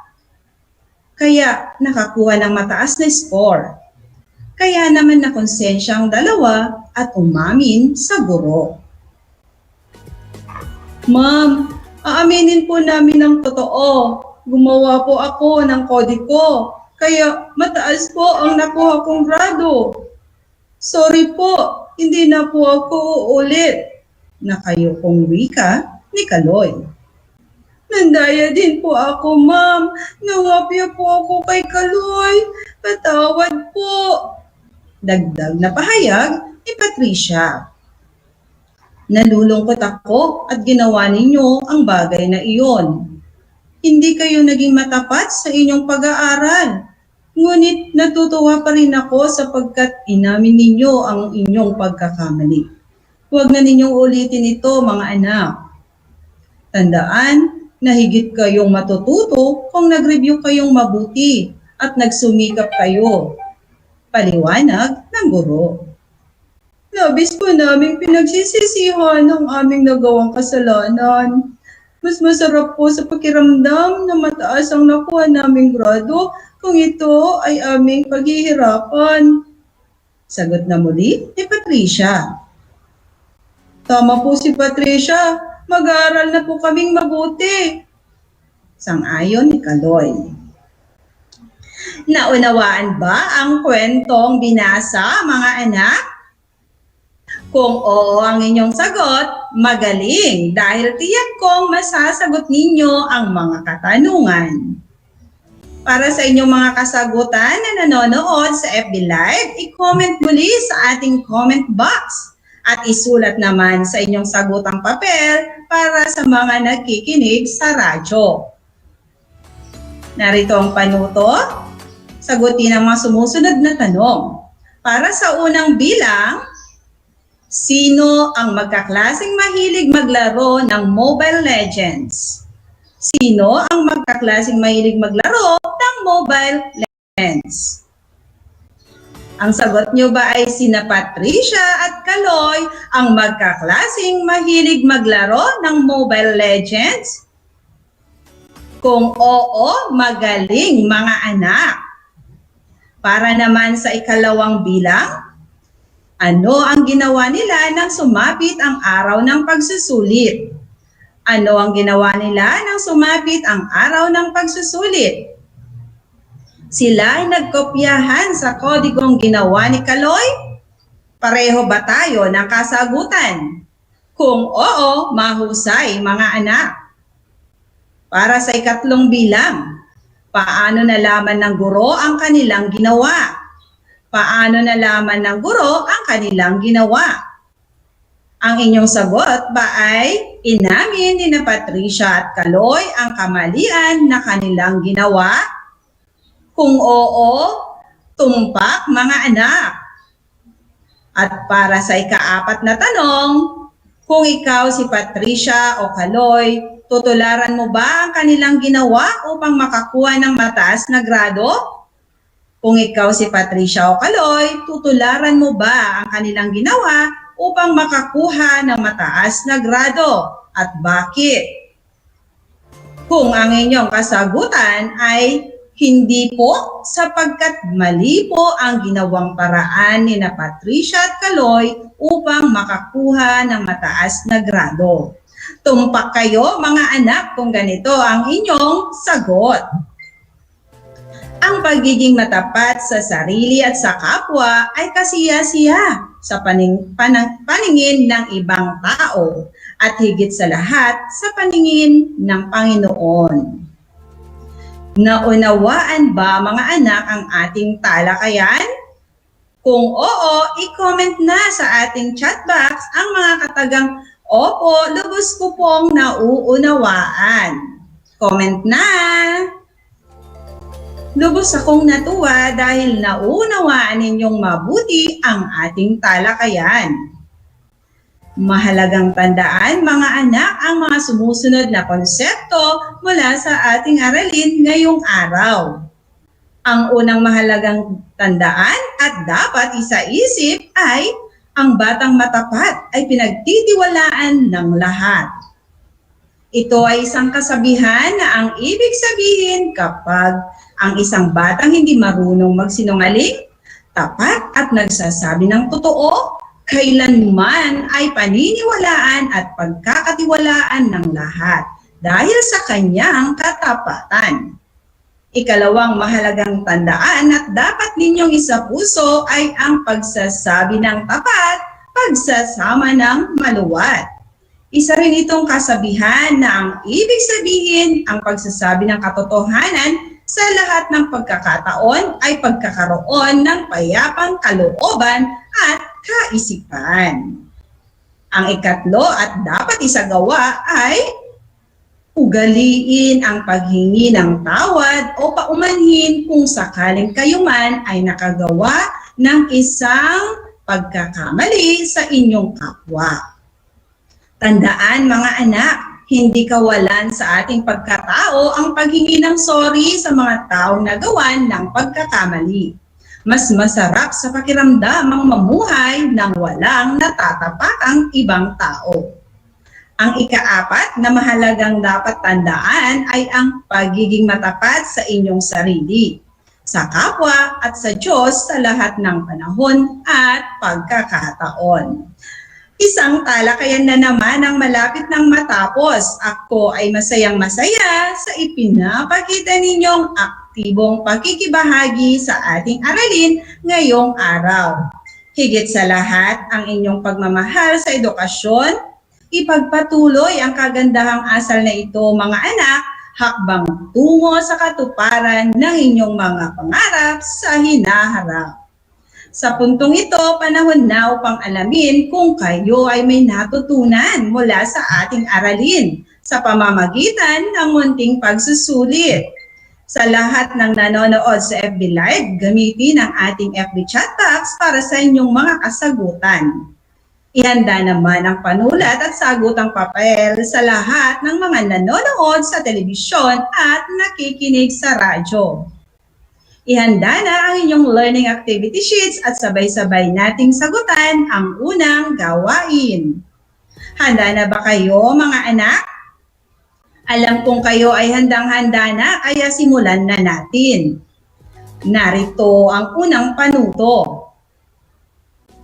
Kaya nakakuha ng mataas na score. Kaya naman nakonsensya ang dalawa at umamin sa guro. Ma'am, aaminin po namin ang totoo. Gumawa po ako ng kodiko. Kaya mataas po ang nakuha kong grado. Sorry po, hindi na po ako uulit. Nakayukong wika ni Kaloy. Nandaya din po ako, ma'am. Nangapya po ako kay Kaloy. Patawad po. Dagdag na pahayag ni Patricia. Nalulungkot ako at ginawa ninyo ang bagay na iyon. Hindi kayo naging matapat sa inyong pag-aaral. Ngunit natutuwa pa rin ako sapagkat inamin ninyo ang inyong pagkakamali. Huwag na ninyong ulitin ito, mga anak. Tandaan na higit kayong matututo kung nag-review kayong mabuti at nagsumikap kayo. Paliwanag ng guro. Labis po naming pinagsisisihan ang aming nagawang kasalanan. Mas masarap po sa pakiramdam na mataas ang nakuha naming grado kung ito ay aming paghihirapan. Sagot na muli ni Patricia. Tama po si Patricia. Mag-aaral na po kaming mabuti. Sang-ayon ni Kaloy. Naunawaan ba ang kwentong binasa, mga anak? Kung oo ang inyong sagot, magaling dahil tiyak kong masasagot ninyo ang mga katanungan. Para sa inyong mga kasagutan na nanonood sa FB Live, i-comment muli sa ating comment box at isulat naman sa inyong sagutang papel para sa mga nakikinig sa radyo. Narito ang panuto. Sagutin ang mga sumusunod na tanong. Para sa unang bilang, sino ang magkaklaseng mahilig maglaro ng Mobile Legends? Sino ang magkaklaseng mahilig maglaro ng Mobile Legends? Ang sagot nyo ba ay sina Patricia at Kaloy ang magkaklaseng mahilig maglaro ng Mobile Legends? Kung oo, magaling mga anak. Para naman sa ikalawang bilang, ano ang ginawa nila nang sumapit ang araw ng pagsusulit? Ano ang ginawa nila nang sumapit ang araw ng pagsusulit? Sila ay nagkopyahan sa kodigong ginawa ni Kaloy? Pareho ba tayo ng kasagutan? Kung oo, mahusay mga anak. Para sa ikatlong bilang, paano nalaman ng guro ang kanilang ginawa? Paano nalaman ng guro ang kanilang ginawa? Ang inyong sagot ba ay inamin ni na Patricia at Kaloy ang kamalian na kanilang ginawa? Kung oo, tumpak mga anak. At para sa ikaapat na tanong, kung ikaw si Patricia o Kaloy, tutularan mo ba ang kanilang ginawa upang makakuha ng mataas na grado? Kung ikaw si Patricia o Kaloy, tutularan mo ba ang kanilang ginawa upang makakuha ng mataas na grado? At bakit? Kung ang inyong kasagutan ay hindi po, sapagkat mali po ang ginawang paraan ni na Patricia at Kaloy upang makakuha ng mataas na grado. Tumpak kayo mga anak kung ganito ang inyong sagot. Ang pagiging matapat sa sarili at sa kapwa ay kasiya-siya sa paningin ng ibang tao at higit sa lahat sa paningin ng Panginoon. Naunawaan ba mga anak ang ating talakayan? Kung oo, i-comment na sa ating chat box ang mga katagang opo, lubos ko pong nauunawaan. Comment na! Lubos akong natuwa dahil naunawaan ninyong mabuti ang ating talakayan. Mahalagang tandaan mga anak ang mga sumusunod na konsepto mula sa ating aralin ngayong araw. Ang unang mahalagang tandaan at dapat isaisip ay ang batang matapat ay pinagtitiwalaan ng lahat. Ito ay isang kasabihan na ang ibig sabihin kapag ang isang batang hindi marunong magsinungaling, tapat at nagsasabi ng totoo, kailanman ay paniniwalaan at pagkakatiwalaan ng lahat dahil sa kanyang katapatan. Ikalawang mahalagang tandaan at dapat ninyong isapuso ay ang pagsasabi ng tapat, pagsasama ng maluwat. Isa rin itong kasabihan na ang ibig sabihin ang pagsasabi ng katotohanan sa lahat ng pagkakataon ay pagkakaroon ng payapang kalooban at kaisipan. Ang ikatlo at dapat isagawa ay ugaliin ang paghingi ng tawad o paumanhin kung sakaling kayo man ay nakagawa ng isang pagkakamali sa inyong kapwa. Tandaan mga anak, hindi kawalan sa ating pagkatao ang paghingi ng sorry sa mga taong nagawan ng pagkakamali. Mas masarap sa pakiramdam ang mamuhay nang walang natatapakang ibang tao. Ang ikaapat na mahalagang dapat tandaan ay ang pagiging matapat sa inyong sarili, sa kapwa at sa Diyos sa lahat ng panahon at pagkakataon. Isang talakayan na naman ang malapit ng matapos. Ako ay masayang-masaya sa ipinapakita ninyong aktibong pakikibahagi sa ating aralin ngayong araw. Higit sa lahat, ang inyong pagmamahal sa edukasyon, ipagpatuloy ang kagandahang asal na ito mga anak, hakbang tungo sa katuparan ng inyong mga pangarap sa hinaharap. Sa puntong ito, panahon na upang alamin kung kayo ay may natutunan mula sa ating aralin sa pamamagitan ng munting pagsusulit. Sa lahat ng nanonood sa FB Live, gamitin ang ating FB chat box para sa inyong mga kasagutan. Ihanda naman ang panulat at sagutang papel sa lahat ng mga nanonood sa telebisyon at nakikinig sa radyo. Ihanda na ang inyong learning activity sheets at sabay-sabay nating sagutan ang unang gawain. Handa na ba kayo mga anak? Alam kong kayo ay handang-handa na kaya simulan na natin. Narito ang unang panuto.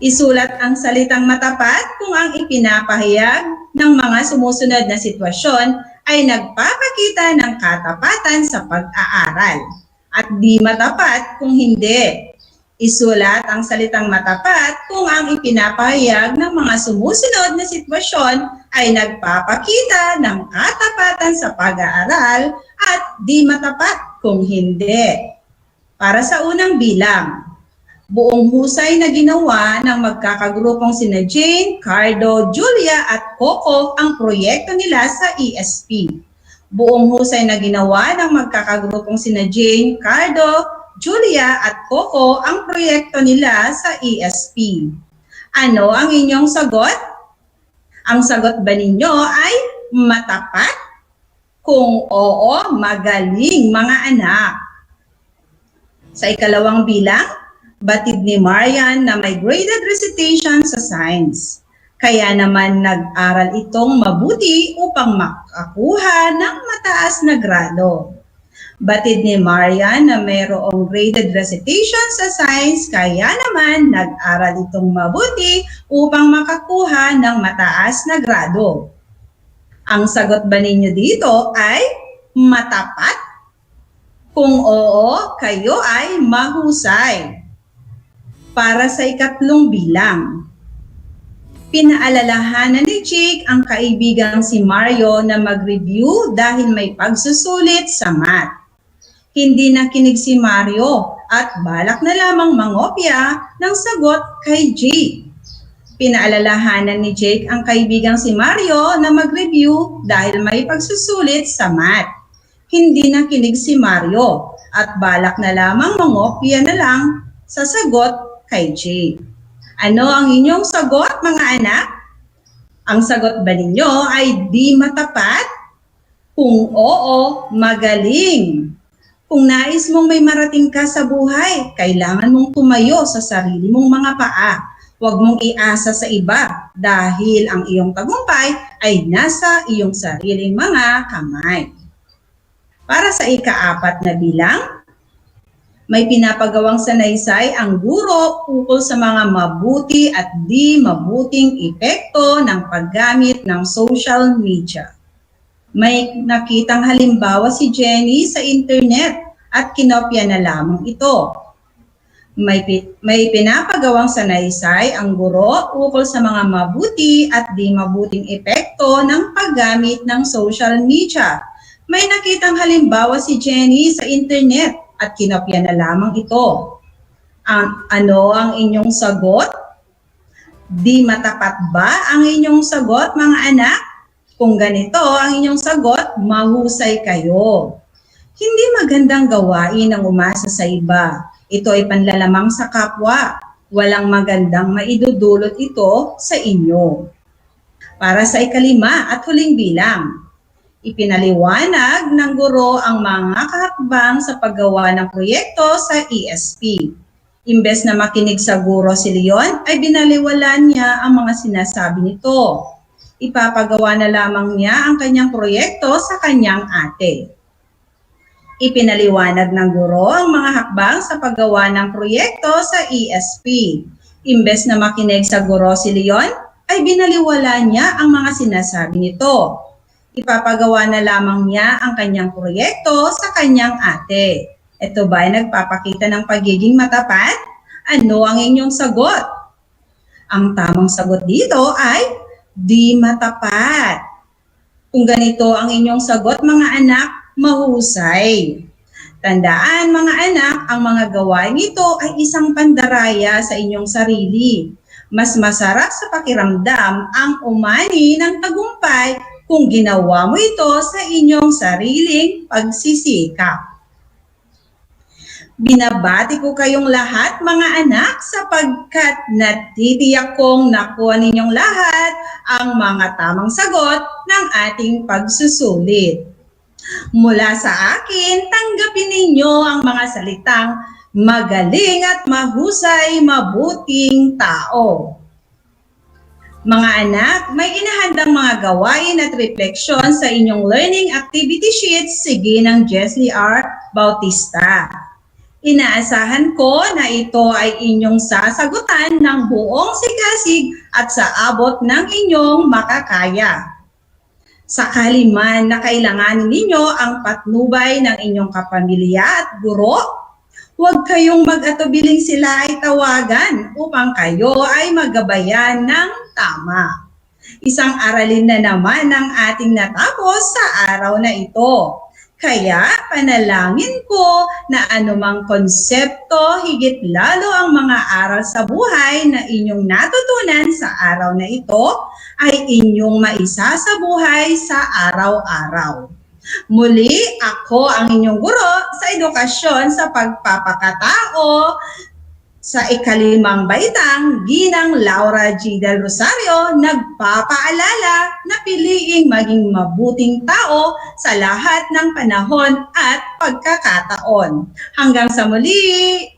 Isulat ang salitang matapat kung ang ipinapahayag ng mga sumusunod na sitwasyon ay nagpapakita ng katapatan sa pag-aaral. At di matapat kung hindi. Isulat ang salitang matapat kung ang ipinapahayag ng mga sumusunod na sitwasyon ay nagpapakita ng katapatan sa pag-aaral at di matapat kung hindi. Para sa unang bilang, buong husay na ginawa ng magkakagrupong sina Jane, Cardo, Julia at Coco ang proyekto nila sa ESP. Buong husay na ginawa ng magkakagrupong sina Jane, Cardo, Julia at Coco ang proyekto nila sa ESP. Ano ang inyong sagot? Ang sagot ba ninyo ay matapat? Kung oo, magaling mga anak. Sa ikalawang bilang, batid ni Marian na may graded recitation sa science. Kaya naman nag-aral itong mabuti upang makakuha ng mataas na grado. Batid ni Marian na mayroong graded recitation sa science, kaya naman nag-aral itong mabuti upang makakuha ng mataas na grado. Ang sagot ba ninyo dito ay matapat? Kung oo, kayo ay mahusay. Para sa ikatlong bilang, pinaalalahanan ni Jake ang kaibigang si Mario na mag-review dahil may pagsusulit sa math. Hindi nakinig si Mario at balak na lamang mangopya ng sagot kay Jake. Pinaalalahanan ni Jake ang kaibigang si Mario na mag-review dahil may pagsusulit sa math. Hindi nakinig si Mario at balak na lamang mangopya na lang sa sagot kay Jake. Ano ang inyong sagot mga anak? Ang sagot ba ninyo ay di matapat? Kung oo, magaling. Kung nais mong may marating ka sa buhay, kailangan mong tumayo sa sarili mong mga paa. Huwag mong iasa sa iba dahil ang iyong tagumpay ay nasa iyong sariling mga kamay. Para sa ika-4 na bilang, may pinapagawang sanaysay ang guro ukol sa mga mabuti at di mabuting epekto ng paggamit ng social media. May nakitang halimbawa si Jenny sa internet at kinopya na lamang ito. May pinapagawang sanaysay ang guro ukol sa mga mabuti at di mabuting epekto ng paggamit ng social media. May nakitang halimbawa si Jenny sa internet at kinopya na lamang ito. Ano ang inyong sagot? Di matapat ba ang inyong sagot, mga anak? Kung ganito ang inyong sagot, mahusay kayo. Hindi magandang gawain ang umasa sa iba. Ito ay panlalamang sa kapwa. Walang magandang maidudulot ito sa inyo. Para sa ikalima at huling bilang, ipinaliwanag ng guro ang mga kahakbang sa paggawa ng proyekto sa ESP. Imbes na makinig sa guro si Leon, ay binaliwalan niya ang mga sinasabi nito. Ipapagawa na lamang niya ang kanyang proyekto sa kanyang ate. Ipinaliwanag ng guro ang mga hakbang sa paggawa ng proyekto sa ESP. Imbes na makinig sa guro si Leon, ay binaliwala niya ang mga sinasabi nito. Ipapagawa na lamang niya ang kanyang proyekto sa kanyang ate. Ito ba ay nagpapakita ng pagiging matapat? Ano ang inyong sagot? Ang tamang sagot dito ay di matapat. Kung ganito ang inyong sagot, mga anak, mahusay. Tandaan, mga anak, ang mga gawain ito ay isang pandaraya sa inyong sarili. Mas masarap sa pakiramdam ang umani ng tagumpay kung ginawa mo ito sa inyong sariling pagsisikap. Binabati ko kayong lahat, mga anak, sapagkat natitiyak kong nakuha ninyong lahat ang mga tamang sagot ng ating pagsusulit. Mula sa akin, tanggapin ninyo ang mga salitang magaling at mahusay, mabuting tao. Mga anak, may inahandang mga gawain at refleksyon sa inyong learning activity sheets sige ng Jeslie R. Bautista. Inaasahan ko na ito ay inyong sasagutan ng buong sigasig at sa abot ng inyong makakaya. Sakali man na kailanganin ninyo ang patnubay ng inyong kapamilya at guro, huwag kayong mag-atubiling sila ay tawagan upang kayo ay magabayan ng tama. Isang aralin na naman ang ating natapos sa araw na ito. Kaya panalangin ko na anumang konsepto, higit lalo ang mga aral sa buhay na inyong natutunan sa araw na ito ay inyong maisa sa buhay sa araw-araw. Muli, ako ang inyong guro sa edukasyon sa pagpapakatao sa ikalimang baitang, Ginang Laura G. Del Rosario, nagpapaalala na piliing maging mabuting tao sa lahat ng panahon at pagkakataon. Hanggang sa muli!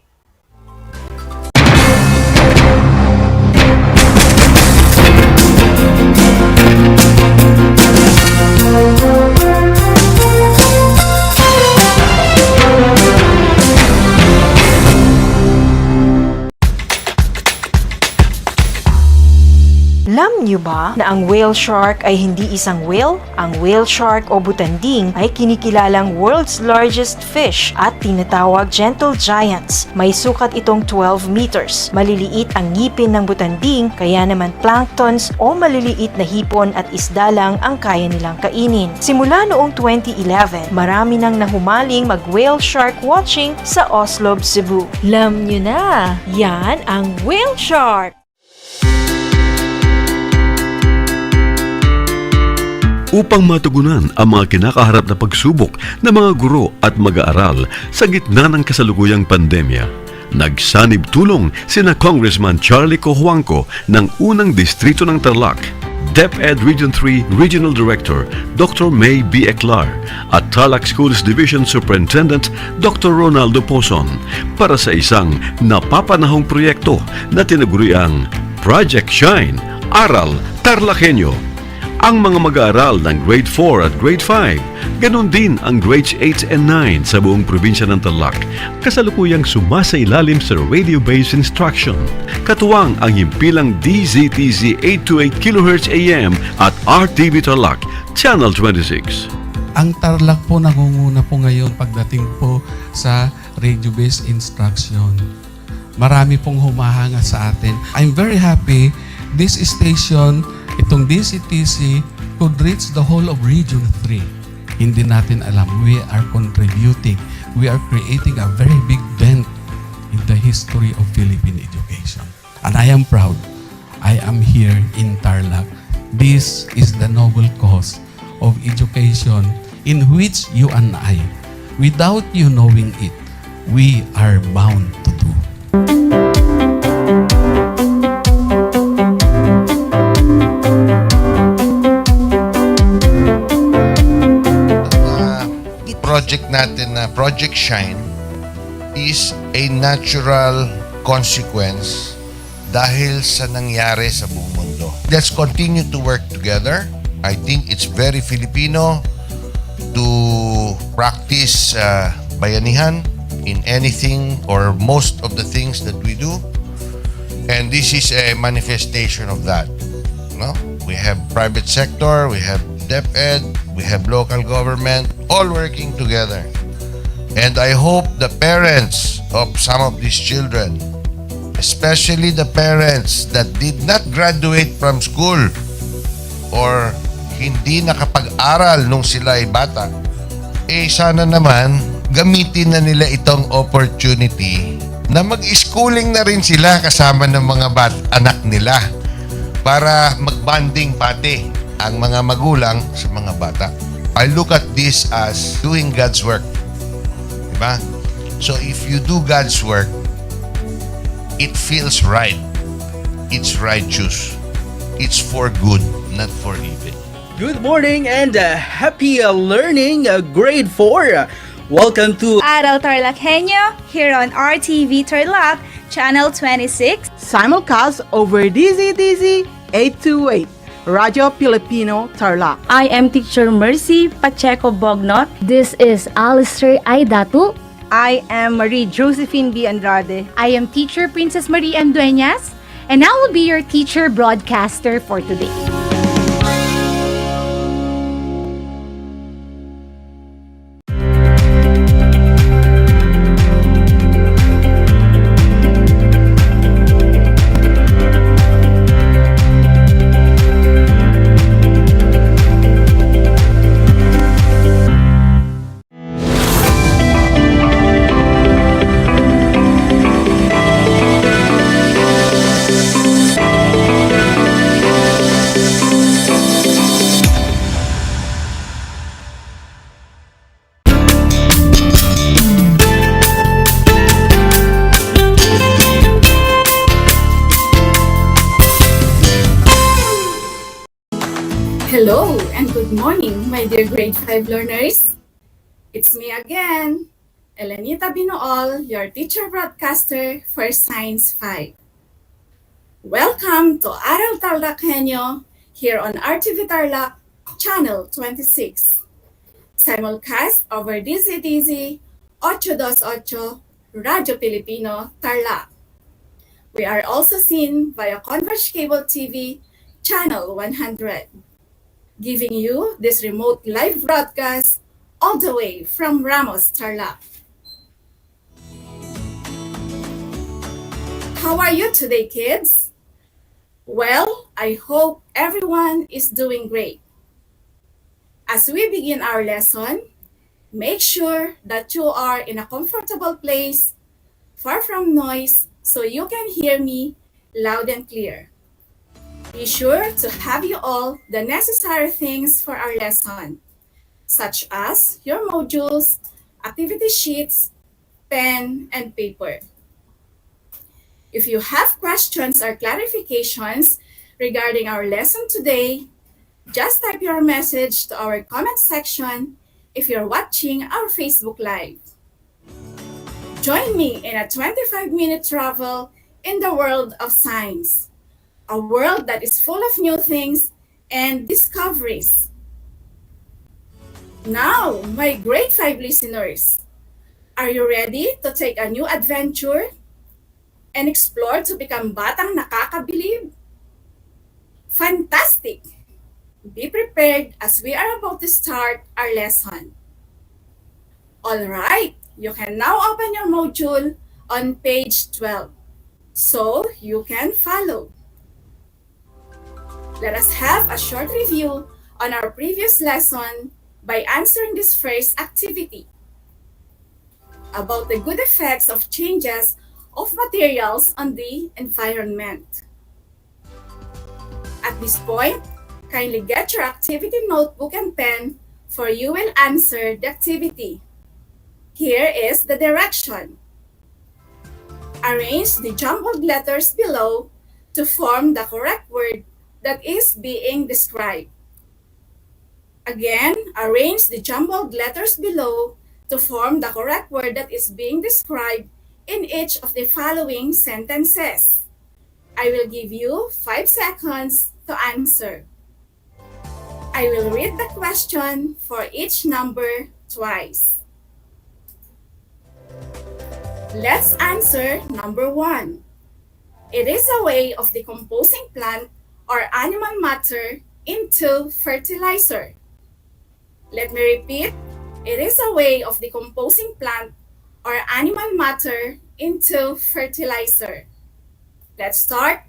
Alam niyo ba na ang whale shark ay hindi isang whale? Ang whale shark o butanding ay kinikilalang world's largest fish at tinatawag gentle giants. May sukat itong 12 meters. Maliliit ang ngipin ng butanding, kaya naman planktons o maliliit na hipon at isda lang ang kaya nilang kainin. Simula noong 2011, marami nang nahumaling mag-whale shark watching sa Oslo, Cebu. Alam niyo na, yan ang whale shark! Upang matugunan ang mga kinakaharap na pagsubok ng mga guro at mag-aaral sa gitna ng kasalukuyang pandemya, nagsanib tulong sina Congressman Charlie Cojuangco ng unang distrito ng Tarlac, DEPED Region 3 Regional Director Dr. May B. Eclar at Tarlac Schools Division Superintendent Dr. Ronaldo Pozon para sa isang napapanahong proyekto na tinaguriang Project Shine, Aral TarlakHenyo. Ang mga mag-aaral ng Grade 4 at Grade 5, ganon din ang Grades 8 and 9 sa buong probinsya ng Tarlac, kasalukuyang sumasailalim sa radio-based instruction. Katuwang ang himpilang DZTZ 828 kHz AM at RTV Tarlac, Channel 26. Ang Tarlac po nangunguna po ngayon pagdating po sa radio-based instruction. Marami pong humahanga sa atin. I'm very happy this station, itong DCTC, could reach the whole of Region 3. Hindi natin alam, we are contributing. We are creating a very big dent in the history of Philippine education. And I am proud. I am here in Tarlac. This is the noble cause of education in which you and I, without you knowing it, we are bound to do. Project natin na Project Shine is a natural consequence dahil sa nangyari sa buong mundo. Let's continue to work together. I think it's very Filipino to practice bayanihan in anything or most of the things that we do. And this is a manifestation of that. No? We have private sector, we have DEPED, we have local government, all working together. And I hope the parents of some of these children, especially the parents that did not graduate from school or hindi nakapag-aral nung sila ay bata, sana naman gamitin na nila itong opportunity na mag-schooling na rin sila kasama ng mga anak nila para mag-bonding pati ang mga magulang sa mga bata. I look at this as doing God's work. Diba? So if you do God's work, it feels right. It's righteous. It's for good, not for evil. Good morning and happy learning, grade 4. Welcome to Aral TarlakHenyo here on RTV Tarlac, Channel 26. Simulcast over DZDZ 828, Radio Filipino Tarlac. I am Teacher Mercy Pacheco Bognot. This is Alistair Aidatu. I am Marie Josephine B. Andrade. I am Teacher Princess Marie M. Dueñas, and I will be your teacher broadcaster for today. Hello and good morning, my dear grade 5 learners. It's me again, Elenita Binool, your teacher broadcaster for Science 5. Welcome to Aral TarlakHenyo here on RTV Tarlac, Channel 26. Simulcast over DZDZ 828, Radio Filipino Tarlac. We are also seen via Converge Cable TV, Channel 100. Giving you this remote live broadcast all the way from Ramos, Tarlac. How are you today, kids? Well, I hope everyone is doing great. As we begin our lesson, make sure that you are in a comfortable place, far from noise, so you can hear me loud and clear. Be sure to have you all the necessary things for our lesson, such as your modules, activity sheets, pen, and paper. If you have questions or clarifications regarding our lesson today, just type your message to our comment section if you're watching our Facebook Live. Join me in a 25-minute travel in the world of science. A world that is full of new things and discoveries. Now, my grade 5 listeners, are you ready to take a new adventure and explore to become batang nakakabilib? Fantastic! Be prepared as we are about to start our lesson. Alright, you can now open your module on page 12. so you can follow. Let us have a short review on our previous lesson by answering this first activity about the good effects of changes of materials on the environment. At this point, kindly get your activity notebook and pen, for you will answer the activity. Here is the direction. Arrange the jumbled letters below to form the correct word that is being described. Again, arrange the jumbled letters below to form the correct word that is being described in each of the following sentences. I will give you 5 seconds to answer. I will read the question for each number twice. Let's answer number 1. It is a way of decomposing plant or animal matter into fertilizer. Let me repeat. It is a way of decomposing plant or animal matter into fertilizer. Let's start.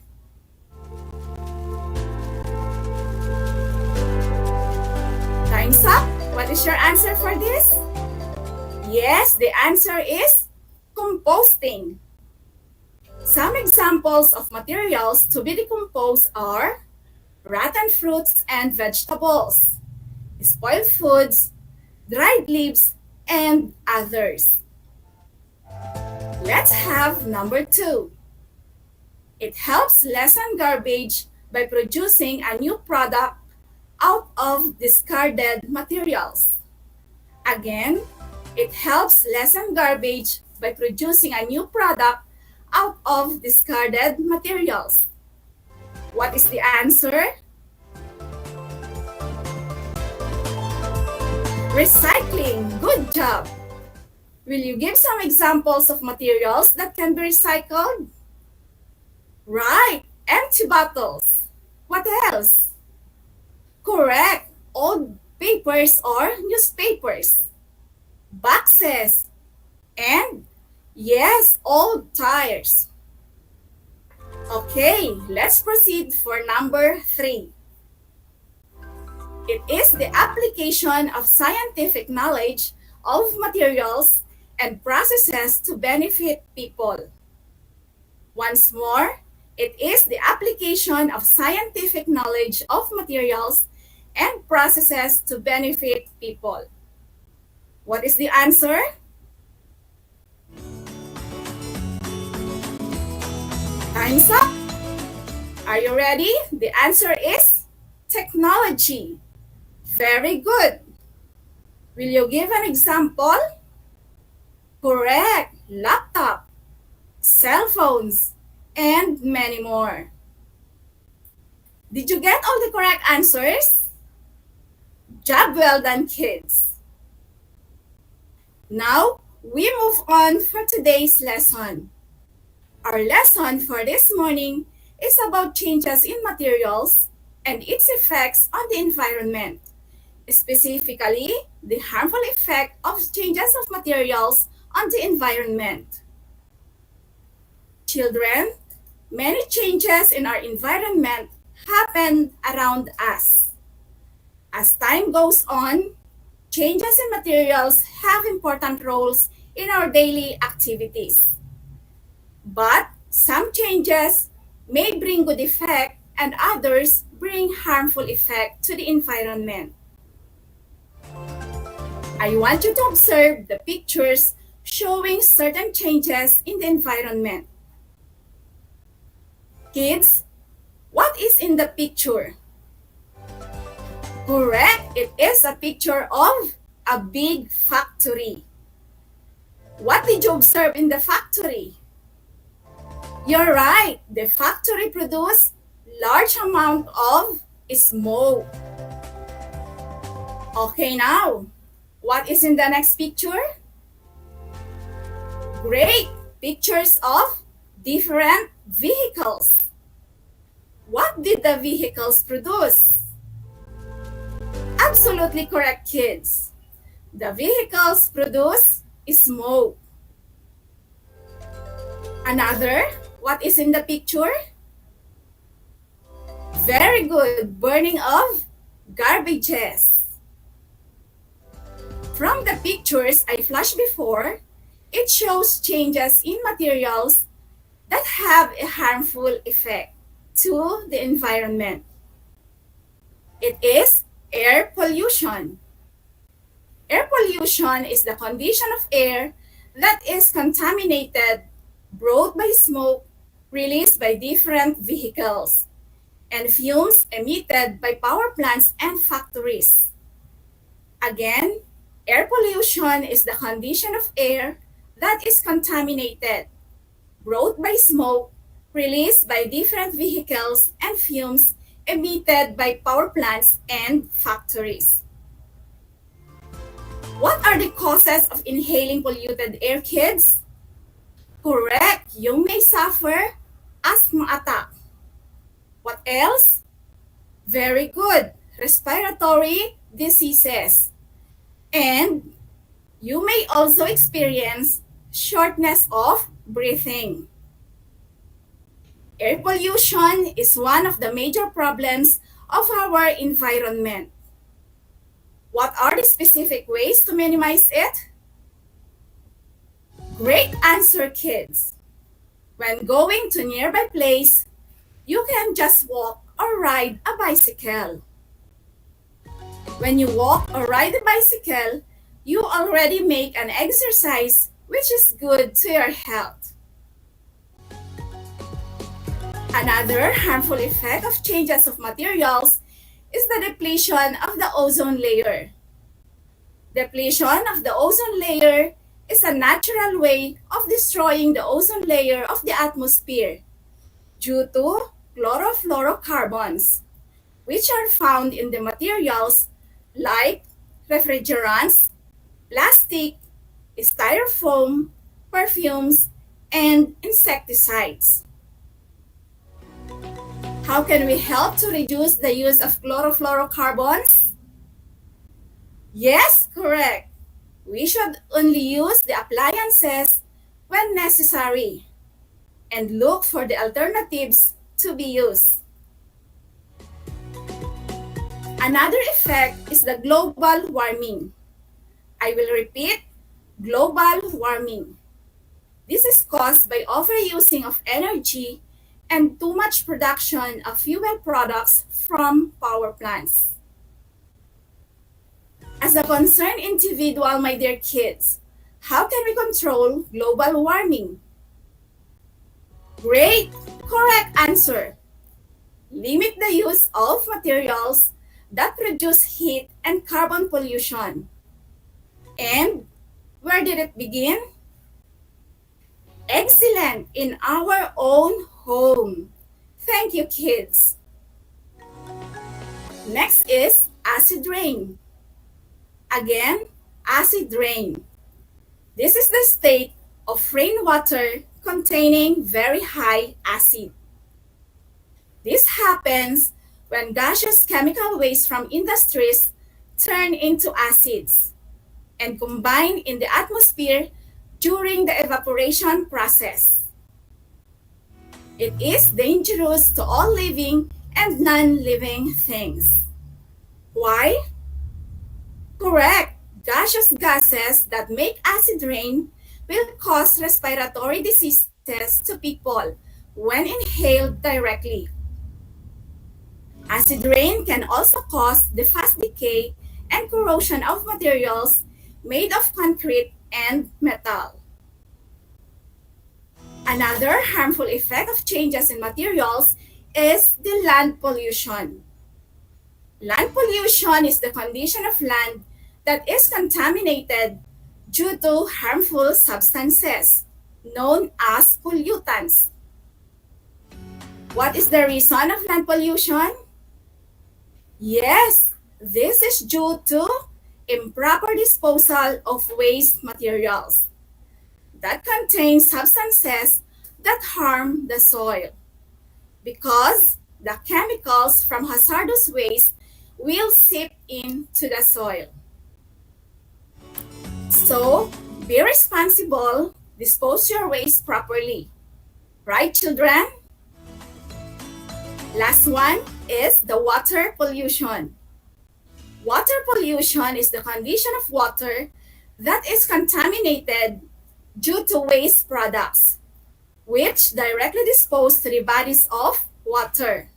Time's up. What is your answer for this? Yes, the answer is composting. Some examples of materials to be decomposed are rotten fruits and vegetables, spoiled foods, dried leaves, and others. Let's have number 2. It helps lessen garbage by producing a new product out of discarded materials. Again, it helps lessen garbage by producing a new product out of discarded materials. What is the answer? Recycling. Good job. Will you give some examples of materials that can be recycled? Right. Empty bottles. What else? Correct. Old papers or newspapers. Boxes. And yes, old tires. Okay, let's proceed for number 3. It is the application of scientific knowledge of materials and processes to benefit people. Once more, it is the application of scientific knowledge of materials and processes to benefit people. What is the answer? Time's up. Are you ready? The answer is technology. Very good. Will you give an example? Correct. Laptop, cell phones, and many more. Did you get all the correct answers? Job well done, kids. Now, we move on for today's lesson. Our lesson for this morning is about changes in materials and its effects on the environment, specifically the harmful effect of changes of materials on the environment. Children, many changes in our environment happen around us. As time goes on, changes in materials have important roles in our daily activities. But some changes may bring good effect and others bring harmful effect to the environment. I want you to observe the pictures showing certain changes in the environment. Kids, what is in the picture? Correct, it is a picture of a big factory. What did you observe in the factory? You're right, the factory produced large amount of smoke. Okay, now, what is in the next picture? Great, pictures of different vehicles. What did the vehicles produce? Absolutely correct, kids. The vehicles produce smoke. Another, What is in the picture? Very good. Burning of garbages. From the pictures I flashed before, it shows changes in materials that have a harmful effect to the environment. It is air pollution. Air pollution is the condition of air that is contaminated, brought by smoke released by different vehicles, and fumes emitted by power plants and factories. Again, air pollution is the condition of air that is contaminated, brought by smoke released by different vehicles and fumes emitted by power plants and factories. What are the causes of inhaling polluted air, kids? Correct, you may suffer asthma attack. What else? Very good, respiratory diseases. And you may also experience shortness of breathing. Air pollution is one of the major problems of our environment. What are the specific ways to minimize it? Great answer, kids. When going to nearby place, you can just walk or ride a bicycle. When you walk or ride a bicycle, you already make an exercise which is good to your health. Another harmful effect of changes of materials is the depletion of the ozone layer. Depletion of the ozone layer is a natural way of destroying the ozone layer of the atmosphere due to chlorofluorocarbons, which are found in the materials like refrigerants, plastic, styrofoam, perfumes, and insecticides. How can we help to reduce the use of chlorofluorocarbons? Yes, correct. We should only use the appliances when necessary and look for the alternatives to be used. Another effect is the global warming. I will repeat, global warming. This is caused by overusing of energy and too much production of fuel products from power plants. As a concerned individual, my dear kids, how can we control global warming? Great, correct answer. Limit the use of materials that produce heat and carbon pollution. And where did it begin? Excellent, in our own home. Thank you, kids. Next is acid rain. Again, acid rain. This is the state of rainwater containing very high acid. This happens when gaseous chemical waste from industries turn into acids and combine in the atmosphere during the evaporation process. It is dangerous to all living and non-living things. Why? Correct. Gaseous gases that make acid rain will cause respiratory diseases to people when inhaled directly. Acid rain can also cause the fast decay and corrosion of materials made of concrete and metal. Another harmful effect of changes in materials is the land pollution. Land pollution is the condition of land that is contaminated due to harmful substances known as pollutants. What is the reason of land pollution? Yes, this is due to improper disposal of waste materials that contain substances that harm the soil because the chemicals from hazardous waste will seep into the soil. So, be responsible, dispose your waste properly. Right, children? Last one is the water pollution. Water pollution is the condition of water that is contaminated due to waste products, which directly dispose to the bodies of water.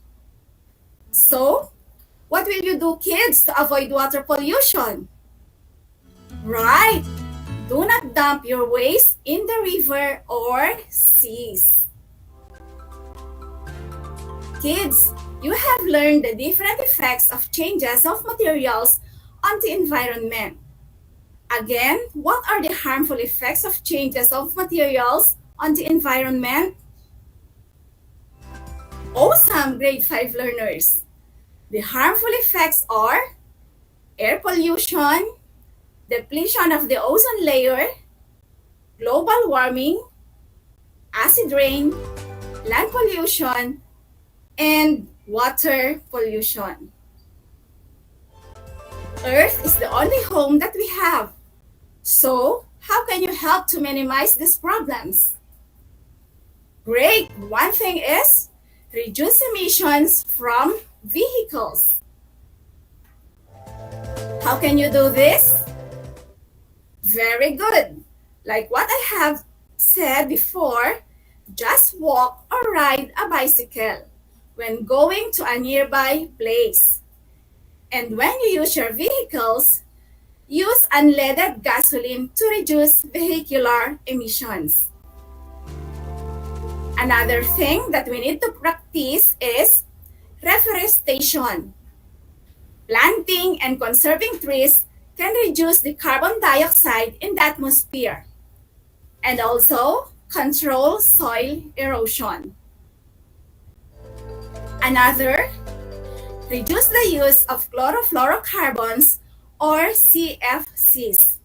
So, what will you do, kids, to avoid water pollution? Right! Do not dump your waste in the river or seas. Kids, you have learned the different effects of changes of materials on the environment. Again, what are the harmful effects of changes of materials on the environment? Awesome, grade 5 learners! The harmful effects are air pollution, depletion of the ozone layer, global warming, acid rain, land pollution, and water pollution. Earth is the only home that we have. So, how can you help to minimize these problems? Great! One thing is, reduce emissions from vehicles. How can you do this? Very good! Like what I have said before, just walk or ride a bicycle when going to a nearby place. And when you use your vehicles, use unleaded gasoline to reduce vehicular emissions. Another thing that we need to practice is reforestation. Planting and conserving trees can reduce the carbon dioxide in the atmosphere and also control soil erosion. Another, reduce the use of chlorofluorocarbons or CFCs.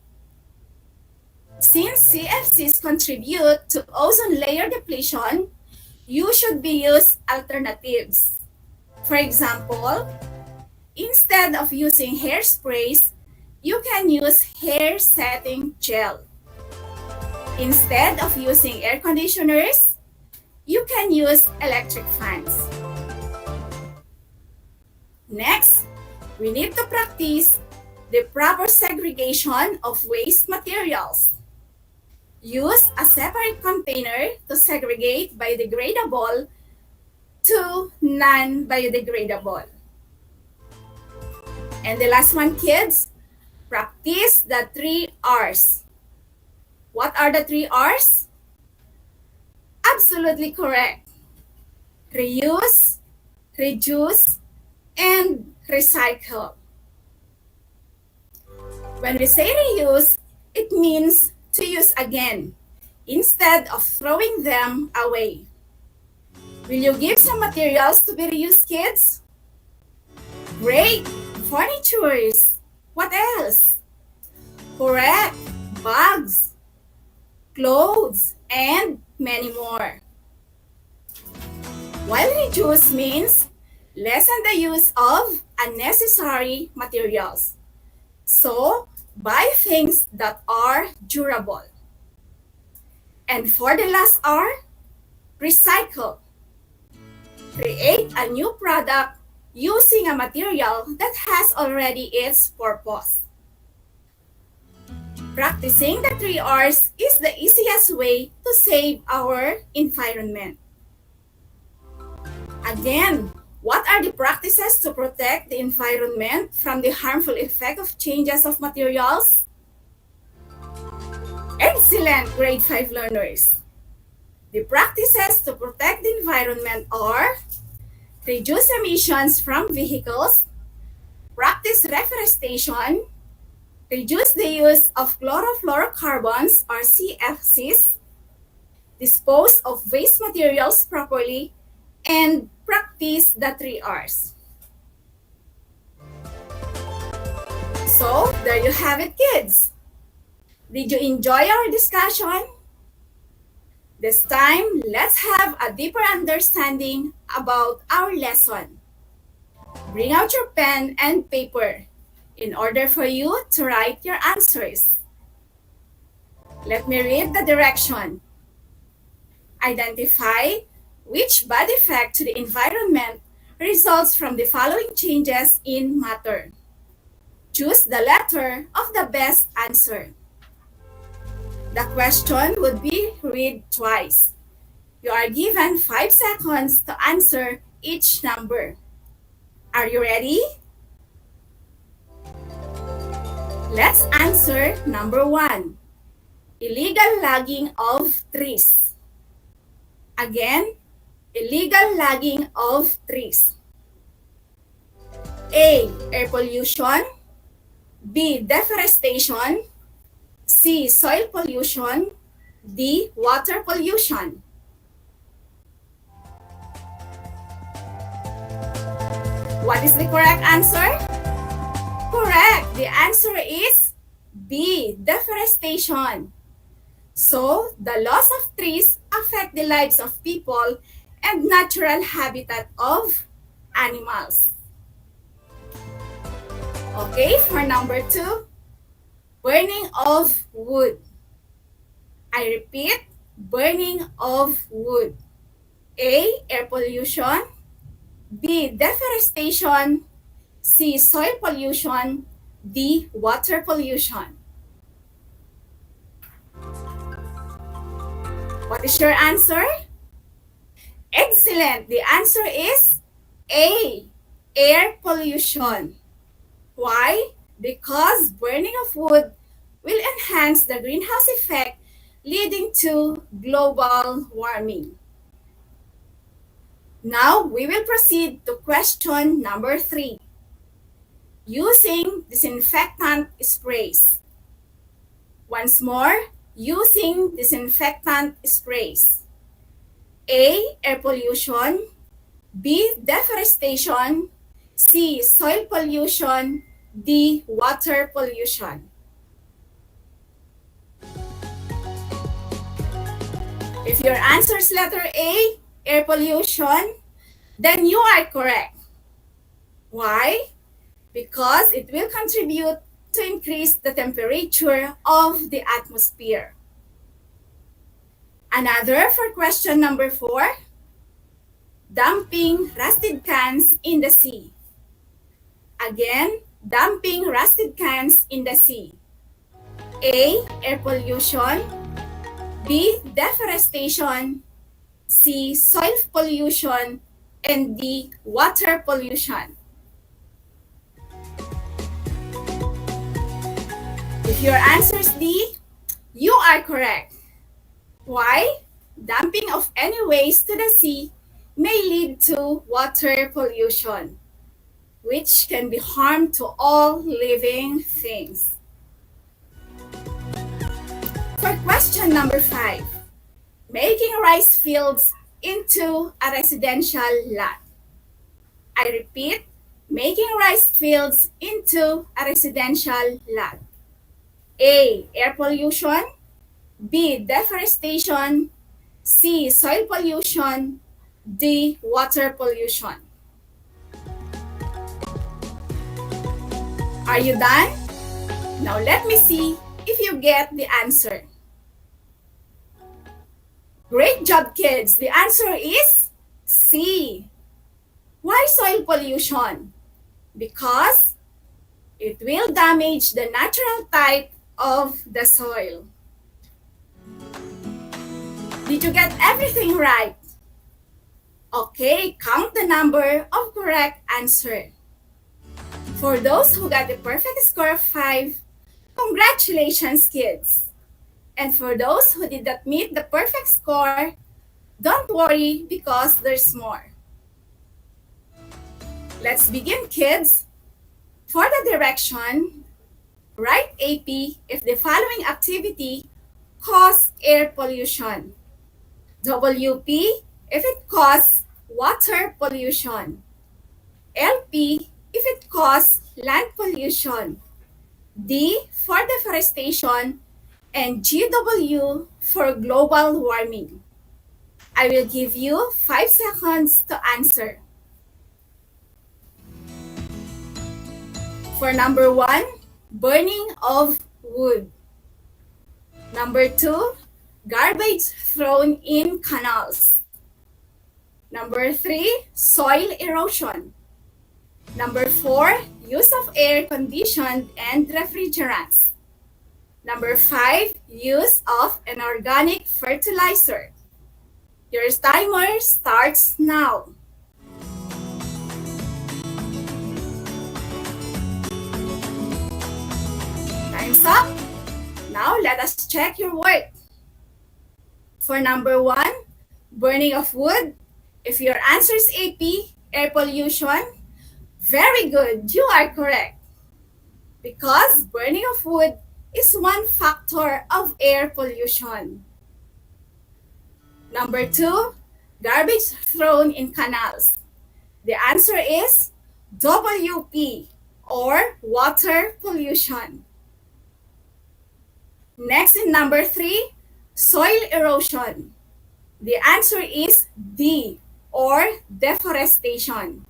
Since CFCs contribute to ozone layer depletion, you should be use alternatives. For example, instead of using hairsprays, you can use hair setting gel. Instead of using air conditioners, you can use electric fans. Next, we need to practice the proper segregation of waste materials. Use a separate container to segregate biodegradable to non-biodegradable. And the last one, kids, practice the 3 R's. What are the 3 R's? Absolutely correct. Reuse, reduce, and recycle. When we say reuse, it means to use again instead of throwing them away. Will you give some materials to be reused, kids? Great! Furnitures. What else? Correct. Bags, clothes, and many more. While reduce means lessen the use of unnecessary materials. So, buy things that are durable. And for the last R, recycle. Create a new product using a material that has already its purpose. Practicing the 3 R's is the easiest way to save our environment. Again, what are the practices to protect the environment from the harmful effect of changes of materials? Excellent, grade 5 learners! The practices to protect the environment are reduce emissions from vehicles, practice reforestation, reduce the use of chlorofluorocarbons or CFCs, dispose of waste materials properly, and practice the 3 R's. So, there you have it, kids. Did you enjoy our discussion? This time, let's have a deeper understanding about our lesson. Bring out your pen and paper in order for you to write your answers. Let me read the direction. Identify which bad effect to the environment results from the following changes in matter. Choose the letter of the best answer. The question would be read twice. You are given 5 seconds to answer each number. Are you ready? Let's answer number 1. Illegal logging of trees. Again, illegal logging of trees. A. Air pollution. B. Deforestation. C. Soil pollution. D. Water pollution. What is the correct answer? Correct. The answer is B. Deforestation. So, the loss of trees affect the lives of people and natural habitat of animals. Okay, for number 2, burning of wood. I repeat, burning of wood. A. Air pollution. B. Deforestation. C. Soil pollution. D. Water pollution. What is your answer? Excellent! The answer is A. Air pollution. Why? Because burning of wood will enhance the greenhouse effect, leading to global warming. Now, we will proceed to question number 3. Using disinfectant sprays. Once more, using disinfectant sprays. A. Air pollution. B. Deforestation. C. Soil pollution. D. Water pollution. If your answer is letter A, air pollution, then you are correct. Why? Because it will contribute to increase the temperature of the atmosphere. Another for question number 4, dumping rusted cans in the sea. Again, dumping rusted cans in the sea. A. Air pollution. B. Deforestation. C. Soil pollution. And D. Water pollution. If your answer is D, you are correct. Why? Dumping of any waste to the sea may lead to water pollution, which can be harm to all living things. For question number 5, making rice fields into a residential lot. I repeat, making rice fields into a residential lot. A. Air pollution. B. Deforestation. C. Soil pollution. D. Water pollution. Are you done? Now let me see if you get the answer. Great job, kids. The answer is C. Why soil pollution? Because it will damage the natural type of the soil. Did you get everything right? Okay, count the number of correct answers. For those who got the perfect score of 5, congratulations, kids. And for those who did not meet the perfect score, don't worry because there's more. Let's begin, kids. For the direction, write AP if the following activity causes air pollution. WP if it causes water pollution. LP if it causes land pollution. D for deforestation. And GW for global warming. I will give you 5 seconds to answer. For number 1, burning of wood. Number 2, garbage thrown in canals. Number 3, soil erosion. Number 4, use of air-conditioned and refrigerants. Number 5, use of an organic fertilizer. Your timer starts now. Time's up. Now let us check your work. For number 1, burning of wood, if your answer is AP, air pollution, very good, you are correct. Because burning of wood is one factor of air pollution. Number 2, garbage thrown in canals. The answer is WP, or water pollution. Next, in number 3, soil erosion. The answer is D, or deforestation.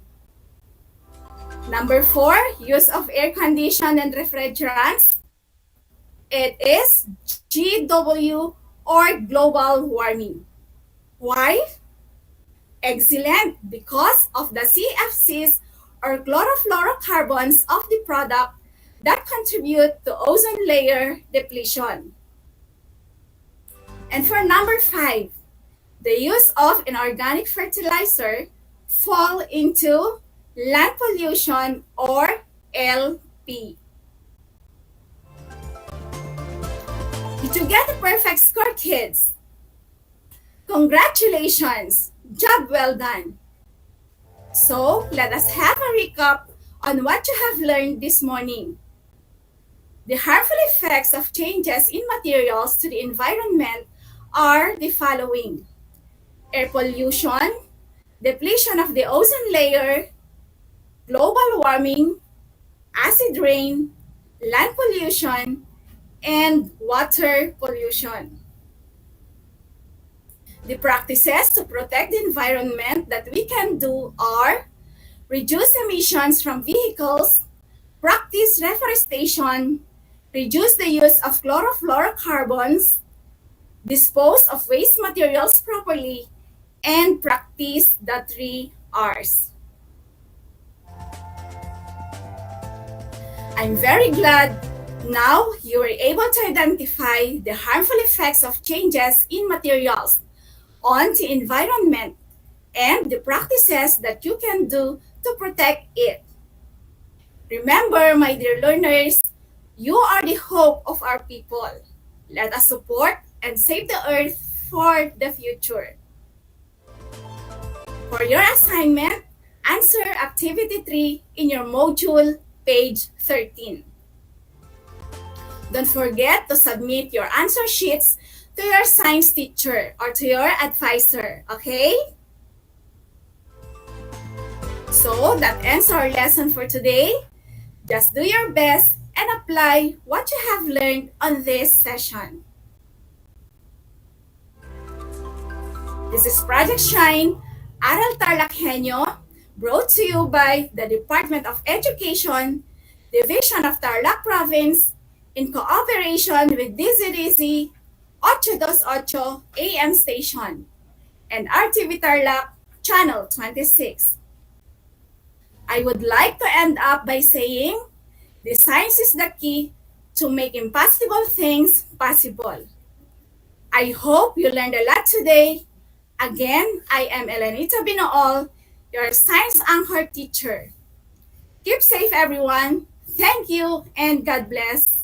Number 4, use of air conditioning and refrigerants. It is GW, or global warming. Why? Excellent, because of the CFCs, or chlorofluorocarbons of the product that contribute to ozone layer depletion. And for number 5, the use of an organic fertilizer fall into land pollution, or LP. Did you get a perfect score, kids? Congratulations! Job well done! So, let us have a recap on what you have learned this morning. The harmful effects of changes in materials to the environment are the following: air pollution, depletion of the ozone layer, global warming, acid rain, land pollution, and water pollution. The practices to protect the environment that we can do are reduce emissions from vehicles, practice reforestation, reduce the use of chlorofluorocarbons, dispose of waste materials properly, and practice the 3 R's. I'm very glad now you were able to identify the harmful effects of changes in materials on the environment and the practices that you can do to protect it. Remember, my dear learners, you are the hope of our people. Let us support and save the earth for the future. For your assignment, answer Activity 3 in your module, page 13. Don't forget to submit your answer sheets to your science teacher or to your advisor, okay? So that ends our lesson for today. Just do your best and apply what you have learned on this session. This is Project Shine, Aral TarlakHenyo, brought to you by the Department of Education, Division of Tarlac Province, in cooperation with DZDZ 828 AM station and RTV Tarlac Channel 26. I would like to end up by saying, the science is the key to make impossible things possible. I hope you learned a lot today. Again, I am Elenita Binool, your science anchor teacher. Keep safe, everyone. Thank you and God bless.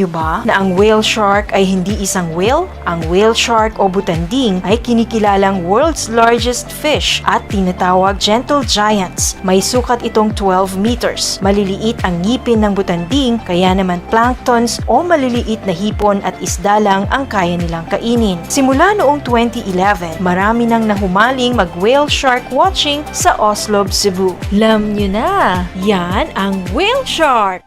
niyo ba na ang whale shark ay hindi isang whale? Ang whale shark o butanding ay kinikilalang world's largest fish at tinatawag gentle giants. May sukat itong 12 meters. Maliliit ang ngipin ng butanding, kaya naman planktons o maliliit na hipon at isda lang ang kaya nilang kainin. Simula noong 2011, marami nang nahumaling mag-whale shark watching sa Oslo, Cebu. Alam nyo na, yan ang whale shark!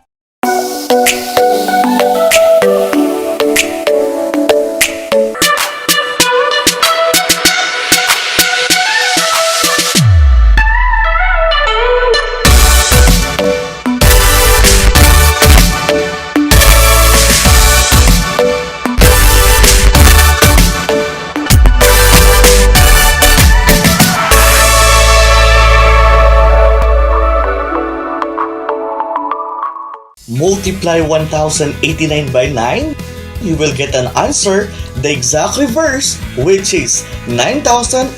Multiply 1089 by 9, you will get an answer, the exact reverse, which is 9801.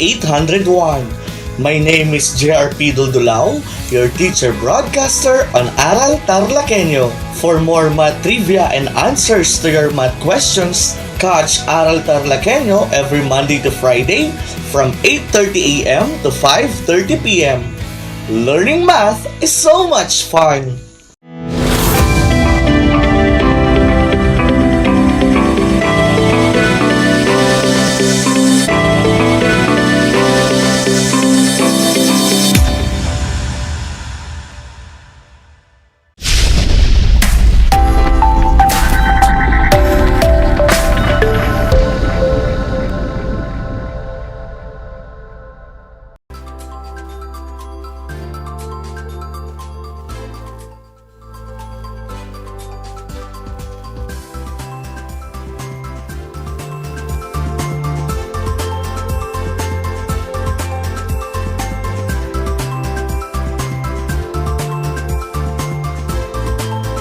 My name is JRP Duldulao, your teacher broadcaster on Aral TarlakHenyo. For more math trivia and answers to your math questions, catch Aral TarlakHenyo every Monday to Friday from 8:30 a.m. to 5:30 p.m. Learning math is so much fun!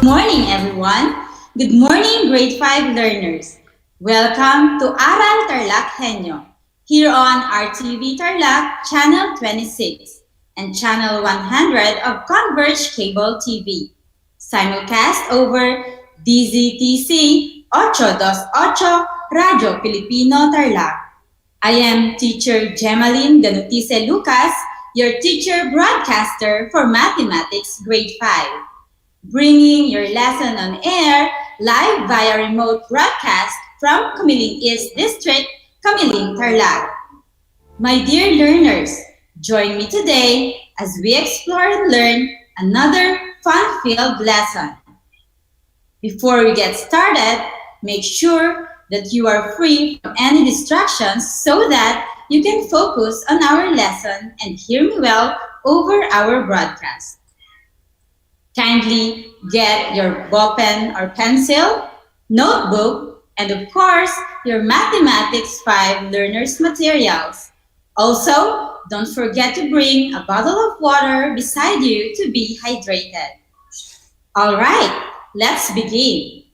Morning, everyone. Good morning, grade 5 learners. Welcome to Aral TarlakHenyo, here on RTV Tarlac, channel 26, and channel 100 of Converge Cable TV. Simulcast over DZTC 828 Radio Filipino Tarlac. I am teacher Gemaline Ganutise Lucas, your teacher broadcaster for Mathematics grade 5. Bringing your lesson on air live via remote broadcast from Kumiling East District, Kumiling, Tarlac. My dear learners, join me today as we explore and learn another fun-filled lesson. Before we get started, make sure that you are free from any distractions so that you can focus on our lesson and hear me well over our broadcast. Kindly get your ball pen or pencil, notebook, and of course, your Mathematics 5 learners materials. Also, don't forget to bring a bottle of water beside you to be hydrated. All right, let's begin.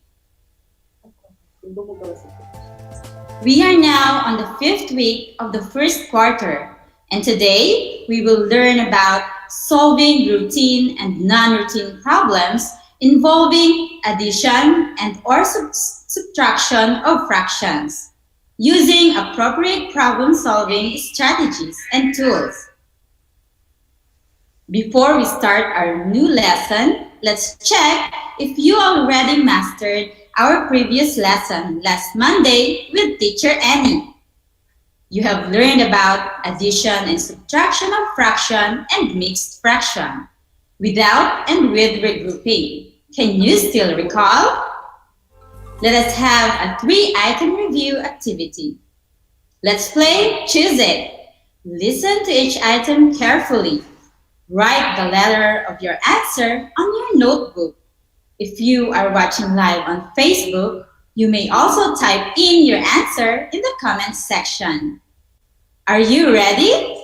We are now on the 5th week of the first quarter, and today we will learn about solving routine and non-routine problems involving addition and or subtraction of fractions, using appropriate problem-solving strategies and tools. Before we start our new lesson, let's check if you already mastered our previous lesson last Monday with Teacher Annie. You have learned about addition and subtraction of fraction and mixed fraction, without and with regrouping. Can you still recall? Let us have a 3-item review activity. Let's play Choose It. Listen to each item carefully. Write the letter of your answer on your notebook. If you are watching live on Facebook, you may also type in your answer in the comments section. Are you ready?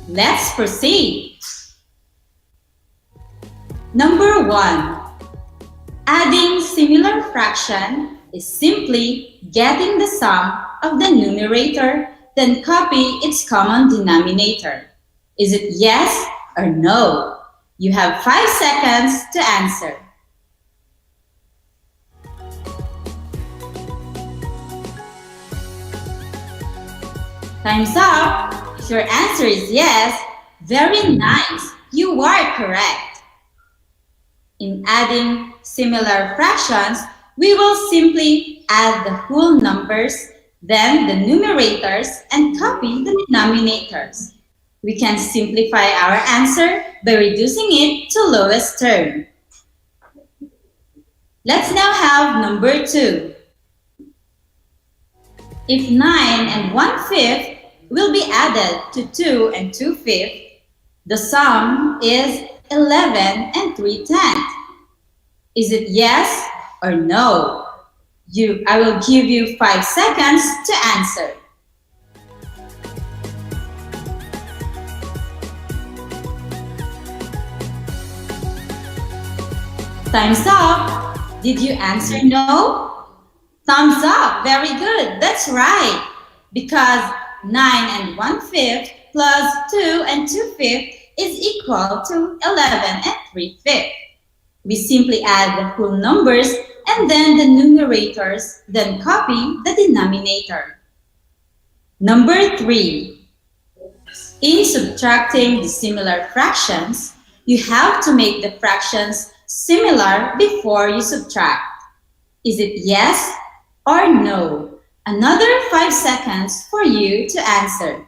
Let's proceed. Number 1. Adding similar fraction is simply getting the sum of the numerator, then copy its common denominator. Is it yes or no? You have 5 seconds to answer. Time's up. If your answer is yes, very nice. You are correct. In adding similar fractions, we will simply add the whole numbers, then the numerators, and copy the denominators. We can simplify our answer by reducing it to lowest term. Let's now have number 2. If 9 and 1/5 will be added to 2 and 2/5, the sum is 11 and 3/10. Is it yes or no? I will give you 5 seconds to answer. Time's up. Did you answer no? Thumbs up. Very good. That's right. Because 9 and 1/5 plus 2 and 2/5 is equal to 11 and 3/5. We simply add the whole numbers and then the numerators, then copy the denominator. Number 3. In subtracting dissimilar fractions, you have to make the fractions similar before you subtract. Is it yes or no? Another 5 seconds for you to answer.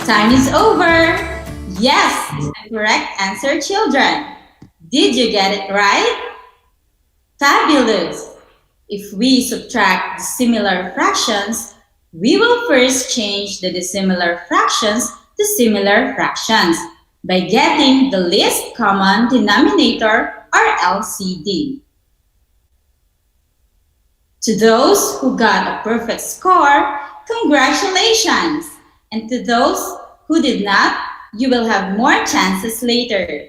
Time is over. Yes is the correct answer, children. Did you get it right? Fabulous. If we subtract dissimilar fractions, we will first change the dissimilar fractions to similar fractions by getting the least common denominator, or LCD. To those who got a perfect score, congratulations! And to those who did not, you will have more chances later.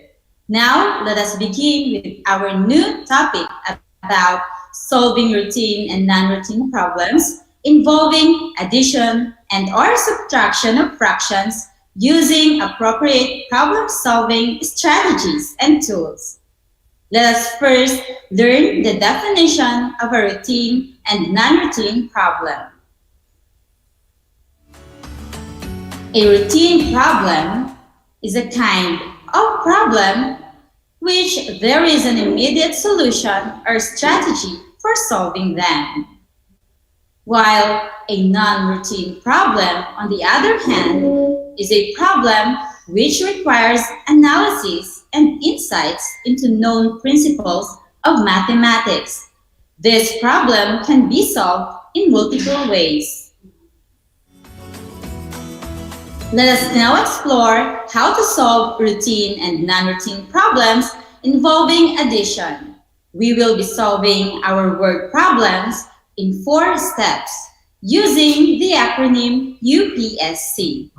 Now, let us begin with our new topic about solving routine and non-routine problems involving addition and/or subtraction of fractions using appropriate problem-solving strategies and tools. Let us first learn the definition of a routine and non-routine problem. A routine problem is a kind of problem which there is an immediate solution or strategy for solving them. While a non-routine problem, on the other hand, is a problem which requires analysis and insights into known principles of mathematics. This problem can be solved in multiple ways. Let us now explore how to solve routine and non-routine problems involving addition. We will be solving our word problems in 4 steps using the acronym UPSC.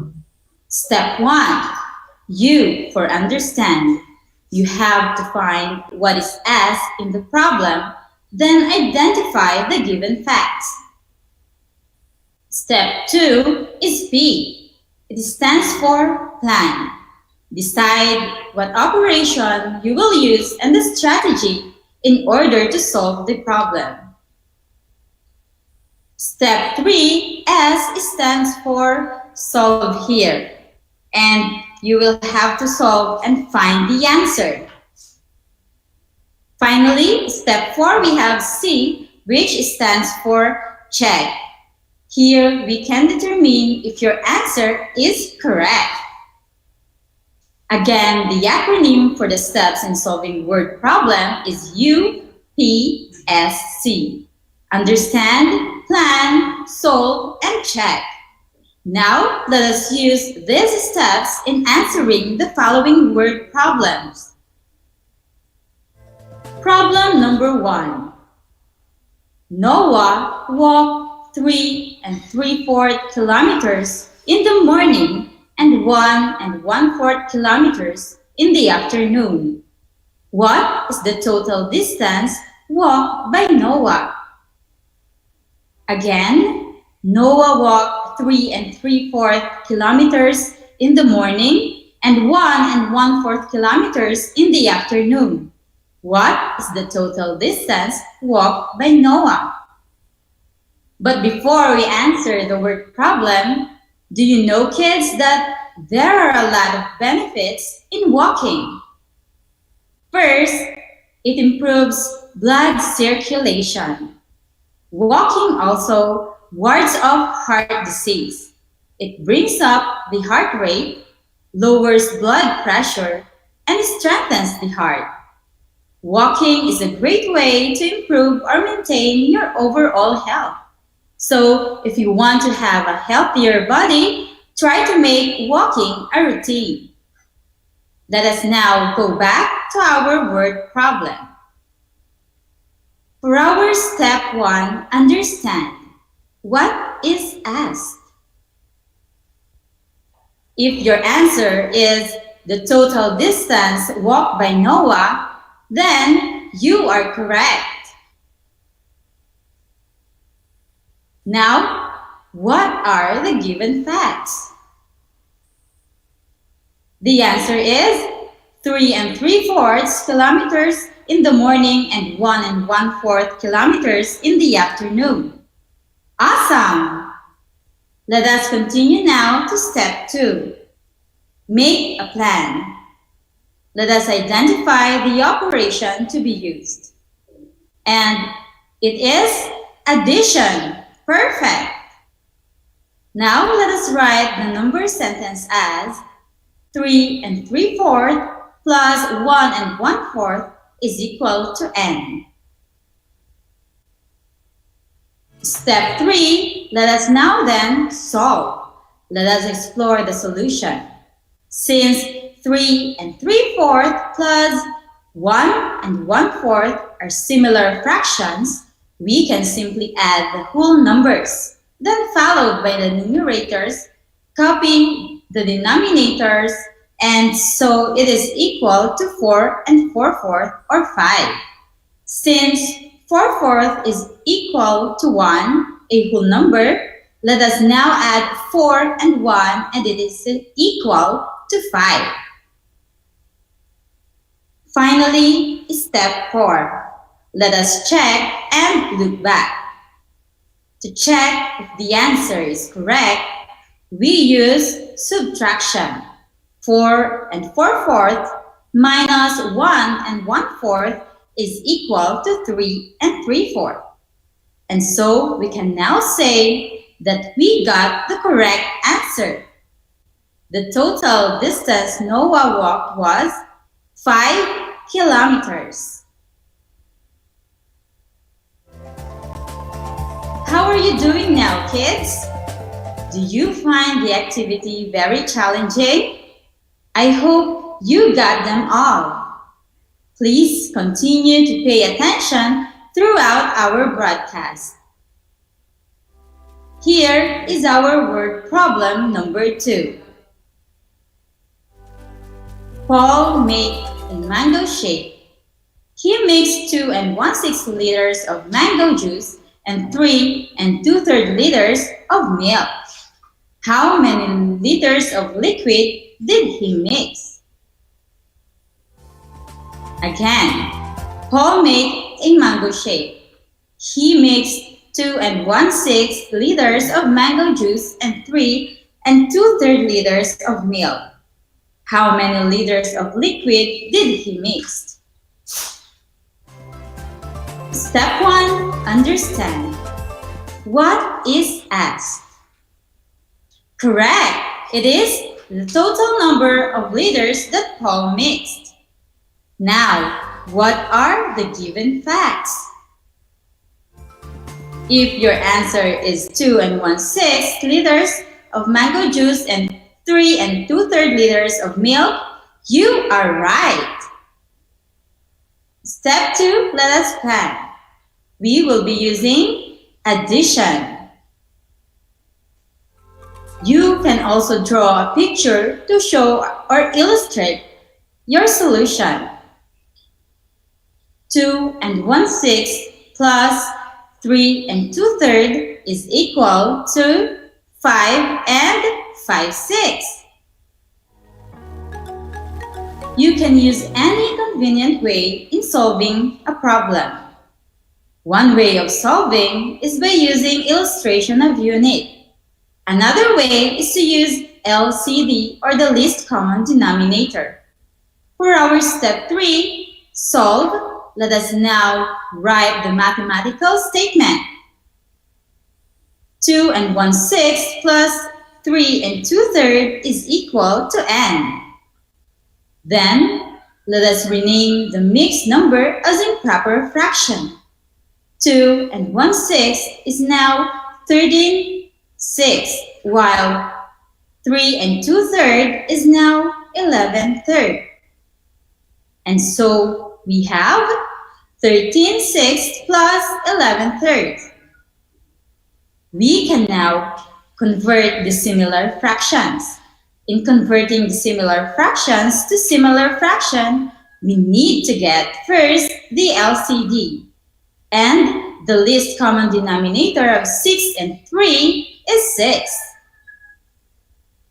Step 1. U for understand. You have to find what is asked in the problem, then identify the given facts. Step 2 is P. It stands for plan. Decide what operation you will use and the strategy in order to solve the problem. Step 3, S, stands for solve here. And you will have to solve and find the answer. Finally, step 4, we have C, which stands for check. Here, we can determine if your answer is correct. Again, the acronym for the steps in solving word problem is UPSC. Understand, plan, solve, and check. Now, let us use these steps in answering the following word problems. Problem number 1. Noah walked 3 3/4 kilometers in the morning and 1 1/4 kilometers in the afternoon. What is the total distance walked by Noah? Again, Noah walked 3 3/4 kilometers in the morning and 1 1/4 kilometers in the afternoon. What is the total distance walked by Noah? But before we answer the word problem, do you know, kids, that there are a lot of benefits in walking? First, it improves blood circulation. Walking also wards off heart disease. It brings up the heart rate, lowers blood pressure, and strengthens the heart. Walking is a great way to improve or maintain your overall health. So, if you want to have a healthier body, try to make walking a routine. Let us now go back to our word problem. For our step 1, understand. What is asked? If your answer is the total distance walked by Noah, then you are correct. Now, what are the given facts? The answer is 3 3/4 kilometers in the morning and 1 1/4 kilometers in the afternoon. Awesome! Let us continue now to step 2. Make a plan. Let us identify the operation to be used. And it is addition. Perfect! Now let us write the number sentence as 3 3/4 plus 1 1/4 is equal to n. Step 3, let us now then solve. Let us explore the solution. Since 3 3/4 plus 1 1/4 are similar fractions, we can simply add the whole numbers, then followed by the numerators, copying the denominators, and so it is equal to 4 4/4 or 5. Since 4/4 is equal to 1, a whole number, let us now add 4 and 1 and it is equal to 5. Finally, step 4. Let us check and look back. To check if the answer is correct, we use subtraction. 4 4/4 minus 1 1/4 is equal to 3 3/4. And so we can now say that we got the correct answer. The total distance Noah walked was 5 kilometers. How are you doing now, kids? Do you find the activity very challenging? I hope you got them all. Please continue to pay attention throughout our broadcast. Here is our word problem number 2. Paul made a mango shake. He mixed 2 1/6 liters of mango juice and 3 2/3 liters of milk. How many liters of liquid did he mix? Again, Paul made a mango shake. He mixed 2 1/6 liters of mango juice and 3 2/3 liters of milk. How many liters of liquid did he mix? Step 1, understand. What is asked? Correct! It is the total number of liters that Paul mixed. Now, what are the given facts? If your answer is 2 1/6 liters of mango juice and 3 2/3 liters of milk, you are right. Step 2, let us plan. We will be using addition. You can also draw a picture to show or illustrate your solution. 2 1/6 plus 3 2/3 is equal to 5 5/6. You can use any convenient way in solving a problem. One way of solving is by using illustration of unit. Another way is to use LCD, or the least common denominator. For our step 3, solve, let us now write the mathematical statement. 2 and 1/6 plus 3 and 2/3 is equal to n. Then, let us rename the mixed number as improper fraction. 2 and 1/6 is now 13/6, while 3 and 2/3 is now 11/3. And so we have 13/6 plus 11/3. We can now convert the similar fractions. In converting the similar fractions to similar fraction, we need to get first the LCD. And the least common denominator of 6 and 3 is 6.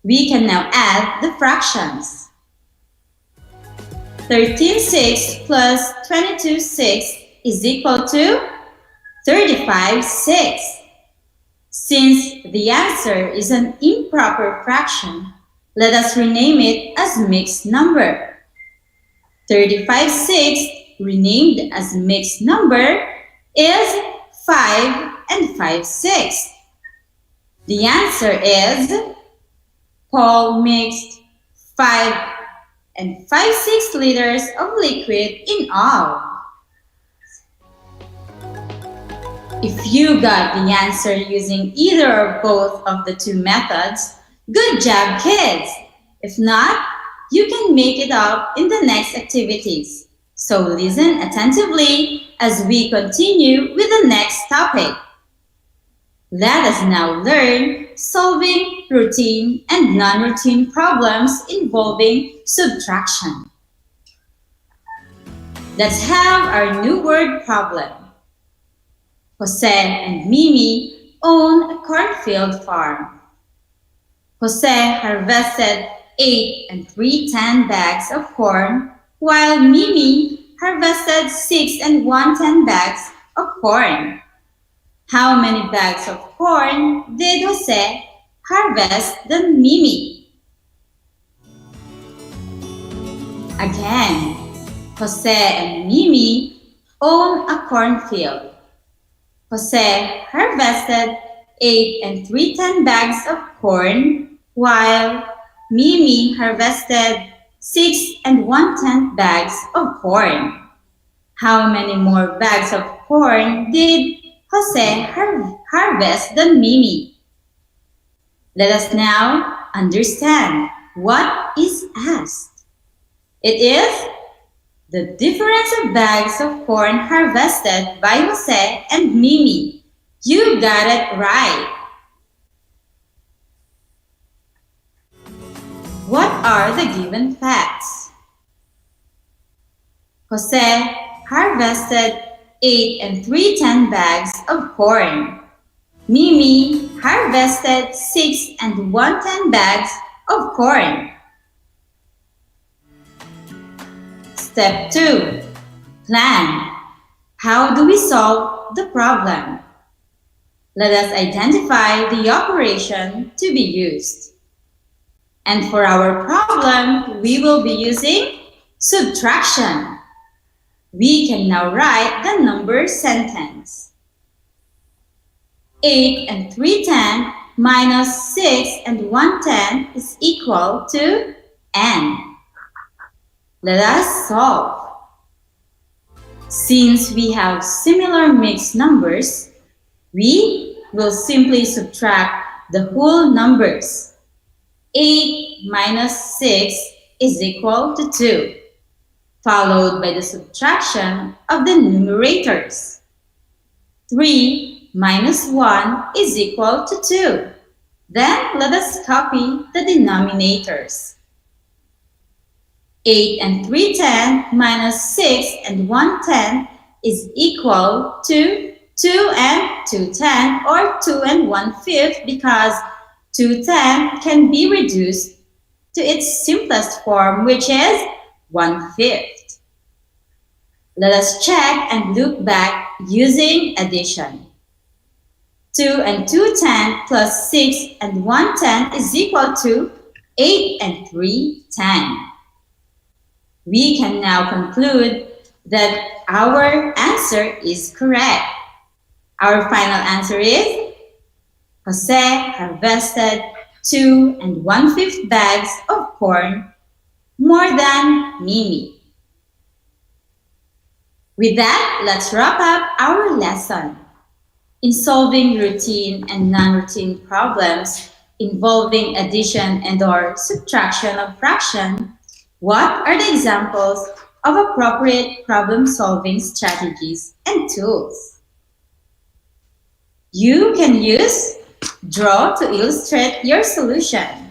We can now add the fractions. 13/6 plus 22/6 is equal to 35/6. Since the answer is an improper fraction, let us rename it as mixed number. 35/6 renamed as mixed number is 5 and 5/6. The answer is Paul mixed 5 and 5/6 liters of liquid in all. If you got the answer using either or both of the two methods, good job, kids! If not, you can make it up in the next activities. So listen attentively as we continue with the next topic. Let us now learn solving routine and non-routine problems involving subtraction. Let's have our new word problem. Jose and Mimi own a cornfield farm. Jose harvested 8 and 3/10 bags of corn, while Mimi harvested 6 and 1/10 bags of corn. How many bags of corn did Jose harvest than Mimi? Again, Jose and Mimi own a cornfield. Jose harvested 8 and 3/10 bags of corn, while Mimi harvested 6 and 1/10 bags of corn. How many more bags of corn did Jose harvest than Mimi? Let us now understand what is asked. It is the difference of bags of corn harvested by Jose and Mimi. You got it right. What are the given facts? Jose harvested 8 and 3/10 bags of corn. Mimi harvested 6 and 1/10 bags of corn. Step 2. Plan. How do we solve the problem? Let us identify the operation to be used. And for our problem, we will be using subtraction. We can now write the number sentence. 8 and 3/10 minus 6 and 1/10 is equal to n. Let us solve. Since we have similar mixed numbers, we will simply subtract the whole numbers. 8 minus 6 is equal to 2, followed by the subtraction of the numerators. 3 minus 1 is equal to 2. Then let us copy the denominators. 8 and 3/10 minus 6 and 1/10 is equal to 2 and 2/10, or 2 and 1/5, because 2/10 can be reduced to its simplest form, which is 1/5. Let us check and look back using addition. 2 and 2 10 plus 6 and 1 10 is equal to 8 and 3 10. We can now conclude that our answer is correct. Our final answer is Jose harvested 2 and 1/5 bags of corn more than Mimi. With that, let's wrap up our lesson. In solving routine and non-routine problems involving addition and/or subtraction of fraction, what are the examples of appropriate problem-solving strategies and tools? You can use draw to illustrate your solution.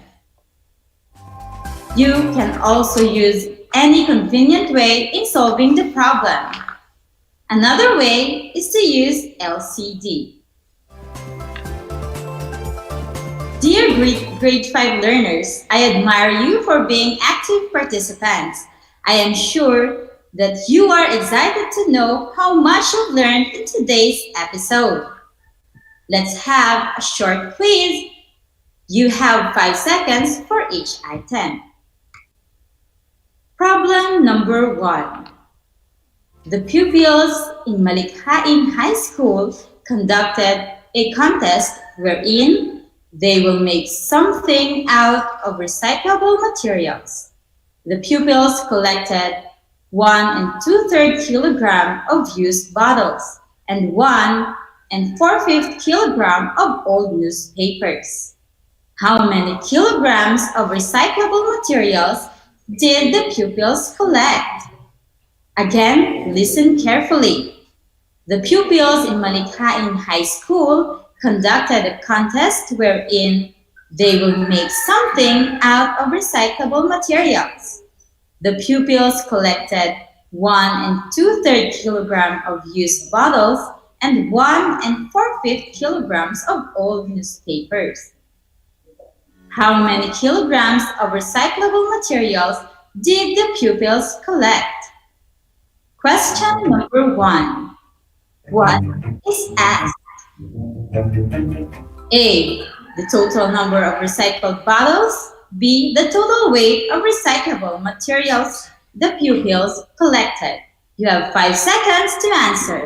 You can also use any convenient way in solving the problem. Another way is to use LCD. Dear grade 5 learners, I admire you for being active participants. I am sure that you are excited to know how much you've learned in today's episode. Let's have a short quiz. You have 5 seconds for each item. Problem number 1. The pupils in Malikhain High School conducted a contest wherein they will make something out of recyclable materials. The pupils collected 1 and 2/3 kilogram of used bottles and 1 and 4/5 kilogram of old newspapers. How many kilograms of recyclable materials did the pupils collect? Again, listen carefully. The pupils in Malikhain High School conducted a contest wherein they will make something out of recyclable materials. The pupils collected 1 and 2/3 kilogram of used bottles and 1 and 4/5 kilograms of old newspapers. How many kilograms of recyclable materials did the pupils collect? Question number 1. What is asked? A. The total number of recycled bottles. B. The total weight of recyclable materials the pupils collected. You have 5 seconds to answer.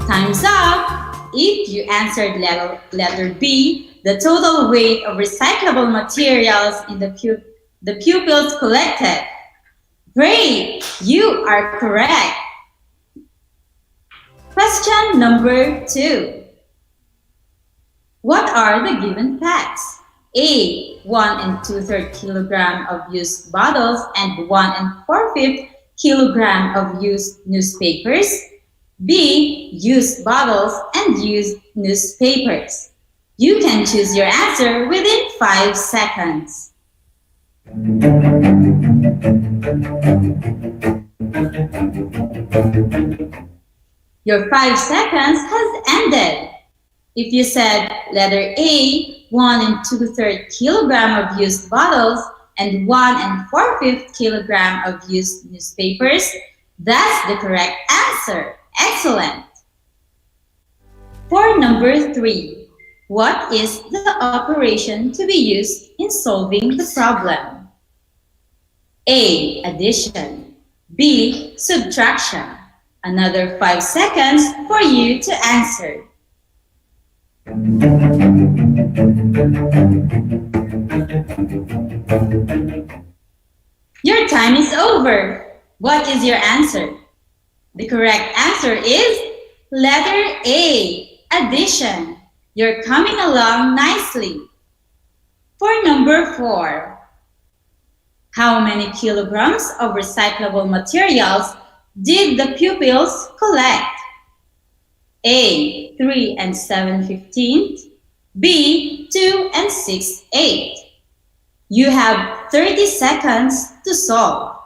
Time's up! If you answered letter B, the total weight of recyclable materials in the pupils collected. Great! You are correct. Question number 2. What are the given facts? A. 1 and 2/3 kilogram of used bottles and 1 and 4/5 kilogram of used newspapers. B. Used bottles and used newspapers. You can choose your answer within 5 seconds. Your 5 seconds has ended. If you said letter A, 1 and 2/3 kilogram of used bottles and 1 and 4/5 kilogram of used newspapers, that's the correct answer. Excellent. For number 3, what is the operation to be used in solving the problem? A. Addition. B. Subtraction. Another 5 seconds for you to answer. Your time is over. What is your answer? The correct answer is letter A, addition. You're coming along nicely. For number 4, how many kilograms of recyclable materials did the pupils collect? A. 3 and 7/15. B. 2 and 6/8. You have 30 seconds to solve.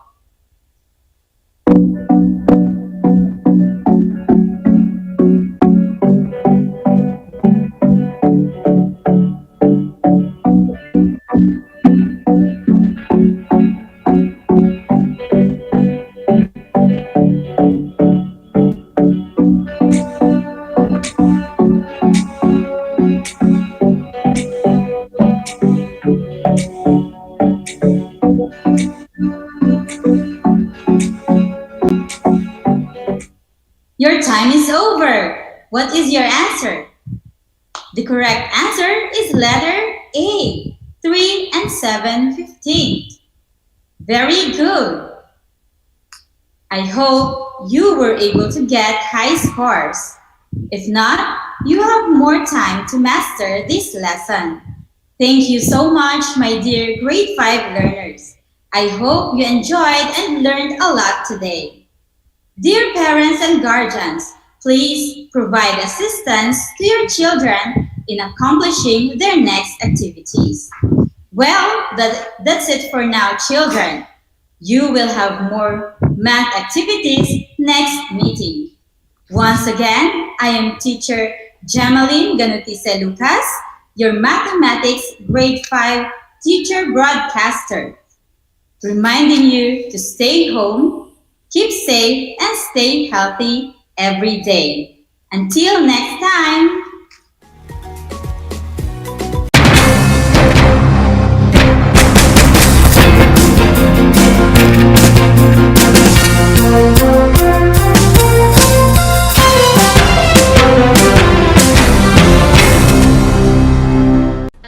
Your time is over. What is your answer? The correct answer is letter A, 3 and 7/15. Very good. I hope you were able to get high scores. If not, you have more time to master this lesson. Thank you so much, my dear grade 5 learners. I hope you enjoyed and learned a lot today. Dear parents and guardians, please provide assistance to your children in accomplishing their next activities. Well, that's it for now, children. You will have more math activities next meeting. Once again, I am teacher Jamaline Ganutise Lucas, your mathematics grade 5 teacher broadcaster, reminding you to stay home, keep safe, and stay healthy every day. Until next time!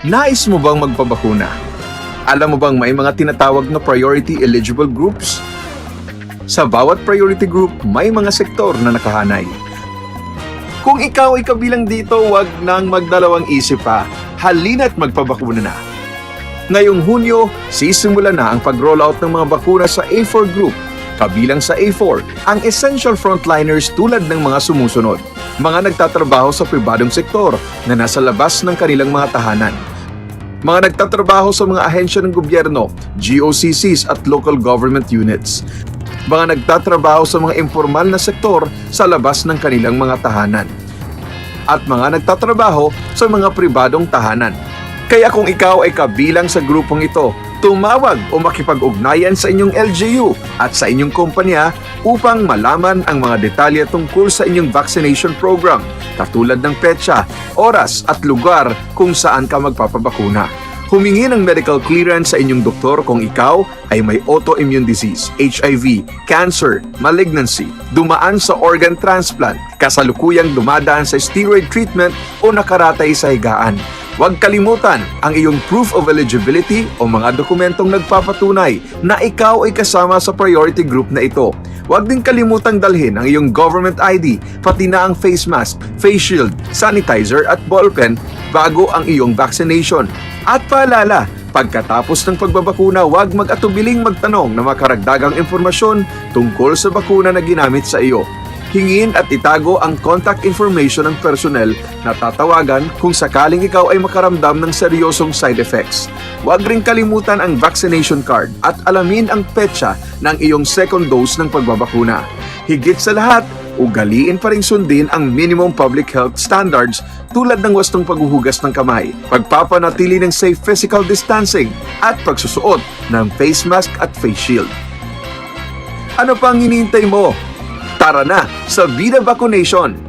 Nais mo bang magpabakuna? Alam mo bang may mga tinatawag na priority eligible groups? Sa bawat priority group, may mga sektor na nakahanay. Kung ikaw ay kabilang dito, wag nang magdalawang isip pa. Halina't magpabakuna na. Ngayong Hunyo, sisimula na ang pag-rollout ng mga bakuna sa A4 group. Kabilang sa A4, ang essential frontliners tulad ng mga sumusunod. Mga nagtatrabaho sa pribadong sektor na nasa labas ng kanilang mga tahanan. Mga nagtatrabaho sa mga ahensya ng gobyerno, GOCCs at local government units. Mga nagtatrabaho sa mga informal na sektor sa labas ng kanilang mga tahanan. At mga nagtatrabaho sa mga pribadong tahanan. Kaya kung ikaw ay kabilang sa grupong ito, tumawag o makipag-ugnayan sa inyong LGU at sa inyong kumpanya upang malaman ang mga detalye tungkol sa inyong vaccination program, katulad ng petsa, oras at lugar kung saan ka magpapabakuna. Humingi ng medical clearance sa inyong doktor kung ikaw ay may autoimmune disease, HIV, cancer, malignancy, dumaan sa organ transplant, kasalukuyang dumadaan sa steroid treatment o nakaratay sa higaan. Huwag kalimutan ang iyong proof of eligibility o mga dokumentong nagpapatunay na ikaw ay kasama sa priority group na ito. Huwag din kalimutang dalhin ang iyong government ID, pati na ang face mask, face shield, sanitizer at ballpen bago ang iyong vaccination. At paalala, pagkatapos ng pagbabakuna, huwag mag-atubiling magtanong na makaragdagang impormasyon tungkol sa bakuna na ginamit sa iyo. Hingin at itago ang contact information ng personnel na tatawagan kung sakaling ikaw ay makaramdam ng seryosong side effects. Huwag rin kalimutan ang vaccination card at alamin ang petsa ng iyong second dose ng pagbabakuna. Higit sa lahat, ugaliin pa rin sundin ang minimum public health standards tulad ng wastong paghuhugas ng kamay, pagpapanatili ng safe physical distancing at pagsusuot ng face mask at face shield. Ano pang hinihintay mo? Tara na sa Vida Vaccination!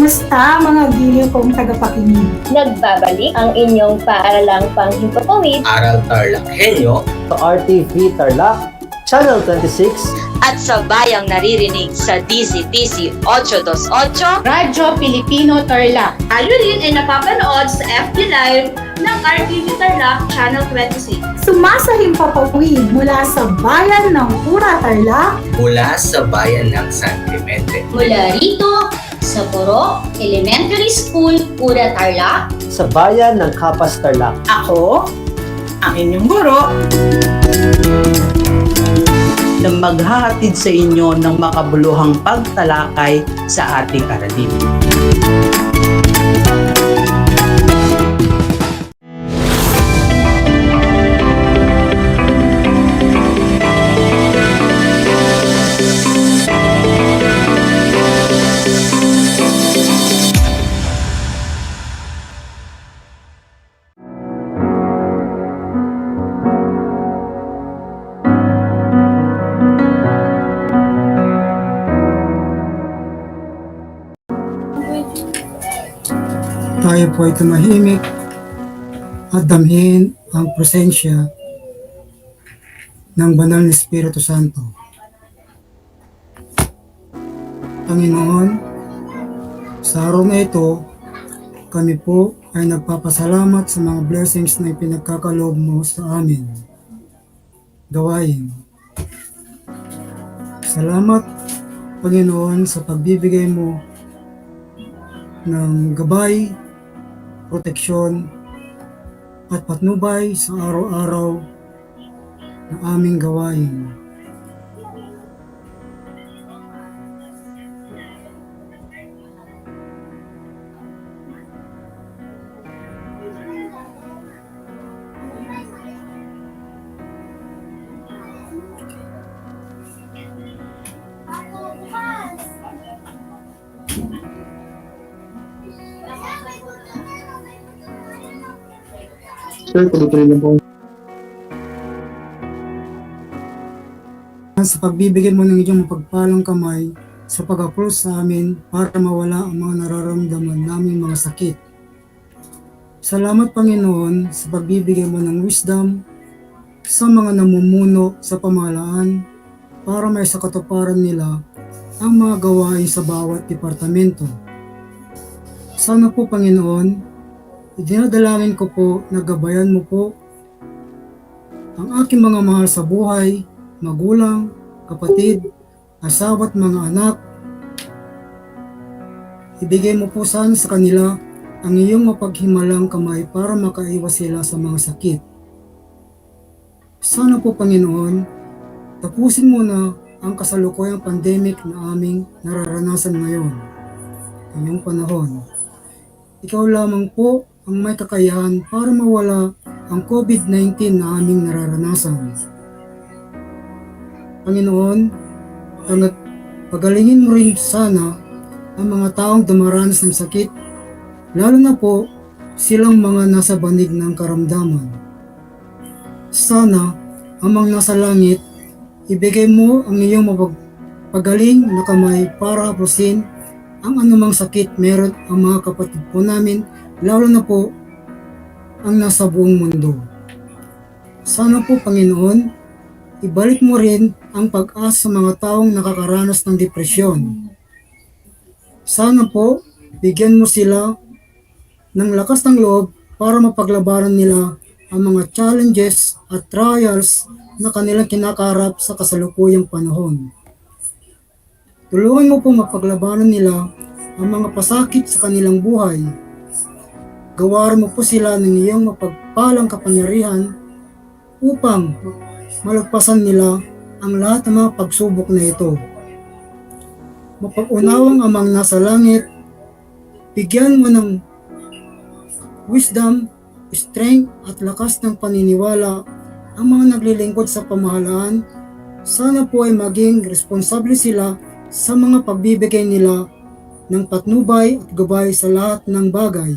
Kumusta mga giliw kong tagapakinig? Nagbabalik ang inyong paaralang panghimpapawid, Aral TarlakHenyo, RTV Tarlac, Channel 26, At sa bayang naririnig sa DZTC 828, Radyo Pilipino Tarlac. Tayo rin ay napapanood sa FB Live ng RTV Tarlac Channel 26. Sumasahimpapawid mula sa bayan ng Pura Tarlac, mula sa bayan ng San Clemente. Mula rito sa Puro Elementary School, Pura Tarlac. sa bayan ng Capas Tarlac. ako, ang inyong guro, na maghahatid sa inyo ng makabuluhang pagtalakay sa ating aralin. Tayo po ay tumahimik at damhin ang presensya ng banal na Espiritu Santo. Panginoon, sa araw na ito, kami po ay nagpapasalamat sa mga blessings na ipinagkakaloob mo sa amin. Gawain. Salamat, Panginoon, sa pagbibigay mo ng gabay, proteksyon at patnubay sa araw-araw na aming gawain. Sir, tuloy-tuloy lang po. Sa pagbibigay mo ng iyong mapagpalang kamay sa pag-approach sa amin para mawala ang mga nararamdaman naming mga sakit. Salamat, Panginoon, sa pagbibigay mo ng wisdom sa mga namumuno sa pamahalaan para may sa katuparan nila ang mga gawain sa bawat departamento. Sana po, Panginoon, idinadalangin ko po na gabayan mo po ang aking mga mahal sa buhay, magulang, kapatid, asawa at mga anak. Ibigay mo po sana sa kanila ang iyong mapaghimalang kamay para makaiwas sila sa mga sakit. Sana po, Panginoon, tapusin mo na ang kasalukuyang pandemic na aming nararanasan ngayon. Ngayong panahon. Ikaw lamang po ang may kakayahan para mawala ang COVID-19 na aming nararanasan. Panginoon, pagalingin mo rin sana ang mga taong dumaranas ng sakit, lalo na po silang mga nasa banig ng karamdaman. Sana, amang nasa langit, ibigay mo ang iyong mapagaling na kamay para hapusin ang anumang sakit meron ang mga kapatid po namin, lalo na po ang nasa buong mundo. Sana po, Panginoon, ibalik mo rin ang pag-asa sa mga taong nakakaranas ng depresyon. Sana po, bigyan mo sila ng lakas ng loob para mapaglabanan nila ang mga challenges at trials na kanilang kinakaharap sa kasalukuyang panahon. Tulungan mo po mapaglabanan nila ang mga pasakit sa kanilang buhay. Gawaran mo po sila ng iyong mapagpalang kapangyarihan upang malagpasan nila ang lahat ng mga pagsubok na ito. Mapag-unawang amang nasa langit, bigyan mo ng wisdom, strength at lakas ng paniniwala ang mga naglilingkod sa pamahalaan. Sana po ay maging responsable sila sa mga pagbibigay nila ng patnubay at gabay sa lahat ng bagay.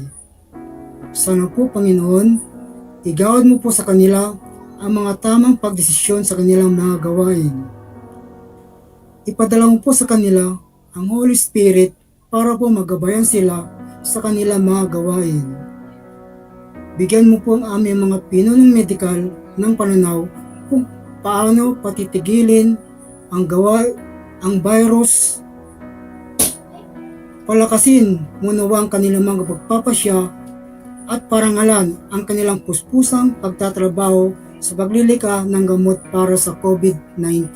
Sana po, Panginoon, igawad mo po sa kanila ang mga tamang pagdesisyon sa kanilang mga gawain. Ipadala mo po sa kanila ang Holy Spirit para po magabayan sila sa kanilang mga gawain. Bigyan mo po ang aming mga pinunong medikal ng pananaw kung paano patitigilin ang virus. Palakasin mo nawa ang kanilang mga pagpapasya at parangalan ang kanilang puspusang pagtatrabaho sa paglilika ng gamot para sa COVID-19.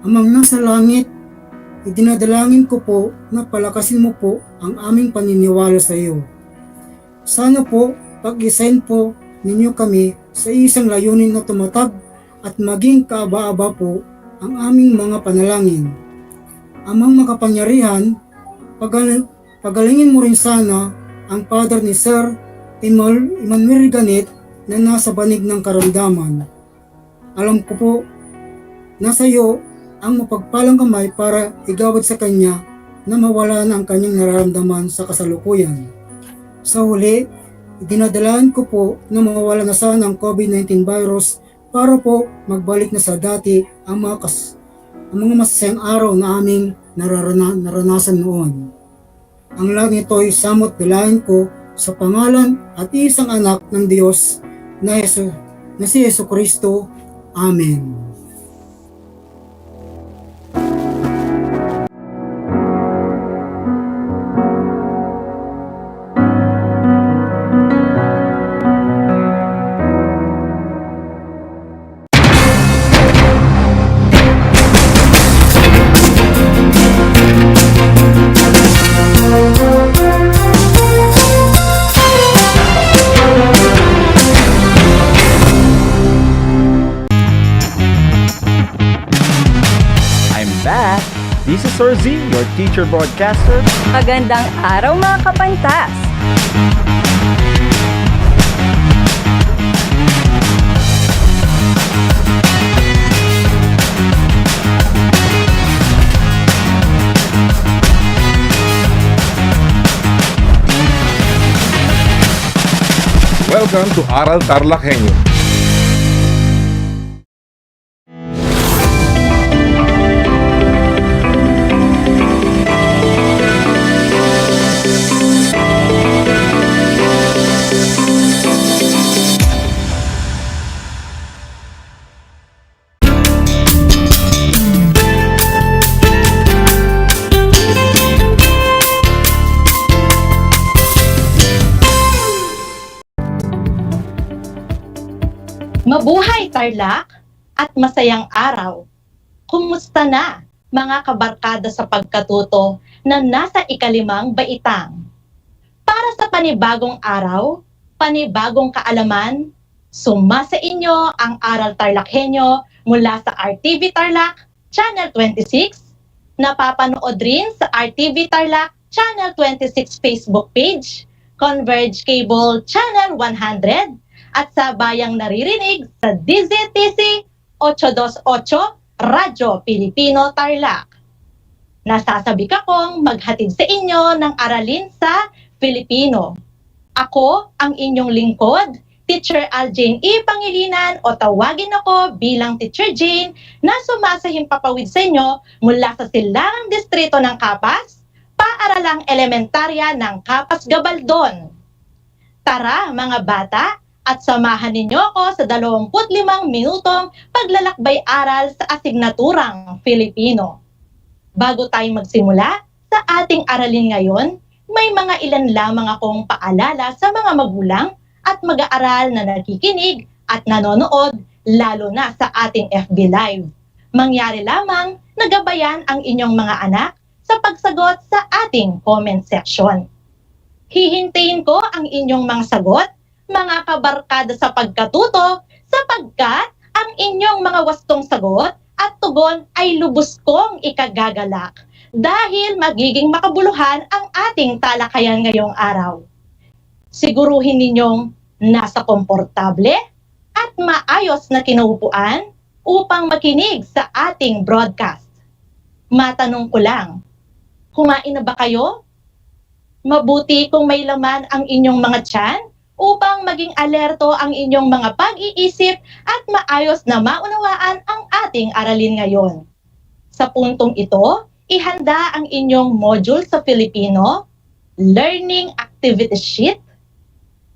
Amang nasa langit, idinadalangin ko po na palakasin mo po ang aming paniniwala sa iyo. Sana po pag-isign po ninyo kami sa isang layunin na tumatag at maging kaaba-aba po ang aming mga panalangin. Amang makapangyarihan, pagalingin mo rin sana ang Father ni Sir Emmanuel Ganit na nasa banig ng karamdaman. Alam ko po, nasa iyo ang mapagpalang kamay para igawad sa kanya na mawala na ang kanyang nararamdaman sa kasalukuyan. Sa huli, idinadalaan ko po na mawala na sana ang COVID-19 virus para po magbalik na sa dati ang mga masasayang araw na aming naranasan noon. Ang lahat nito ay samot dalayan ko sa pangalan at isang anak ng Diyos na si Yesu Kristo. Amen. This is Sir Z, your teacher broadcaster. Magandang araw mga kapantas! Welcome to Aral TarlakHenyo. Mabuhay Tarlac at masayang araw! Kumusta na mga kabarkada sa pagkatuto na nasa ikalimang baitang? Para sa panibagong araw, panibagong kaalaman, sumasa inyo ang Aral TarlakHenyo mula sa RTV Tarlac, Channel 26, napapanood rin sa RTV Tarlac, Channel 26 Facebook page, Converge Cable Channel 100, at sa bayang naririnig sa DZTC 828 Radyo Pilipino Tarlac. Nasasabi akong maghatid sa inyo ng aralin sa Filipino. Ako ang inyong lingkod, Teacher Aljane E. Pangilinan o tawagin ako bilang Teacher Jane na sumasahimpapawid sa inyo mula sa Silangang Distrito ng Capas, Paaralang Elementarya ng Capas Gabaldon. Tara mga bata, at samahan ninyo ako sa 25 minutong paglalakbay aral sa asignaturang Filipino. Bago tayo magsimula sa ating aralin ngayon, may mga ilan lamang akong paalala sa mga magulang at mag-aaral na nakikinig at nanonood lalo na sa ating FB Live. Mangyari lamang na gabayan ang inyong mga anak sa pagsagot sa ating comment section. Hihintayin ko ang inyong mga sagot, mga kabarkada sa pagkatuto, sapagkat ang inyong mga wastong sagot at tugon ay lubos kong ikagagalak dahil magiging makabuluhan ang ating talakayan ngayong araw. Siguruhin ninyong nasa komportable at maayos na kinaupuan upang makinig sa ating broadcast. Matanong ko lang, kumain na ba kayo? Mabuti kung may laman ang inyong mga tiyan upang maging alerto ang inyong mga pag-iisip at maayos na maunawaan ang ating aralin ngayon. Sa puntong ito, ihanda ang inyong module sa Filipino, learning activity sheet,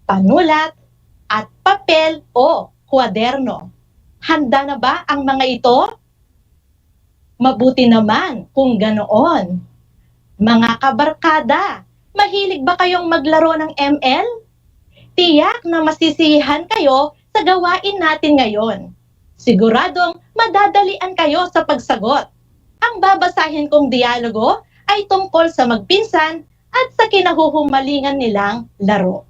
panulat, at papel o kwaderno. Handa na ba ang mga ito? Mabuti naman kung ganoon. Mga kabarkada, mahilig ba kayong maglaro ng ML? Tiyak na masisiyahan kayo sa gawain natin ngayon. Siguradong madadalian kayo sa pagsagot. Ang babasahin kong dialogo ay tungkol sa magpinsan at sa kinahuhumalingan nilang laro.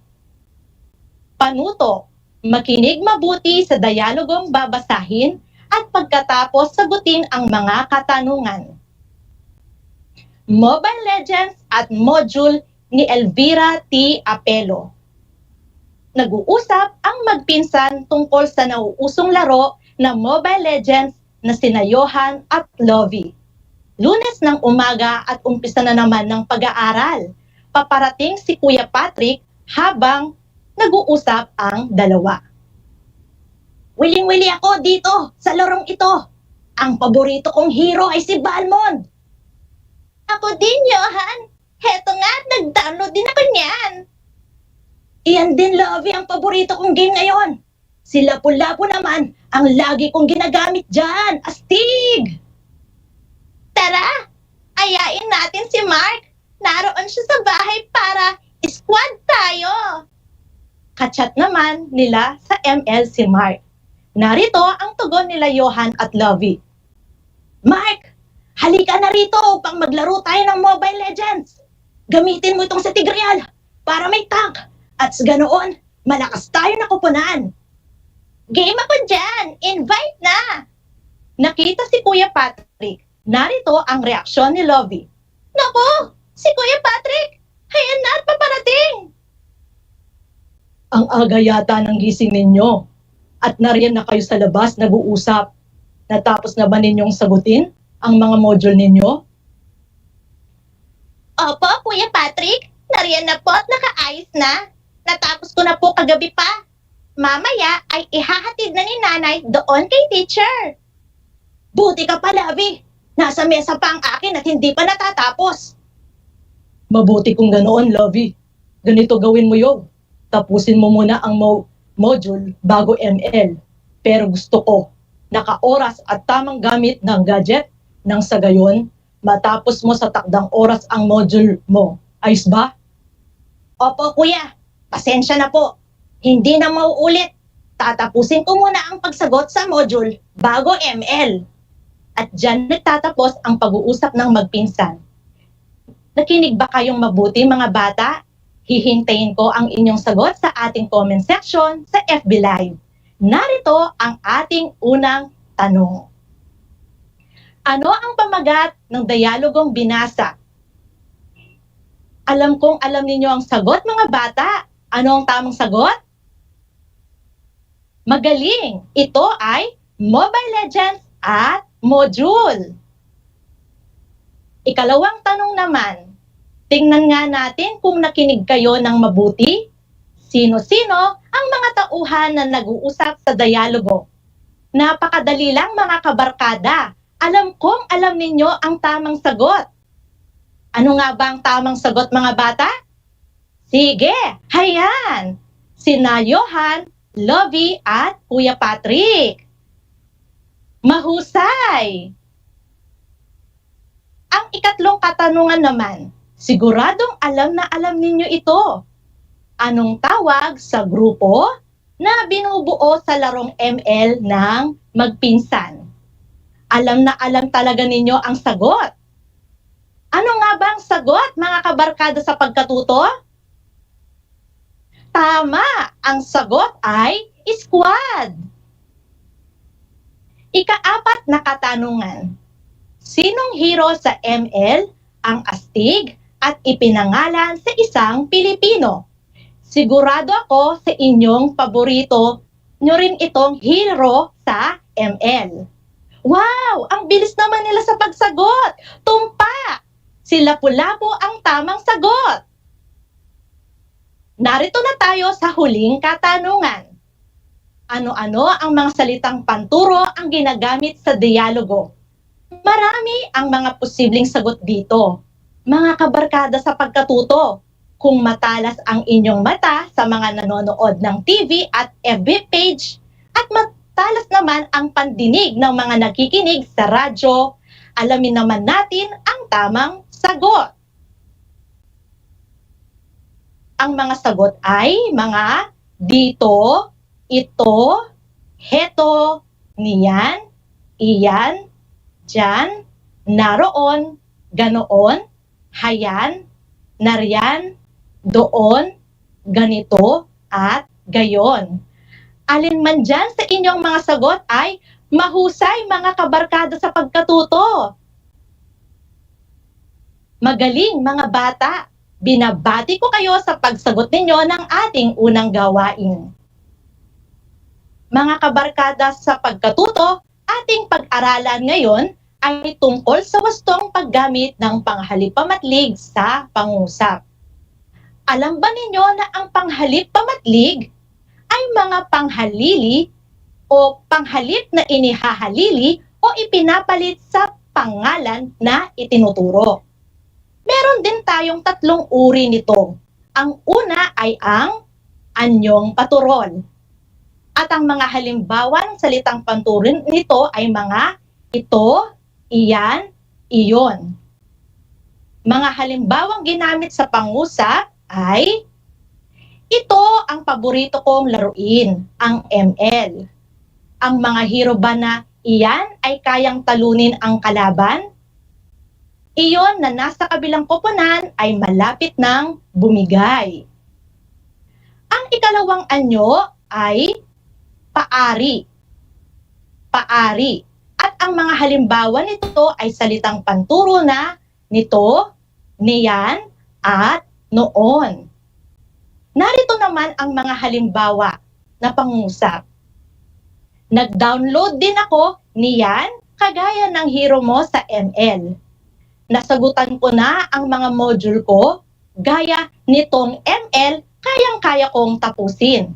Panuto, makinig mabuti sa dialogong babasahin at pagkatapos sagutin ang mga katanungan. Mobile Legends at Module ni Elvira T. Apelo. Nag-uusap ang magpinsan tungkol sa nauusong laro na Mobile Legends na sina Johan at Lovie. Lunes ng umaga at umpisa na naman ng pag-aaral. Paparating si Kuya Patrick habang nag-uusap ang dalawa. Wiling-wili ako dito sa larong ito. Ang paborito kong hero ay si Balmond. Ako din, Johan. Heto nga, nag-download din ako niyan. Iyan din, Lovie, ang paborito kong game ngayon. Si Lapu-Lapu naman ang lagi kong ginagamit dyan. Astig! Tara, ayain natin si Mark. Naroon siya sa bahay para squad tayo. Kachat naman nila sa ML si Mark. Narito ang tugon nila Johan at Lovie. Mark, halika na rito upang maglaro tayo ng Mobile Legends. Gamitin mo itong sa Tigreal para may tank. At sa ganoon, malakas tayo na kupunan. Game ako dyan! Invite na! Nakita si Kuya Patrick. Narito ang reaksyon ni Lovie. Naku! Si Kuya Patrick! Hayan na at paparating! Ang aga yata ng gising ninyo. At nariyan na kayo sa labas nag-uusap. Natapos na ba ninyong sagutin ang mga module ninyo? Opo, Kuya Patrick. Nariyan na po at nakaayos na. Natapos ko na po kagabi pa. Mamaya ay ihahatid na ni nanay doon kay teacher. Buti ka pa, Lovie. Nasa mesa pa ang akin at hindi pa natatapos. Mabuti kung ganoon, Lovie. Ganito gawin mo yun. Tapusin mo muna ang module bago ML. Pero gusto ko, naka-oras at tamang gamit ng gadget nang sa gayon, matapos mo sa takdang oras ang module mo. Ayos ba? Opo, Kuya. Pasensya na po. Hindi na mauulit. Tatapusin ko muna ang pagsagot sa module bago ML. At dyan nagtatapos ang pag-uusap ng magpinsan. Nakinig ba kayong mabuti, mga bata? Hihintayin ko ang inyong sagot sa ating comment section sa FB Live. Narito ang ating unang tanong. Ano ang pamagat ng dialogong binasa? Alam kong alam ninyo ang sagot, mga bata. Ano ang tamang sagot? Magaling! Ito ay Mobile Legends at Module. Ikalawang tanong naman. Tingnan nga natin kung nakinig kayo ng mabuti. Sino-sino ang mga tauhan na nag-uusap sa dialogo? Napakadali lang, mga kabarkada. Alam kong alam ninyo ang tamang sagot. Ano nga ba ang tamang sagot, mga bata? Sige, hayan! Sina Johan, Lovie at Kuya Patrick. Mahusay! Ang ikatlong katanungan naman, siguradong alam na alam ninyo ito. Anong tawag sa grupo na binubuo sa larong ML ng magpinsan? Alam na alam talaga ninyo ang sagot. Ano nga ba ang sagot, mga kabarkada sa pagkatuto? Tama! Ang sagot ay squad. Ika-apat na katanungan. Sinong hero sa ML ang astig at ipinangalan sa isang Pilipino? Sigurado ako sa inyong paborito nyo rin itong hero sa ML. Wow! Ang bilis naman nila sa pagsagot! Tumpa! Si Lapu-Lapu ang tamang sagot. Narito na tayo sa huling katanungan. Ano-ano ang mga salitang panturo ang ginagamit sa dialogo? Marami ang mga posibleng sagot dito. Mga kabarkada sa pagkatuto, kung matalas ang inyong mata sa mga nanonood ng TV at FB page at matalas naman ang pandinig ng mga nakikinig sa radyo, alamin naman natin ang tamang sagot. Ang mga sagot ay mga dito, ito, heto, niyan, iyan, diyan, naroon, ganoon, hayan, nariyan, doon, ganito, at gayon. Alin man dyan sa inyong mga sagot ay mahusay mga kabarkada sa pagkatuto. Magaling mga bata! Binabati ko kayo sa pagsagot ninyo ng ating unang gawain. Mga kabarkada sa pagkatuto, ating pag-aralan ngayon ay tungkol sa wastong paggamit ng panghalip-pamatlig sa pangusap. Alam ba ninyo na ang panghalip-pamatlig ay mga panghalili o panghalip na inihahalili o ipinapalit sa pangalan na itinuturo? Meron din tayong tatlong uri nito. Ang una ay ang anyong paturol. At ang mga halimbawa ng salitang panturin nito ay mga ito, iyan, iyon. Mga halimbawang ginamit sa pangusap ay ito ang paborito kong laruin, ang ML. Ang mga hero ba na iyan ay kayang talunin ang kalaban? Iyon na nasa kabilang koponan ay malapit ng bumigay. Ang ikalawang anyo ay paari. Paari. At ang mga halimbawa nito ay salitang panturo na nito, niyan, at noon. Narito naman ang mga halimbawa na pangusap. Nag-download din ako niyan kagaya ng hero mo sa ML. Nasagutan ko na ang mga module ko gaya nitong ML kayang-kaya kong tapusin.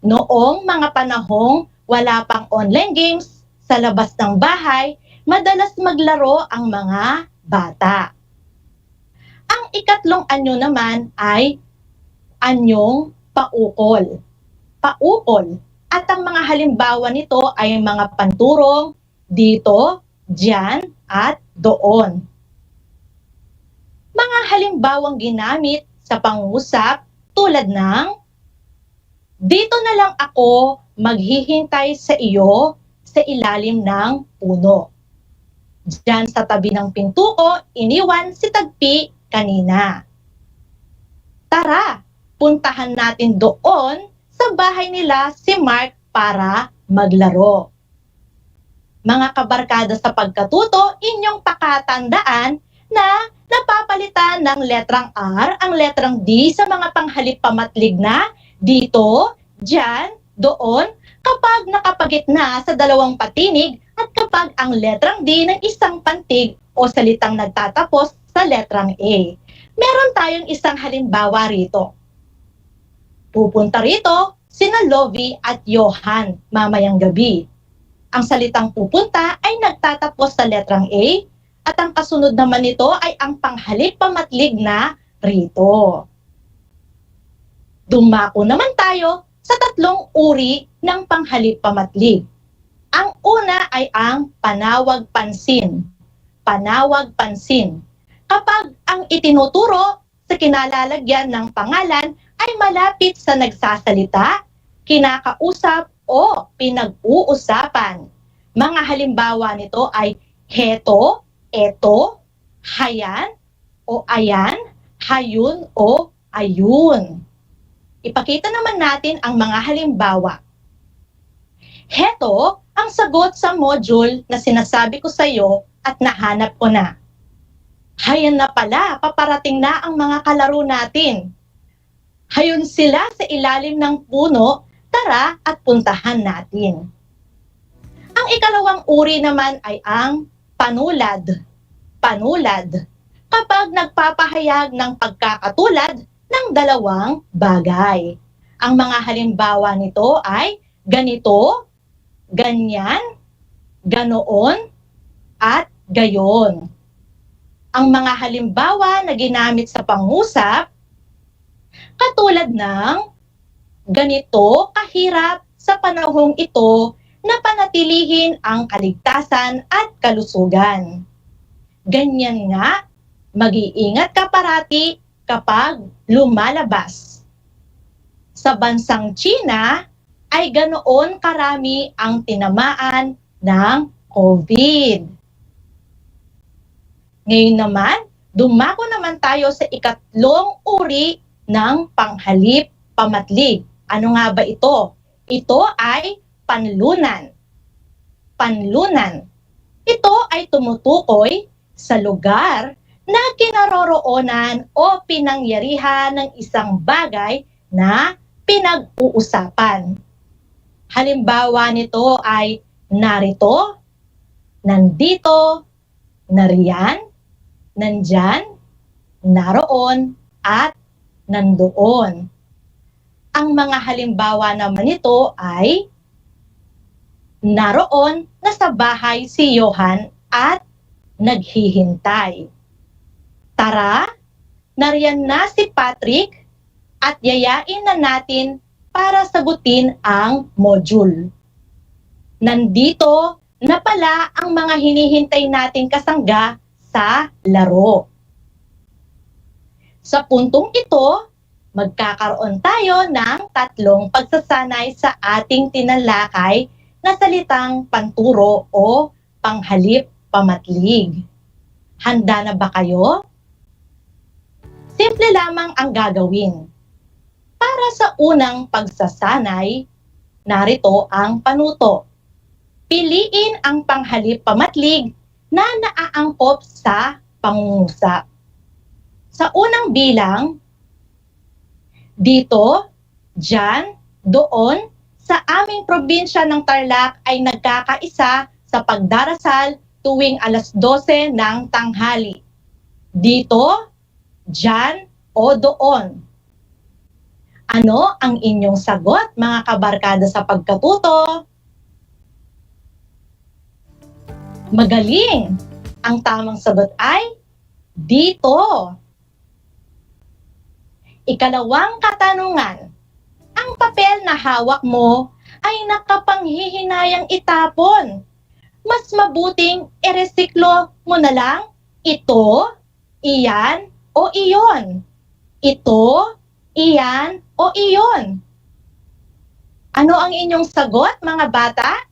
Noong mga panahong wala pang online games sa labas ng bahay, madalas maglaro ang mga bata. Ang ikatlong anyo naman ay anyong paukol. Paukol. At ang mga halimbawa nito ay mga panturong dito, diyan, at doon. Mga halimbawang ginamit sa pangusap tulad ng dito na lang ako maghihintay sa iyo sa ilalim ng puno. Diyan sa tabi ng pinto ko, iniwan si Tagpi kanina. Tara, puntahan natin doon sa bahay nila si Mark para maglaro. Mga kabarkada sa pagkatuto, inyong pakatandaan na napapalitan ng letrang R ang letrang D sa mga panghalip-pamatlig na dito, diyan, doon, kapag nakapagitna sa dalawang patinig at kapag ang letrang D ng isang pantig o salitang nagtatapos sa letrang A. Meron tayong isang halimbawa rito. Pupunta rito sina Lovie at Johan mamayang gabi. Ang salitang pupunta ay nagtatapos sa letrang A at ang kasunod naman nito ay ang panghalip-pamatlig na rito. Dumako naman tayo sa tatlong uri ng panghalip-pamatlig. Ang una ay ang panawag-pansin. Panawag-pansin. Kapag ang itinuturo sa kinalalagyan ng pangalan ay malapit sa nagsasalita, kinakausap o pinag-uusapan. Mga halimbawa nito ay heto, eto, hayan o ayan, hayun o ayun. Ipakita naman natin ang mga halimbawa. Heto ang sagot sa module na sinasabi ko sa iyo at nahanap ko na. Hayan na pala, paparating na ang mga kalaro natin. Hayun sila sa ilalim ng puno, tara at puntahan natin. Ang ikalawang uri naman ay ang panulad. Panulad. Kapag nagpapahayag ng pagkakatulad ng dalawang bagay. Ang mga halimbawa nito ay ganito, ganyan, ganoon, at gayon. Ang mga halimbawa na ginamit sa pangusap, katulad ng ganito kahirap sa panahong ito na panatilihin ang kaligtasan at kalusugan. Ganyan nga, mag-iingat ka parati kapag lumalabas. Sa bansang China ay ganoon karami ang tinamaan ng COVID. Ngayon naman, dumako naman tayo sa ikatlong uri ng panghalip pamatlig. Ano nga ba ito? Ito ay panlunan. Panlunan. Ito ay tumutukoy sa lugar na kinaroroonan o pinangyarihan ng isang bagay na pinag-uusapan. Halimbawa nito ay narito, nandito, nariyan, nandyan, naroon, at nandoon. Ang mga halimbawa naman nito ay naroon na sa bahay si Johan at naghihintay. Tara, nariyan na si Patrick at yayain na natin para sagutin ang module. Nandito na pala ang mga hinihintay nating kasangga sa laro. Sa puntong ito, magkakaroon tayo ng tatlong pagsasanay sa ating tinalakay na salitang panturo o panghalip pamatlig. Handa na ba kayo? Simple lamang ang gagawin. Para sa unang pagsasanay, narito ang panuto. Piliin ang panghalip pamatlig na naaangkop sa pangungusap. Sa unang bilang, dito, dyan, doon, sa aming probinsya ng Tarlac ay nagkakaisa sa pagdarasal tuwing alas 12 ng tanghali. Dito, dyan, o doon. Ano ang inyong sagot, mga kabarkada sa pagkatuto? Magaling! Ang tamang sagot ay dito. Ikalawang katanungan. Ang papel na hawak mo ay nakapanghihinayang itapon. Mas mabuting iresiklo mo na lang ito, iyan, o iyon. Ito, iyan, o iyon. Ano ang inyong sagot, mga bata?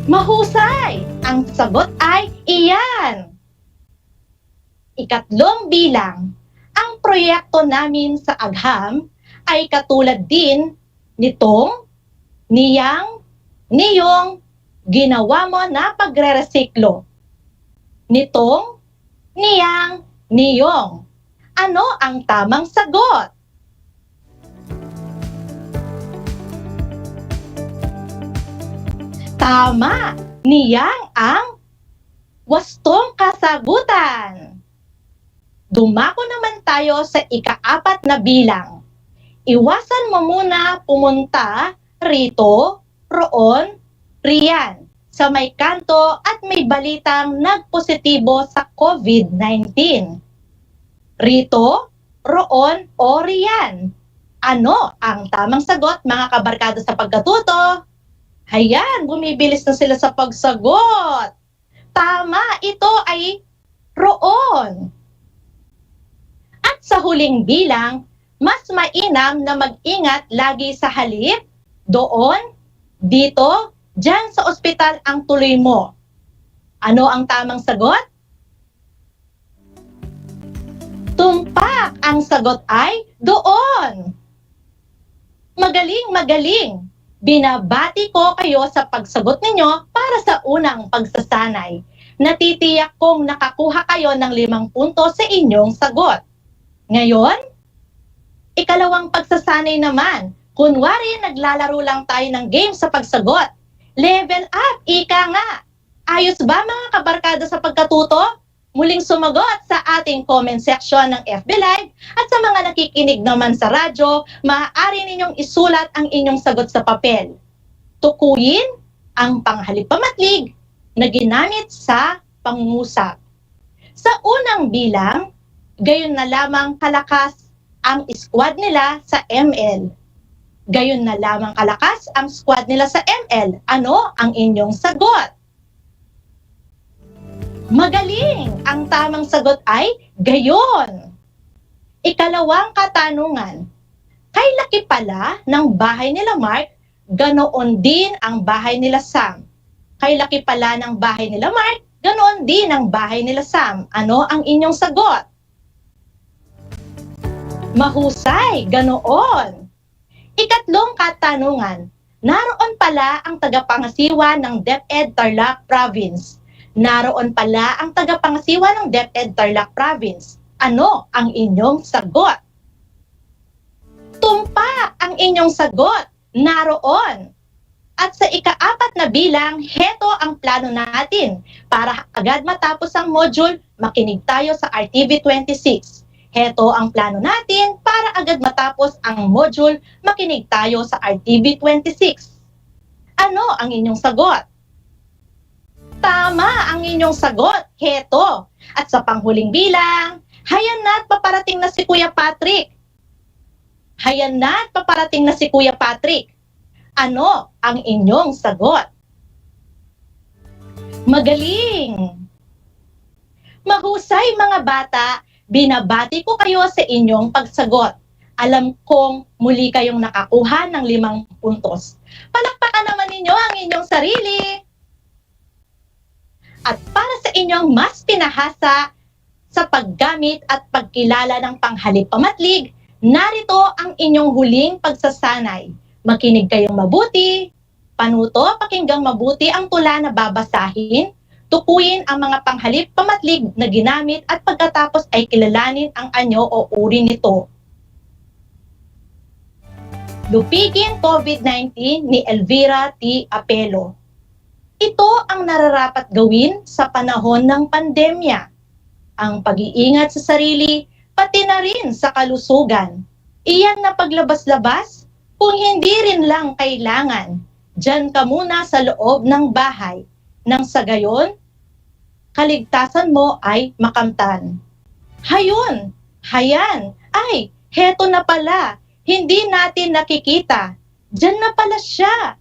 Mahusay! Ang sagot ay iyan. Ikatlong bilang, ang proyekto namin sa agham ay katulad din nitong, niyang, niyong, ginawa mo na pagre-resiklo. Nitong, niyang, niyong. Ano ang tamang sagot? Tama! Niyang ang wastong kasagutan. Dumako naman tayo sa ika-4 na bilang. Iwasan mo muna pumunta rito, roon, riyan, sa may kanto at may balitang nagpositibo sa COVID-19. Rito, roon, o riyan. Ano ang tamang sagot, mga kabarkada sa pagkatuto? Hayan, bumibilis na sila sa pagsagot. Tama, ito ay roon. At sa huling bilang, mas mainam na mag-ingat lagi sa halip, doon, dito, dyan sa ospital ang tuloy mo. Ano ang tamang sagot? Tumpak! Ang sagot ay doon. Magaling, magaling! Binabati ko kayo sa pagsagot ninyo para sa unang pagsasanay. Natitiyak kong nakakuha kayo ng 5 puntos sa inyong sagot. Ngayon, ikalawang pagsasanay naman. Kunwari, naglalaro lang tayo ng game sa pagsagot. Level up, ika nga. Ayos ba, mga kabarkada sa pagkatuto? Muling sumagot sa ating comment section ng FB Live at sa mga nakikinig naman sa radyo, maaari ninyong isulat ang inyong sagot sa papel. Tukuyin ang panghalip pamatlig na ginamit sa pangungusap. Sa unang bilang, gayon na lamang kalakas ang squad nila sa ML. Gayon na lamang kalakas ang squad nila sa ML. Ano ang inyong sagot? Magaling! Ang tamang sagot ay gayon. Ikalawang katanungan. Kay laki pala ng bahay nila Mark, ganoon din ang bahay nila Sam. Kay laki pala ng bahay nila Mark, ganoon din ang bahay nila Sam. Ano ang inyong sagot? Mahusay, ganoon. Ikatlong katanungan. Naroon pala ang tagapangasiwa ng DEPED Tarlac Province. Naroon pala ang tagapangasiwa ng DEPED Tarlac Province. Ano ang inyong sagot? Tumpak ang inyong sagot. Naroon. At sa ikaapat na bilang, heto ang plano natin. Para agad matapos ang module, makinig tayo sa RTV 26. Heto ang plano natin para agad matapos ang module, makinig tayo sa RTV 26. Ano ang inyong sagot? Tama ang inyong sagot. Heto. At sa panghuling bilang, hayan na't paparating na si Kuya Patrick. Hayan na't paparating na si Kuya Patrick. Ano ang inyong sagot? Magaling! Mahusay mga bata, binabati ko kayo sa inyong pagsagot. Alam kong muli kayong nakakuha ng 5 puntos. Palakpakan naman ninyo ang inyong sarili. At para sa inyong mas pinahasa sa paggamit at pagkilala ng panghalip pamatlig, narito ang inyong huling pagsasanay. Makinig kayong mabuti, panuto, pakinggang mabuti ang tula na babasahin, tukuyin ang mga panghalip pamatlig na ginamit at pagkatapos ay kilalanin ang anyo o uri nito. Lupigin COVID-19 ni Elvira T. Apelo. Ito ang nararapat gawin sa panahon ng pandemya. Ang pag-iingat sa sarili, pati na rin sa kalusugan. Iyan na paglabas-labas, kung hindi rin lang kailangan, diyan ka muna sa loob ng bahay. Nang sa gayon, kaligtasan mo ay makamtan. Hayon, hayan, ay, heto na pala, hindi natin nakikita. Diyan na pala siya.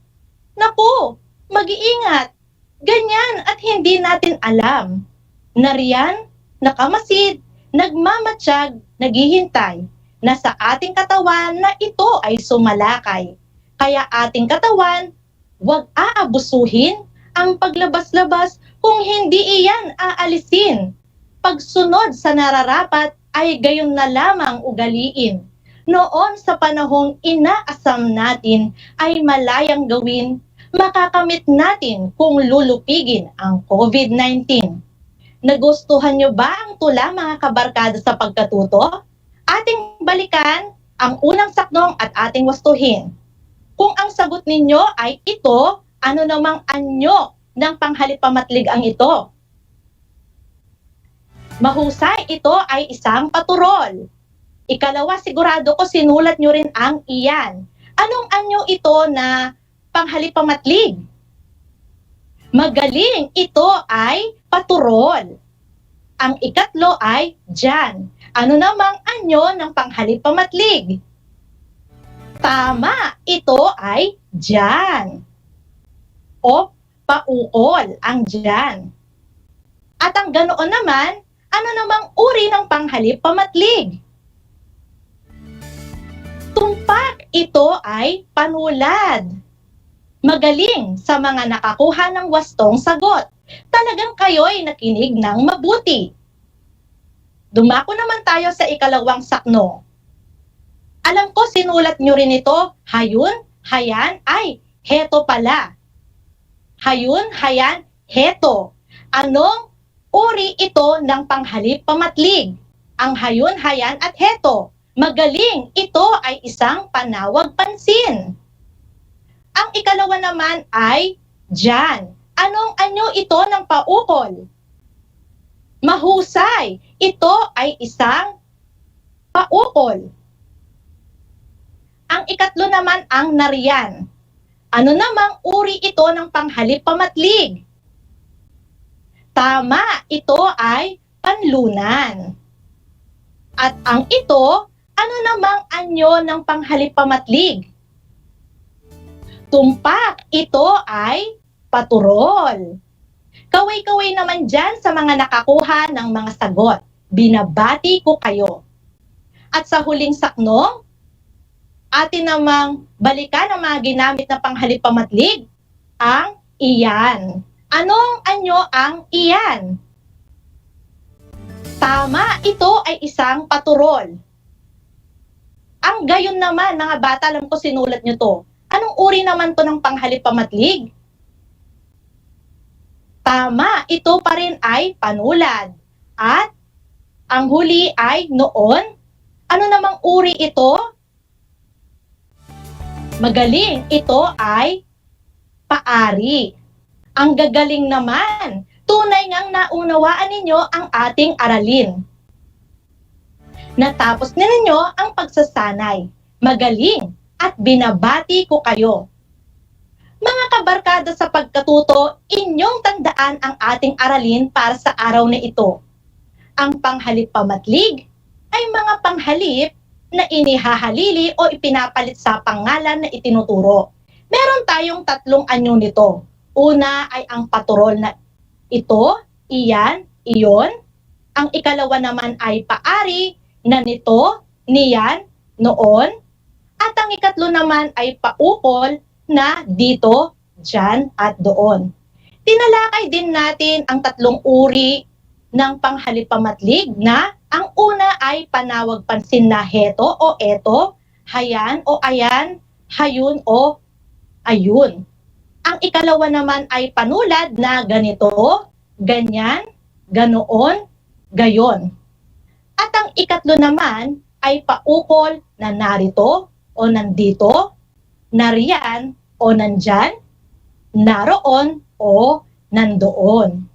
Naku, mag-iingat. Ganyan at hindi natin alam. Nariyan, nakamasid, nagmamatsyag, naghihintay na sa ating katawan na ito ay sumalakay. Kaya ating katawan, huwag aabusuhin ang paglabas-labas kung hindi iyan aalisin. Pagsunod sa nararapat ay gayon na lamang ugaliin. Noon sa panahong inaasam natin ay malayang gawin, makakamit natin kung lulupigin ang COVID-19. Nagustuhan nyo ba ang tula mga kabarkada sa pagkatuto? Ating balikan ang unang sakdong at ating wastuhin. Kung ang sagot ninyo ay ito, ano namang anyo ng panghalip pamatlig ang ito? Mahusay, ito ay isang paturol. Ikalawa, sigurado ko sinulat nyo rin ang iyan. Anong anyo ito na panghalip pamatlig? Magaling, ito ay paturol. Ang ikatlo ay dyan. Ano namang anyo ng panghalip pamatlig? Tama, ito ay dyan. O paukol ang dyan. At ang ganoon naman, ano namang uri ng panghalip pamatlig? Tumpak, ito ay panulad. Magaling sa mga nakakuha ng wastong sagot. Talagang kayo'y nakinig ng mabuti. Dumako naman tayo sa ikalawang sakno. Alam ko sinulat nyo rin ito, hayun, hayan, ay, heto pala. Hayun, hayan, heto. Anong uri ito ng panghalip pamatlig? Ang hayun, hayan at heto. Magaling, ito ay isang panawag pansin. Ang ikalawa naman ay dyan. Anong anyo ito ng paukol? Mahusay, ito ay isang paukol. Ang ikatlo naman ang nariyan. Ano namang uri ito ng panghalip pamatlig? Tama, ito ay panlunan. At ang ito, ano namang anyo ng panghalipamatlig? Tumpak, ito ay paturol. Kaway-kaway naman dyan sa mga nakakuha ng mga sagot. Binabati ko kayo. At sa huling saknong, atin namang balikan ang mga ginamit na panghalipamatlig, ang iyan. Anong anyo ang iyan? Tama, ito ay isang paturol. Ang gayon naman, mga bata, alam ko sinulat nyo to. Anong uri naman to ng panghalipamatlig? Tama, ito pa rin ay panulad. At ang huli ay noon. Ano namang uri ito? Magaling, ito ay paari. Ang gagaling naman, tunay ngang naunawaan ninyo ang ating aralin. Natapos na ninyo ang pagsasanay. Magaling at binabati ko kayo. Mga kabarkada sa pagkatuto, inyong tandaan ang ating aralin para sa araw na ito. Ang panghalipamatlig ay mga panghalip na inihahalili o ipinapalit sa pangalan na itinuturo. Meron tayong 3 anyo nito. Una ay ang paturol na ito, iyan, iyon. Ang ikalawa naman ay paari na nito, niyan, noon. At ang ikatlo naman ay paukol na dito, dyan, at doon. Tinalakay din natin ang 3 uri ng panghalipamatlig na ang una ay panawag pansin na heto o eto, hayan o ayan, hayun o ayun. Ang ikalawa naman ay panulad na ganito, ganyan, ganoon, gayon. At ang ikatlo naman ay paukol na narito o nandito, nariyan o nandyan, naroon o nandoon.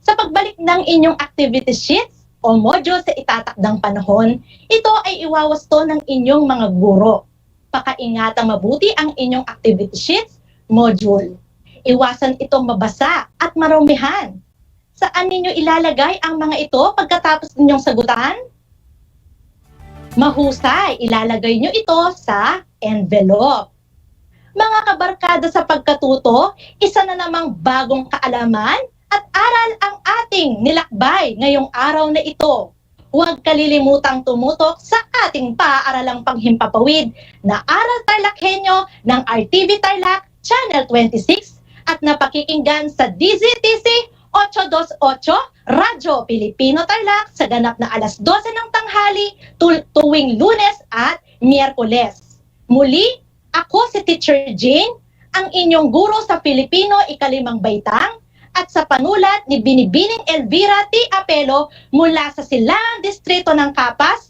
Sa pagbalik ng inyong activity sheets o module sa itatakdang panahon, ito ay iwawasto ng inyong mga guro. Pakaingatang mabuti ang inyong activity sheets, module. Iwasan itong mabasa at marumihan. Saan ninyo ilalagay ang mga ito pagkatapos ninyong sagutan? Mahusay, ilalagay nyo ito sa envelope. Mga kabarkada sa pagkatuto, isa na namang bagong kaalaman at aral ang ating nilakbay ngayong araw na ito. Huwag kalilimutang tumutok sa ating paaralang panghimpapawid na Aral TarlakHenyo ng RTV Tarlac Channel 26 at napakikinggan sa DZTC 828 Radyo Pilipino Tarlac sa ganap na alas 12 ng tanghali tuwing Lunes at Miyerkules. Muli, ako si Teacher Jane, ang inyong guro sa Filipino ikalimang baitang at sa panulat ni Binibining Elvira T. Apelo mula sa Silangang Distrito ng Capas,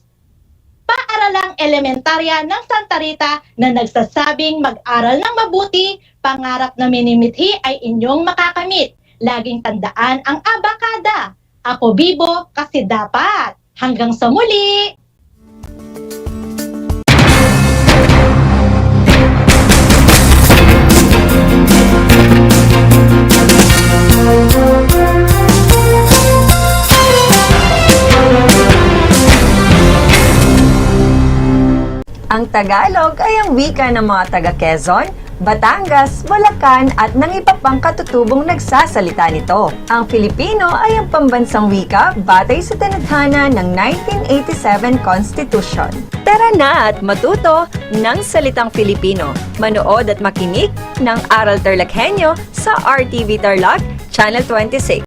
paaralang elementarya ng Santa Rita na nagsasabing mag-aral ng mabuti, pangarap na minimithi ay inyong makakamit. Laging tandaan ang abakada. Ako bibo kasi dapat. Hanggang sa muli! Ang Tagalog ay ang wika ng mga taga Quezon, Batangas, Bulacan at ng iba pang katutubong nagsasalita nito. Ang Filipino ay ang pambansang wika batay sa tinadhana ng 1987 Constitution. Tara na at matuto ng salitang Filipino. Manood at makinig ng Aral TarlakHenyo sa RTV Tarlac Channel 26.